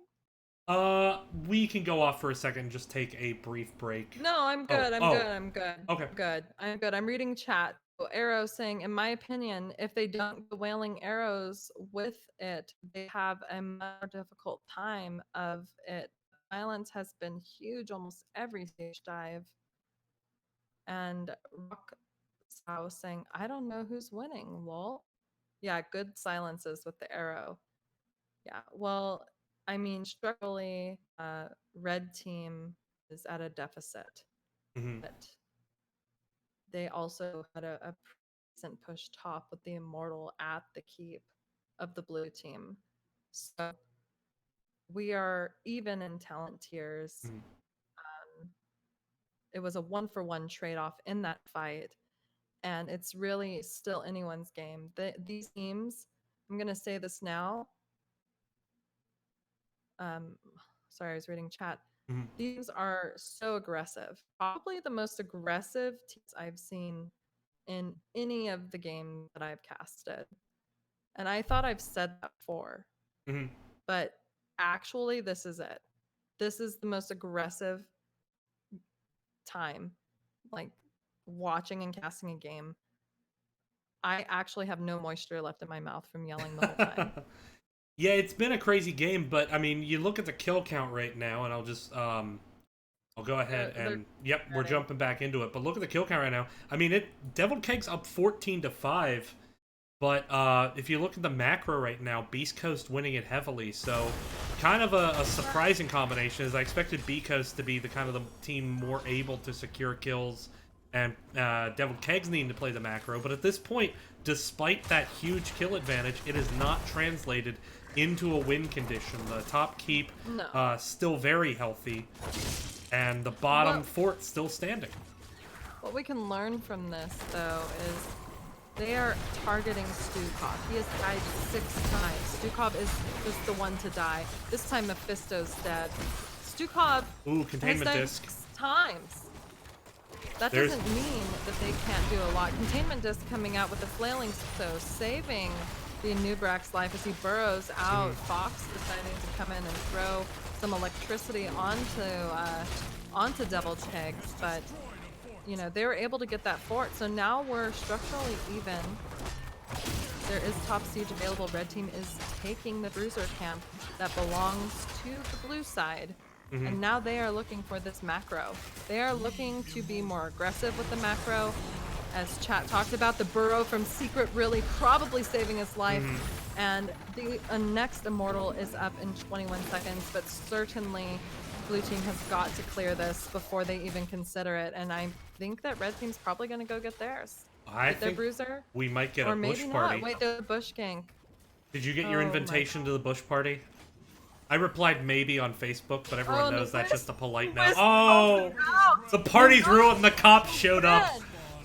We can go off for a second and just take a brief break. No, I'm good. I'm oh. good. I'm good. Okay. I'm good. I'm good. I'm reading chat. So Arrow saying, in my opinion, if they don't go wailing arrows with it, they have a more difficult time of it. Violence has been huge almost every stage dive. And Rock Sao saying, I don't know who's winning, lol. Yeah, good silences with the arrow. Yeah, well, I mean, structurally, red team is at a deficit, Mhm. but they also had a decent push top with the Immortal at the keep of the blue team. So we are even in talent tiers. Mhm. It was a 1-for-1 trade-off in that fight, and it's really still anyone's game. These teams, I'm gonna say this now. Um, sorry, I was reading chat. Mhm. These are so aggressive. Probably the most aggressive teams I've seen in any of the games that I've casted. And I thought I've said that before, Mhm. but actually, this is it. This is the most aggressive time, like watching and casting a game. I actually have no moisture left in my mouth from yelling the whole time. Yeah, it's been a crazy game, but I mean, you look at the kill count right now, and I'll just I'll go ahead They're and yep, we're ready. jumping back into it. But look at the kill count right now. I mean, Devil Kegs up 14-5, but if you look at the macro right now, Beast Coast winning it heavily. So kind of a surprising combination, as I expected B Coast to be the kind of the team more able to secure kills, and Devil Kegs needing to play the macro. But at this point, despite that huge kill advantage, it is not translated into a win condition. The top keep No. still very healthy, and the bottom Well- fort still standing. What we can learn from this, though, is they are targeting Stukov. He has died 6 times. Stukov is just the one to die. This time Mephisto's dead. Stukov Ooh, has containment died disc. 6 times. That There's- doesn't mean that they can't do a lot. Containment disc coming out with the flailing, so saving the Nubrax's life as he burrows out. Fox deciding to come in and throw some electricity onto Devil Kegs, but you know, they were able to get that fort, so now we're structurally even. There is top siege available. Red team is taking the bruiser camp that belongs to the blue side. And now they are looking for this macro. They are looking to be more aggressive with the macro. As chat talked about, the burrow from Secret really probably saving his life. And the next Immortal is up in 21 seconds, but certainly blue team has got to clear this before they even consider it. And I think that red team's probably going to go get theirs. I Get their think bruiser. we might get Or a bush maybe party. not. Wait, the bush gank. Did you get your Oh my invitation to the bush party? I replied maybe on Facebook, but everyone Oh, no, knows that's where's- just a polite no. where's- Oh! The party's ruined. The cops showed up. Red.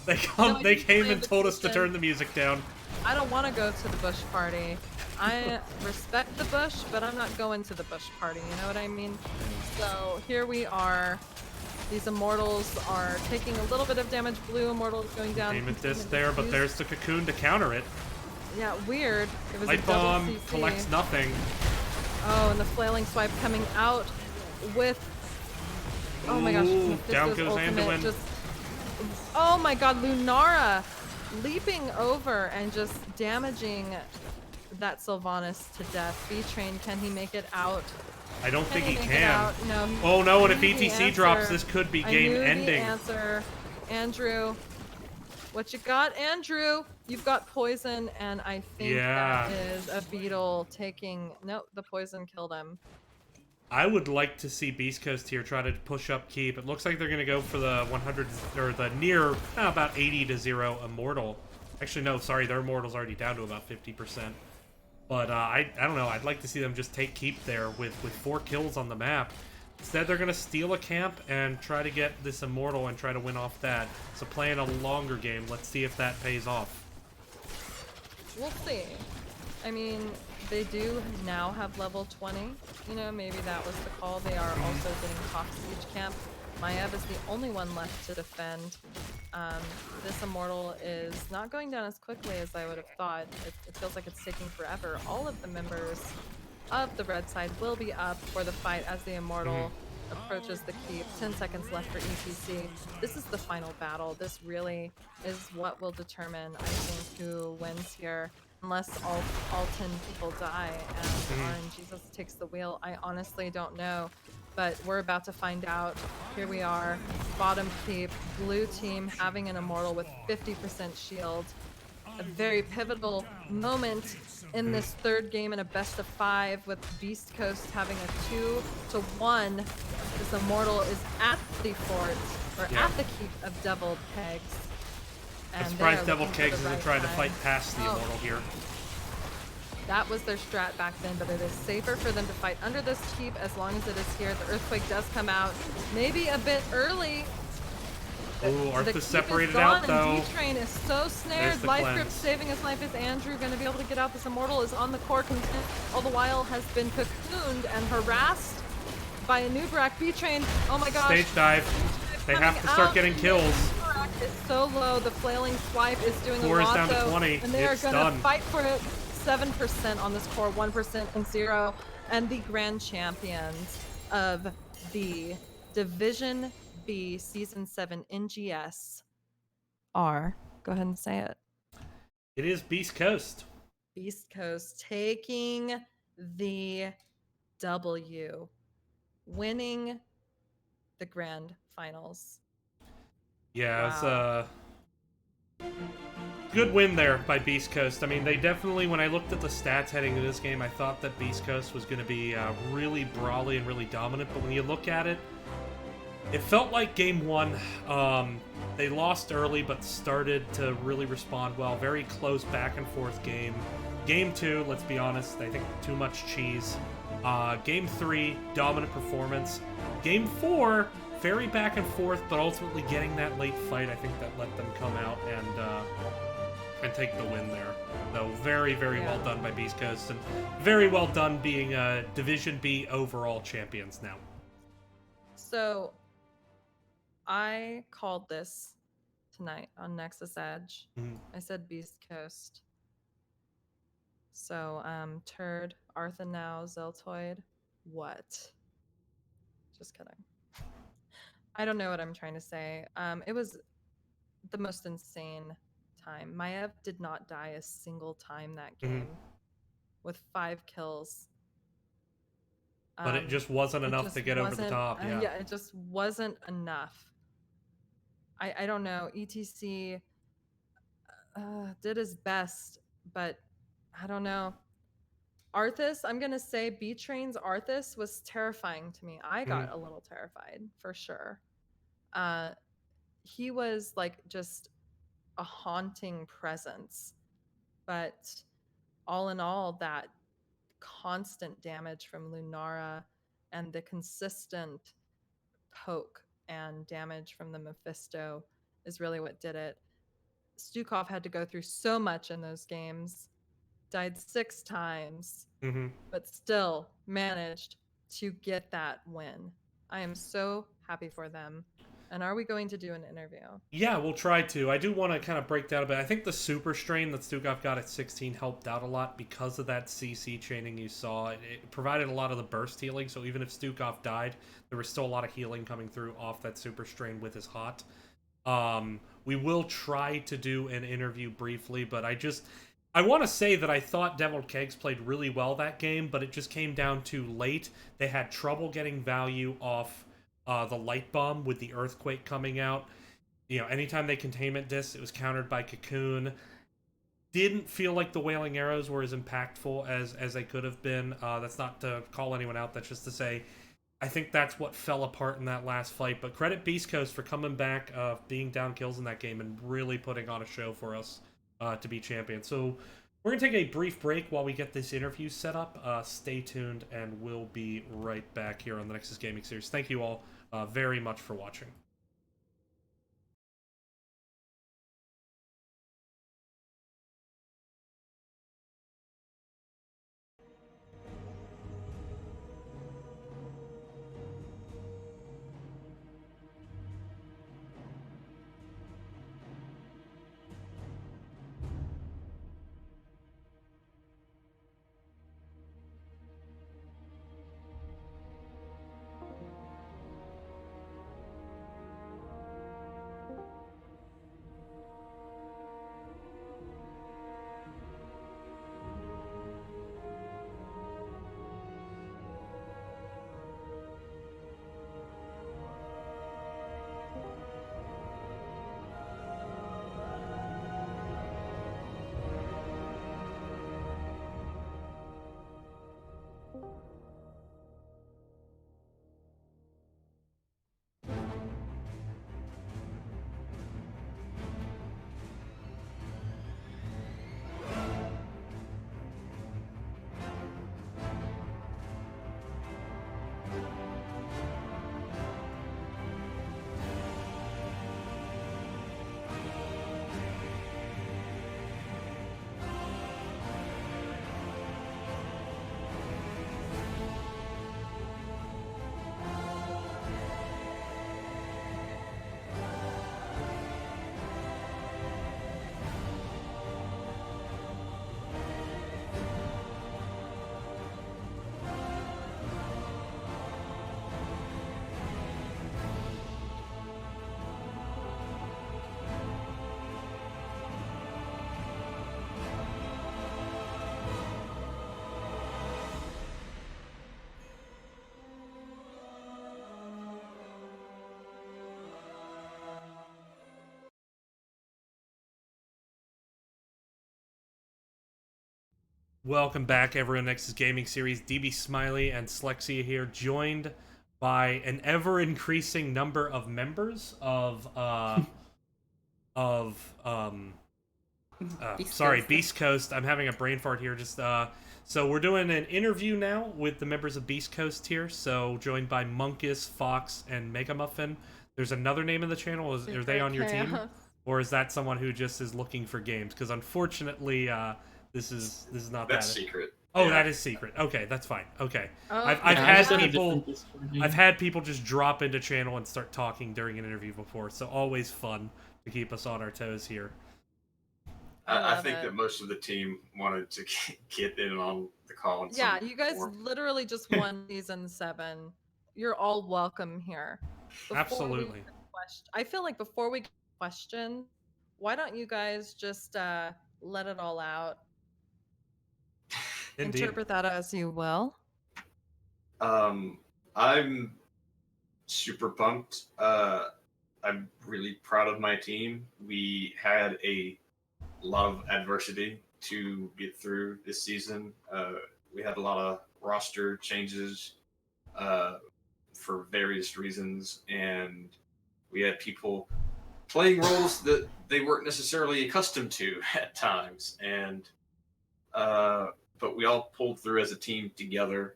They I they didn't came play and told us to invitation. turn the music down. I don't want to go to the bush party. I respect the bush, but I'm not going to the bush party. You know what I mean? So here we are. These immortals are taking a little bit of damage. Blue immortals going down. Containment disc there, but used. there's the cocoon to counter it. Yeah, weird. It was a Light double bomb CC. collects nothing. Oh, and the flailing swipe coming out with. Oh my gosh! Ooh, Mephisto's down goes ultimate Anduin. just. Oh my God, Lunara leaping over and just damaging that Sylvanas to death. B-Train, can he make it out? I don't think he make it can. out? No. Oh no, and I if knew the ETC drops, answer. this could be I game knew ending. The answer. Andrew, what you got, Andrew? You've got poison, and I think Yeah. that is a beetle taking. No, the poison killed him. I would like to see Beast Coast here try to push up keep. It looks like they're going to go for the 100 or the near about 80-0 immortal. Actually, no, sorry, their immortal's already down to about 50%. But I don't know. I'd like to see them just take keep there with 4 kills on the map. Instead, they're going to steal a camp and try to get this immortal and try to win off that. So playing a longer game. Let's see if that pays off. We'll see. I mean, they do now have level 20. You know, maybe that was the call. They are also getting top siege camp. Maev is the only one left to defend. This immortal is not going down as quickly as I would have thought. It feels like it's taking forever. All of the members of the red side will be up for the fight as the immortal approaches the keep. 10 seconds left for ETC. This is the final battle. This really is what will determine, I think, who wins here. Unless all 10 people die and RNGesus takes the wheel. I honestly don't know. But we're about to find out. Here we are. Bottom keep. Blue team having an immortal with 50% shield. A very pivotal moment in this third game in a best of 5 with Beast Coast having a 2-1. This immortal is at the fort, or at the keep of Devil Kegs. I'm And they surprised are Devil looking for Kegs the isn't right trying to time. fight past the Oh. immortal here. That was their strat back then, but it is safer for them to fight under this keep as long as it is here. The Earthquake does come out, maybe a bit early. Ooh, The Arthas keep separated is gone, out though. and D-Train is so snared. the Life cleanse. Grip saving his life. Is Andrew going to be able to get out? This Immortal is on the core content. All the while has been cocooned and harassed by a Nubrak. B-Train, oh my gosh. Stage dive. They have to start getting kills. Nubrak is so low. The flailing swipe is doing Core a is lot down to though, 20. and they It's are going to done. fight for it. 7% on this core, 1% and 0. And the grand champions of the Division B Season 7 NGS are, go ahead and say it, It is Beast Coast. Beast Coast taking the W, winning the grand finals. Yeah, it's Wow. good win there by Beast Coast. I mean, they definitely, when I looked at the stats heading into this game, I thought that Beast Coast was going to be really brawly and really dominant, but when you look at it, it felt like game one. They lost early, but started to really respond well. Very close back and forth game. Game two, let's be honest, I think too much cheese. Game three, dominant performance. Game four, very back and forth, but ultimately getting that late fight, I think that let them come out and take the win there. So very, very well done by Beast Coast, and very well done being Division B overall champions now. So I called this tonight on Nexus Edge. I said Beast Coast. So, Turd, Artha now, Zeltoid, what? Just kidding. I don't know what I'm trying to say. It was the most insane time. Maiev did not die a single time that game with 5 kills. But it just wasn't enough to get over the top. Yeah, it just wasn't enough. I don't know. ETC did his best, but I don't know. Arthas, I'm going to say B-Train's Arthas was terrifying to me. I got a little terrified, for sure. He was like just a haunting presence. But all in all, that constant damage from Lunara and the consistent poke and damage from the Mephisto is really what did it. Stukov had to go through so much in those games, died 6 times, but still managed to get that win. I am so happy for them. And are we going to do an interview? Yeah, we'll try to. I do want to kind of break down a bit. I think the super strain that Stukov got at 16 helped out a lot because of that CC chaining you saw. It provided a lot of the burst healing, so even if Stukov died, there was still a lot of healing coming through off that super strain with his hot. We will try to do an interview briefly, but I want to say that I thought Deviled Kegs played really well that game, but it just came down to late. They had trouble getting value off the light bomb with the earthquake coming out. You know, anytime they containment disc, it was countered by Cocoon. Didn't feel like the Wailing Arrows were as impactful as they could have been. That's not to call anyone out. That's just to say, I think that's what fell apart in that last fight. But credit Beast Coast for coming back, being down kills in that game, and really putting on a show for us to be champions. So we're going to take a brief break while we get this interview set up. Stay tuned, and we'll be right back here on the Nexus Gaming Series. Thank you all very much for watching. Welcome back, everyone. Next is Gaming Series. DB Smiley and Slexia here, joined by an ever-increasing number of members Beast Coast. I'm having a brain fart here. So we're doing an interview now with the members of Beast Coast here. So joined by Munkus, Fox, and Mega Muffin. There's another name in the channel. Are they on your team, or is that someone who just is looking for games? Because unfortunately, this is not That's that. secret. Oh, Yeah. That is secret. Okay, that's fine. Okay, Oh, I've had people just drop into channel and start talking during an interview before. So always fun to keep us on our toes here. I love think it. that most of the team wanted to get in on the call. In Yeah, some you guys form. literally just won season 7. You're all welcome here. Absolutely. I feel like before we get questions, why don't you guys just let it all out? Indeed. Interpret that as you will. I'm super pumped. I'm really proud of my team. We had a lot of adversity to get through this season. We had a lot of roster changes for various reasons, and we had people playing roles that they weren't necessarily accustomed to at times. And but we all pulled through as a team together.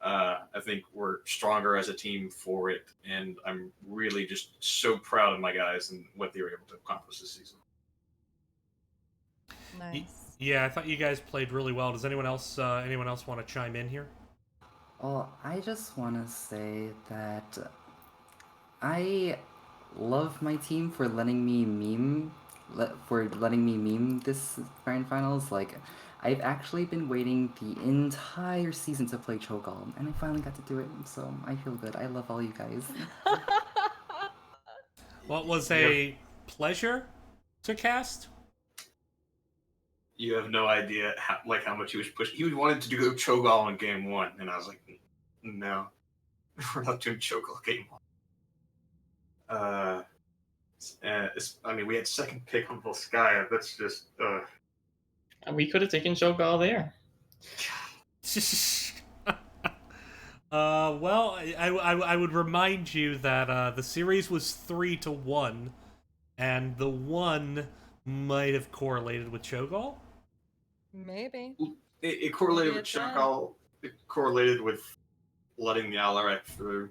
I think we're stronger as a team for it, and I'm really just so proud of my guys and what they were able to accomplish this season. Nice. Yeah, I thought you guys played really well. Does anyone else want to chime in here? Well, I just want to say that I love my team for letting me meme this grand finals. Like, I've actually been waiting the entire season to play Cho'Gall, and I finally got to do it, so I feel good. I love all you guys. Well, it was a pleasure to cast. You have no idea how much he was pushing. He wanted to do Cho'Gall in game 1, and I was like, no, we're not doing Cho'Gall game 1. I mean, we had second pick on Volskaya. That's just. We could have taken Shogal there. Well, I would remind you that the series was 3-1, and the 1 might have correlated with Cho'Gall. Maybe. It correlated Maybe with it did. Cho'Gall. It correlated with letting the Alarak through.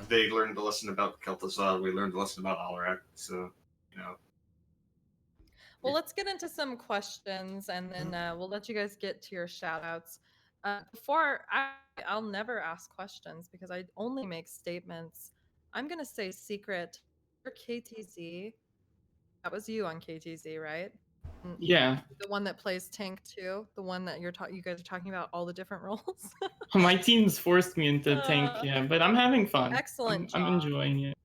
They learned a lesson about Kel'Thuzad. We learned a lesson about Alarak. So, you know. Well, let's get into some questions, and then we'll let you guys get to your shout-outs. I'll never ask questions because I only make statements. I'm going to say secret. For KTZ, that was you on KTZ, right? Yeah. The one that plays tank too? The one that you guys are talking about all the different roles? My team's forced me into tank, yeah, but I'm having fun. Excellent I'm job. enjoying it.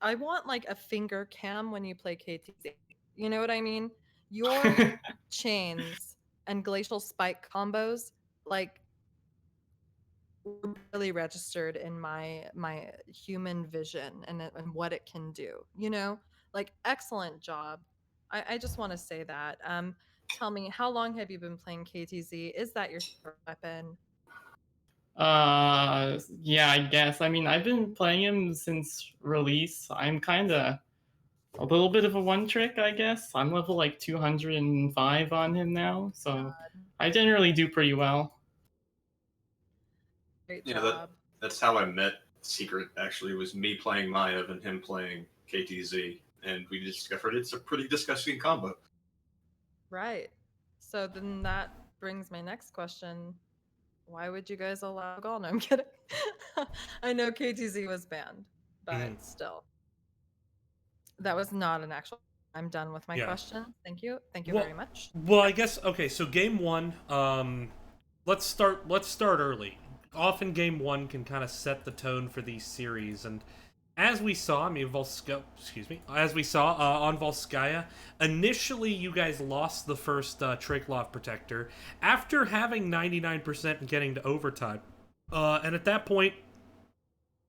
I want like a finger cam when you play KTZ. You know what I mean? Your chains and glacial spike combos, like, were really registered in my human vision and what it can do. You know, like, excellent job. I just want to say that. Tell me, how long have you been playing KTZ? Is that your favorite weapon? Yeah, I guess. I mean, I've been playing him since release. I'm kind of a little bit of a one trick, I guess. I'm level like 205 on him now, so I generally do pretty well. Great Yeah, job. that's how I met Secret, actually. It was me playing Maiev and him playing KTZ. And we discovered it's a pretty disgusting combo. Right. So then that brings my next question. Why would you guys allow Gall? No, I'm kidding. I know KTZ was banned, but still. That was not an actual. I'm done with my question. Thank you. Thank you very much. Well, I guess okay. So game 1, let's start early. Often game 1 can kind of set the tone for these series, and as we saw, on Volskaya, initially you guys lost the first Triglav Protector after having 99% and getting to overtime. And at that point,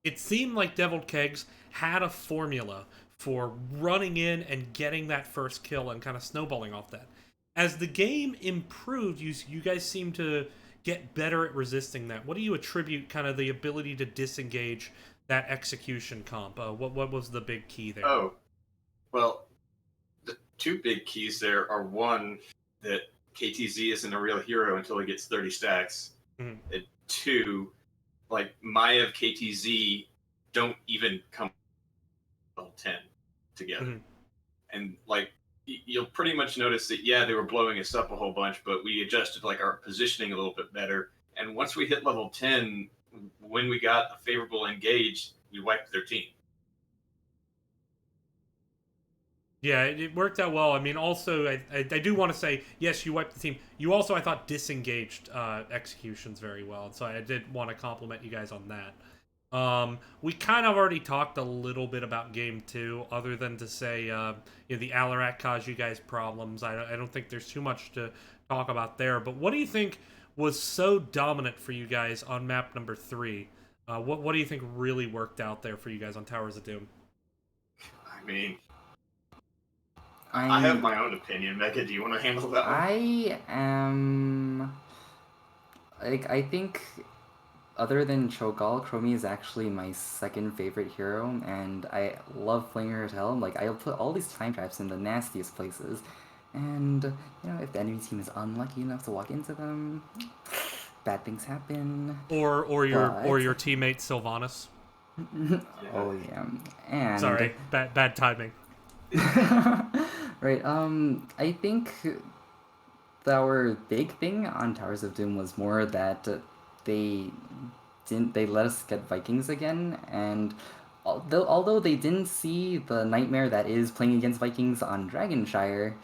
it seemed like Deviled Kegs had a formula for running in and getting that first kill and kind of snowballing off that. As the game improved, you guys seem to get better at resisting that. What do you attribute kind of the ability to disengage that execution comp? What was the big key there? Oh, well, the two big keys there are one, that KTZ isn't a real hero until he gets 30 stacks. Mhm. And two, like Maya of KTZ don't even come level 10 together. Mhm. And like you'll pretty much notice that yeah, they were blowing us up a whole bunch, but we adjusted like our positioning a little bit better. And once we hit level 10, when we got a favorable engage, we wiped their team. Yeah, it worked out well. I mean, also, I do want to say, yes, you wiped the team. You also, I thought, disengaged executions very well. So I did want to compliment you guys on that. We kind of already talked a little bit about game two, other than to say, the Alarak caused you guys problems. I don't think there's too much to talk about there. But what do you think was so dominant for you guys on map number 3? What do you think really worked out there for you guys on Towers of Doom? I mean, I have my own opinion. Mega, do you want to handle that one? I am like I think other than Cho'Gall, Chromie is actually my second favorite hero, and I love playing her as hell. Like I'll put all these time traps in the nastiest places, and if the enemy team is unlucky enough to walk into them, bad things happen. Or your But teammate Sylvanas. oh yeah, and Sorry, bad timing. right. I think our big thing on Towers of Doom was more that they they let us get Vikings again, and although they didn't see the nightmare that is playing against Vikings on Dragonshire,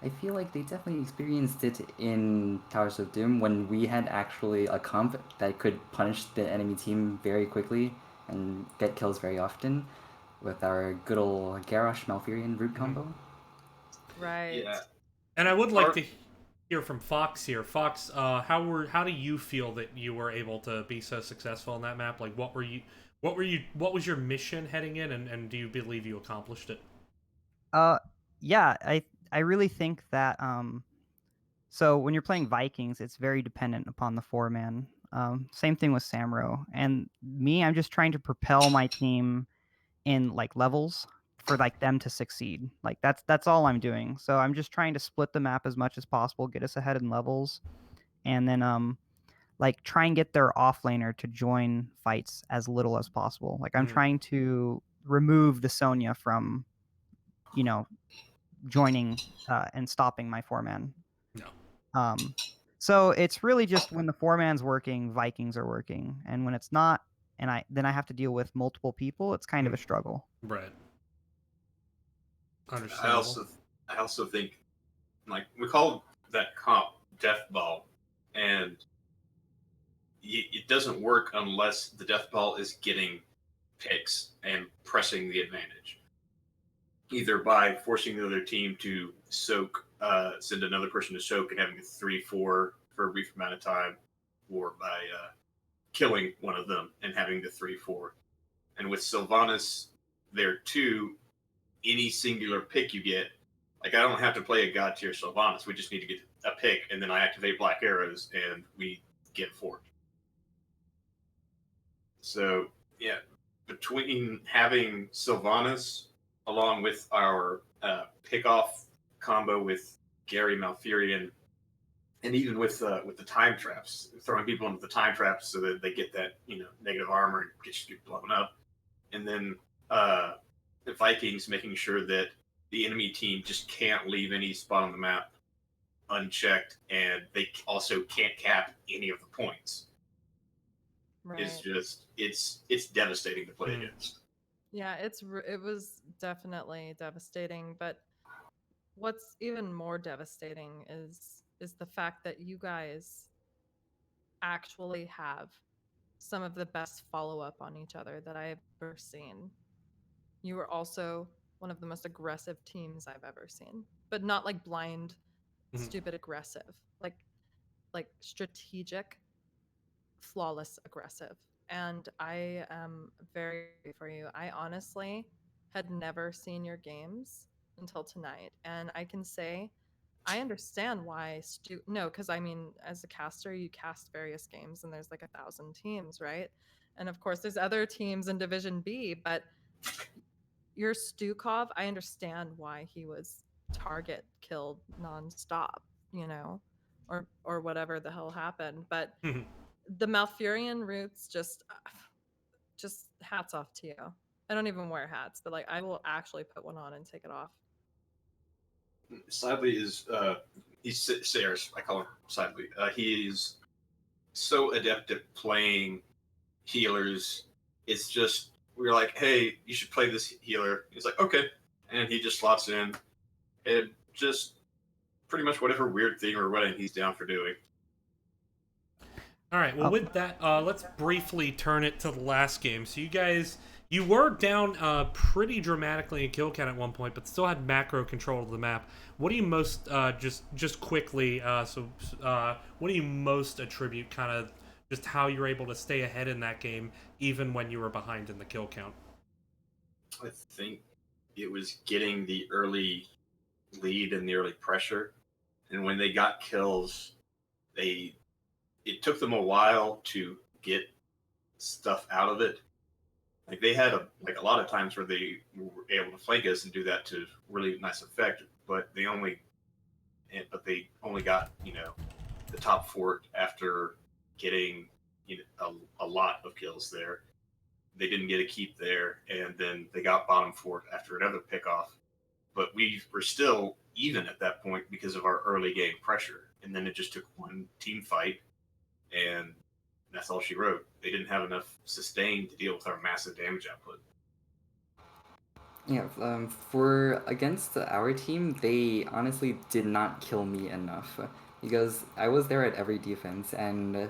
I feel like they definitely experienced it in Towers of Doom when we had actually a comp that could punish the enemy team very quickly and get kills very often with our good old Garrosh Malfurion root combo. Right. Yeah. And I would like to hear from Fox here. Fox, how do you feel that you were able to be so successful on that map? Like, what was your mission heading in, and do you believe you accomplished it? Yeah, I really think that so when you're playing Vikings, it's very dependent upon the four-man. Same thing with Samro. And me, I'm just trying to propel my team in like levels for like them to succeed. Like that's all I'm doing. So I'm just trying to split the map as much as possible, get us ahead in levels, and then like try and get their offlaner to join fights as little as possible. Like I'm trying to remove the Sonya from, you know, joining and stopping my four-man. No. So it's really just when the four-man's working, Vikings are working, and when it's not, and I have to deal with multiple people, it's kind of a struggle. Right. I Understandable. also think, like, we call that comp Death Ball, and it doesn't work unless the Death Ball is getting picks and pressing the advantage, either by forcing the other team to soak, send another person to soak and having a 3-4 for a brief amount of time, or by killing one of them and having the 3-4. And with Sylvanas there too, any singular pick you get, like I don't have to play a god tier Sylvanas. We just need to get a pick, and then I activate Black Arrows, and we get forward. So yeah, between having Sylvanas along with our pick off combo with Gary Malfurion, and even with the time traps, throwing people into the time traps so that they get that negative armor and get you blown up, and then the Vikings making sure that the enemy team just can't leave any spot on the map unchecked, and they also can't cap any of the points. Right. It's devastating to play against. Yeah, it was definitely devastating, but what's even more devastating is the fact that you guys actually have some of the best follow-up on each other that I've ever seen. You were also one of the most aggressive teams I've ever seen, but not like blind, stupid aggressive, like strategic, flawless aggressive. And I am very happy for you. I honestly had never seen your games until tonight, and I can say I understand why Stu. No, because I mean, as a caster, you cast various games, and there's like 1,000 teams, right? And of course, there's other teams in Division B, but your Stukov, I understand why he was target killed nonstop, you know, or whatever the hell happened. But the Malfurion roots just hats off to you. I don't even wear hats, but like I will actually put one on and take it off. Sadly, he's Sayers. I call him Sadly. He's so adept at playing healers. It's just we were like, hey, you should play this healer. He's like, okay, and he just slots in, and just pretty much whatever weird thing or wedding he's down for doing. All right. Well, with that, let's briefly turn it to the last game. So you guys, you were down pretty dramatically in kill count at one point, but still had macro control of the map. What do you most just quickly? What do you most attribute kind of just how you're able to stay ahead in that game, even when you were behind in the kill count? I think it was getting the early lead and the early pressure, and when they got kills, it took them a while to get stuff out of it. Like they had a lot of times where they were able to flank us and do that to really nice effect, but they only got the top fort after getting a lot of kills there. They didn't get a keep there, and then they got bottom fort after another pick off. But we were still even at that point because of our early game pressure, and then it just took one team fight, and that's all she wrote. They didn't have enough sustain to deal with our massive damage output. Yeah, for against our team, they honestly did not kill me enough because I was there at every defense, and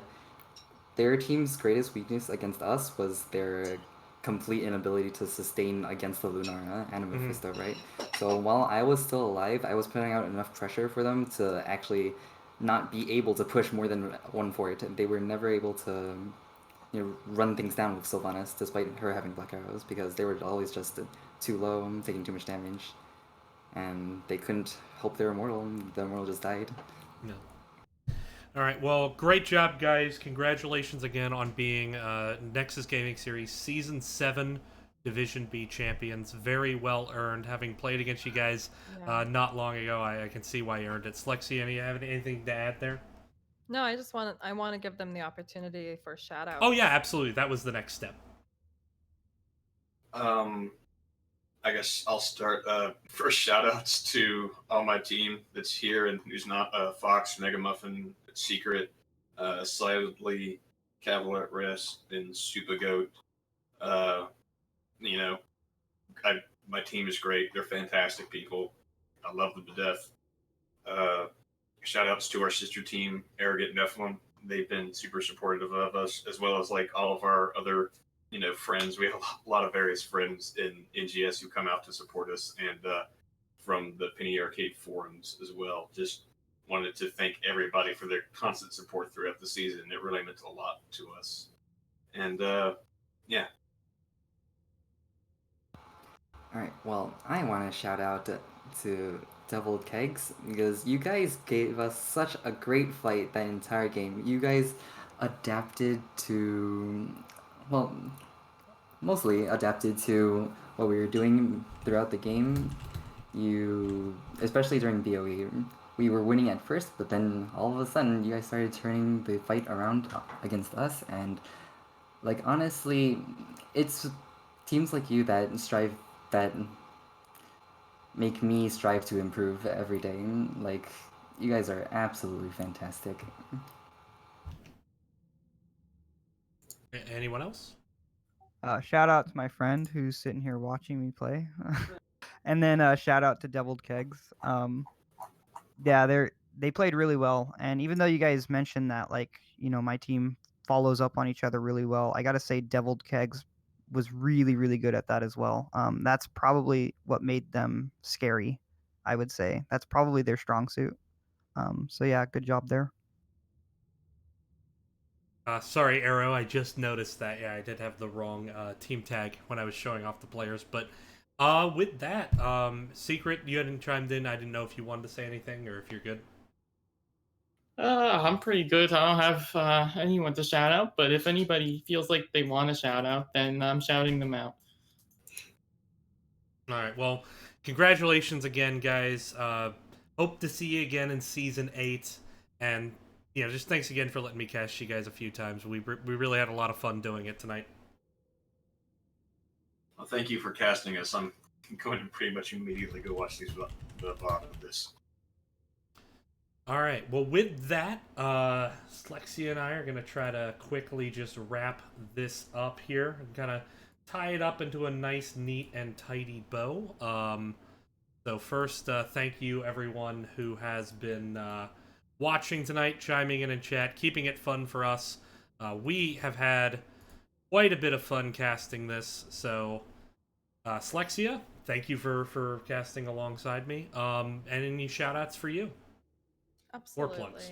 their team's greatest weakness against us was their complete inability to sustain against the Lunara and Mephisto, right? So while I was still alive, I was putting out enough pressure for them to actually not be able to push more than one fort. They were never able to run things down with Sylvanas, despite her having black arrows, because they were always just too low, taking too much damage, and they couldn't help their immortal, and the immortal just died. No. All right. Well, great job, guys. Congratulations again on being Nexus Gaming Series Season 7 Division B champions. Very well earned. Having played against you guys not long ago, I can see why you earned it. Slexi, anything to add there? No, I want to give them the opportunity for shout outs. Oh yeah, absolutely. That was the next step. I guess I'll start. First, shout outs to all my team that's here and who's not Fox, Mega Muffin, Secret, Slightly, Cavalier at Rest, and Super Goat. You know, my team is great. They're fantastic people. I love them to death. Shout outs to our sister team, Arrogant Nephilim. They've been super supportive of us, as well as like all of our other friends. We have a lot of various friends in NGS who come out to support us, and from the Penny Arcade forums as well. Just wanted to thank everybody for their constant support throughout the season. It really meant a lot to us. And yeah. All right. Well, I want to shout out to Deviled Kegs because you guys gave us such a great fight that entire game. You guys adapted to, well, mostly adapted to what we were doing throughout the game. You, especially during BOE, we were winning at first, but then all of a sudden you guys started turning the fight around against us, and like honestly, it's teams like you that make me strive to improve every day. Like, you guys are absolutely fantastic. Anyone else? Shout out to my friend who's sitting here watching me play, and then shout out to Deviled Kegs. Yeah, they played really well, and even though you guys mentioned that, like, my team follows up on each other really well, I gotta say Deviled Kegs was really, really good at that as well. That's probably what made them scary, I would say. That's probably their strong suit. So yeah, good job there. Sorry, Arrow. I just noticed that. Yeah, I did have the wrong team tag when I was showing off the players. But With that, Secret, you hadn't chimed in. I didn't know if you wanted to say anything or if you're good. I'm pretty good. I don't have anyone to shout out, but if anybody feels like they want to shout out, then I'm shouting them out. All right. Well, congratulations again, guys. Hope to see you again in season 8, and just thanks again for letting me cast you guys a few times. We really had a lot of fun doing it tonight. Well, thank you for casting us. I'm going to pretty much immediately go watch the VOD of this. All right. Well, with that, Slexia and I are going to try to quickly just wrap this up here and kind of tie it up into a nice, neat, and tidy bow. So first, thank you everyone who has been watching tonight, chiming in chat, keeping it fun for us. We have had quite a bit of fun casting this. So, Slexia, thank you for casting alongside me. And any shout outs for you? Absolutely. Or plugs.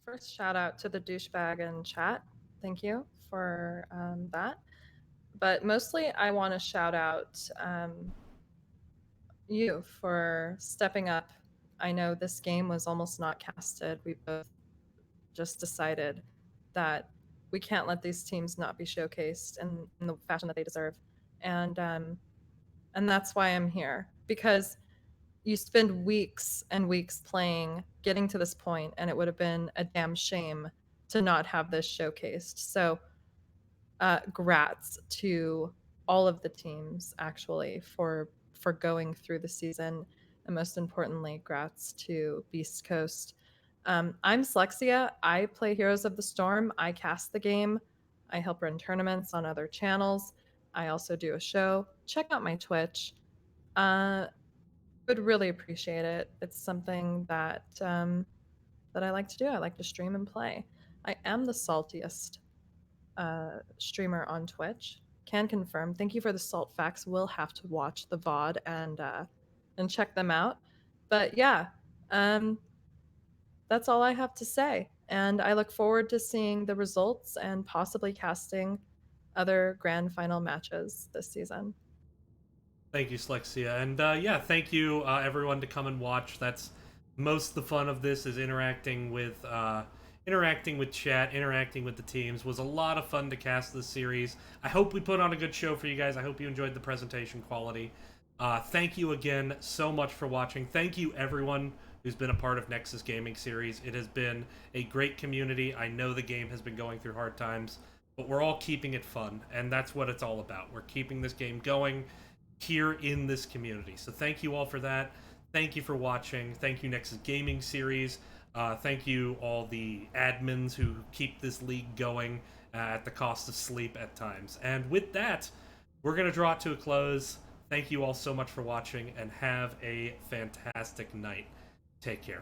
First, shout out to the douchebag in chat. Thank you for that. But mostly, I want to shout out you for stepping up. I know this game was almost not casted. We both just decided that we can't let these teams not be showcased in the fashion that they deserve, and that's why I'm here, because you spend weeks and weeks playing, getting to this point, and it would have been a damn shame to not have this showcased. So, grats to all of the teams actually for going through the season, and most importantly, grats to Beast Coast. I'm Slexia. I play Heroes of the Storm. I cast the game. I help run tournaments on other channels. I also do a show. Check out my Twitch. Would really appreciate it. It's something that that I like to do. I like to stream and play. I am the saltiest streamer on Twitch. Can confirm. Thank you for the salt facts. We'll have to watch the VOD and check them out. But yeah, that's all I have to say. And I look forward to seeing the results and possibly casting other grand final matches this season. Thank you, Slexia, and thank you everyone to come and watch. That's most of the fun of this is interacting with chat, interacting with the teams. Was a lot of fun to cast this series. I hope we put on a good show for you guys. I hope you enjoyed the presentation quality. Thank you again so much for watching. Thank you everyone who's been a part of Nexus Gaming Series. It has been a great community. I know the game has been going through hard times, but we're all keeping it fun, and that's what it's all about. We're keeping this game going here in this community. So thank you all for that. Thank you for watching. Thank you, Nexus Gaming Series. Thank you, all the admins who keep this league going at the cost of sleep at times. And with that, we're going to draw it to a close. Thank you all so much for watching, and have a fantastic night. Take care.